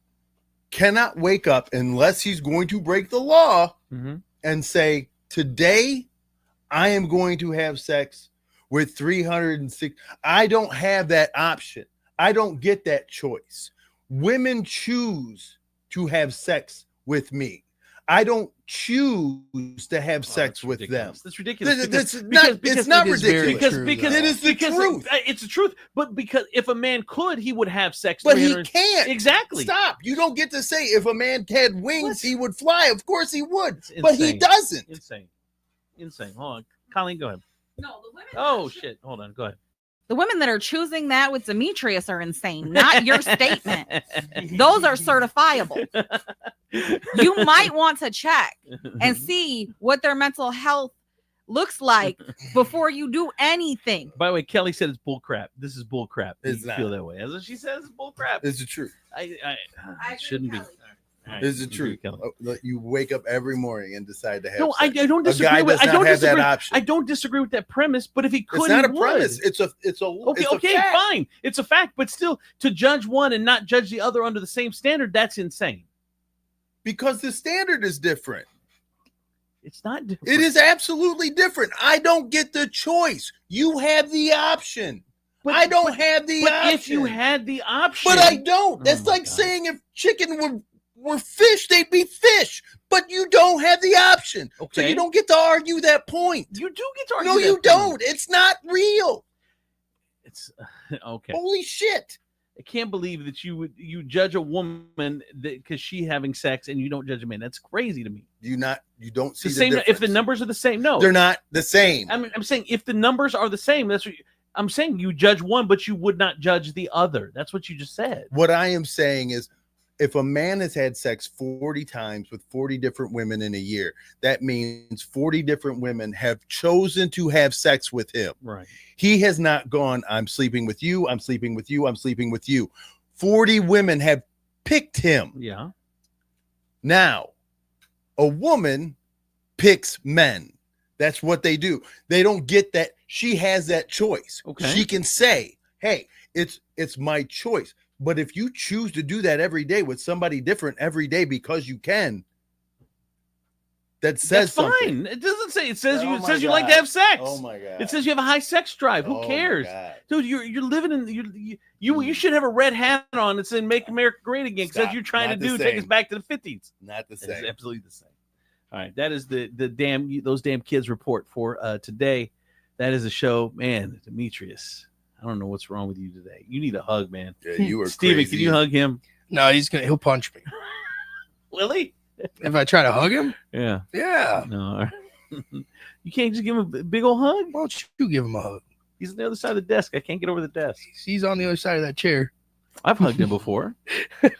cannot wake up unless he's going to break the law and say, today I am going to have sex with 306. I don't have that option. I don't get that choice. Women choose to have sex with me. I don't choose to have sex with them. That's ridiculous. It's not ridiculous. Because it is the truth. It's the truth. But because if a man could, he would have sex. But he can't. Exactly. Stop. You don't get to say if a man had wings, he would fly. Of course he would. It's But he insane. doesn't. Insane. Hold on. Colleen, go ahead. No, the women. Oh, shit. Hold on. Go ahead. The women that are choosing that with Demetrius are insane, not your statement. Those are certifiable. You might want to check and see what their mental health looks like before you do anything. By the way, Kelly said it's bull crap. This is bull crap. It's You not. feel that way. As she says, it's bull crap. It's the truth. I shouldn't be. All right. It's the truth. You wake up every morning and decide to have No, sex. I don't disagree A guy with. does I not don't have disagree. that option. I don't disagree with that premise. But if he could, It's not he a would. premise. It's a Okay, it's a okay, fact. fine. It's a fact, but still, to judge one and not judge the other under the same standard, that's insane. Because the standard is different. It's not different. It is absolutely different. I don't get the choice. You have the option. I don't have the But option. if you had the option, But I don't. That's like saying if chicken were fish, they'd be fish. But you don't have the option. So Okay. you don't get to argue that point. You do get to argue No, that you point. don't. It's not real. It's okay. Holy shit. I can't believe that you judge a woman because she having sex and you don't judge a man. That's crazy to me. You don't see The the same. difference. If the numbers are the same, no, They're not the same. I'm saying if the numbers are the same, that's what I'm saying. You judge one, but you would not judge the other. That's what you just said. What I am saying is if a man has had sex 40 times with 40 different women in a year, that means 40 different women have chosen to have sex with him. Right. He has not gone, I'm sleeping with you, I'm sleeping with you, I'm sleeping with you. 40 women have picked him. Yeah. Now, a woman picks men. That's what they do. They don't get that. She has that choice. Okay. She can say, hey, it's my choice. But if you choose to do that every day with somebody different every day because you can, that says That's fine. something. It doesn't say. It says Oh you. It my says you like to God. have sex. Oh my God. It says you have a high sex drive. Who Oh my cares, God. dude? You're living in you should have a red hat on that says "Make America Great Again" because Stop. you're trying Not to the do take us same. back to the 50s. Not the It's same. absolutely the same. All right, that is the those damn kids report for today. That is a show, man. Demetrius, I don't know what's wrong with you today. You need a hug, man. Yeah, you were Steven, crazy. can you hug him? No, he'll punch me. Will he? If I try to hug him? Yeah. Yeah. No. You can't just give him a big old hug? Why don't you give him a hug? He's on the other side of the desk. I can't get over the desk. He's on the other side of that chair. I've hugged him before. He's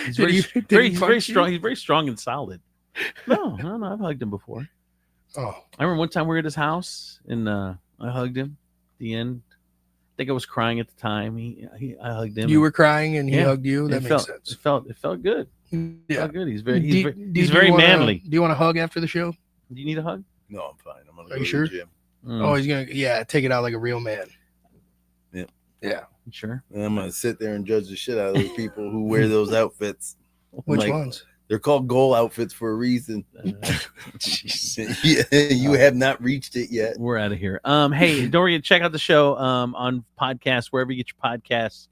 Did very, he- did very, he he's very punch you? strong. He's very strong and solid. No, I've hugged him before. Oh. I remember one time we were at his house and I hugged him at the end. I think I was crying at the time. I hugged him. You were crying and he Yeah. hugged you. That It makes felt, sense. It felt good. It Yeah. felt good. He's very Do- he's do very, he's you very wanna- manly. Do you want a hug after the show? Do you need a hug? No, I'm fine. I'm gonna Are go you to sure? the gym. Oh, he's gonna take it out like a real man. Yep. Yeah. Sure. And I'm gonna sit there and judge the shit out of those people who wear those outfits. Which ones? They're called goal outfits for a reason. You have not reached it yet. We're out of here. Hey, don't forget to check out the show on podcasts, wherever you get your podcasts.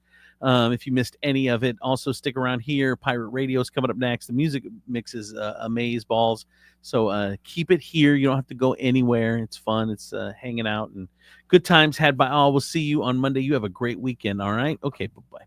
If you missed any of it, also stick around here. Pirate Radio is coming up next. The music mix is amaze balls. So keep it here. You don't have to go anywhere. It's fun. It's hanging out and good times had by all. We'll see you on Monday. You have a great weekend. All right. Okay. Bye-bye.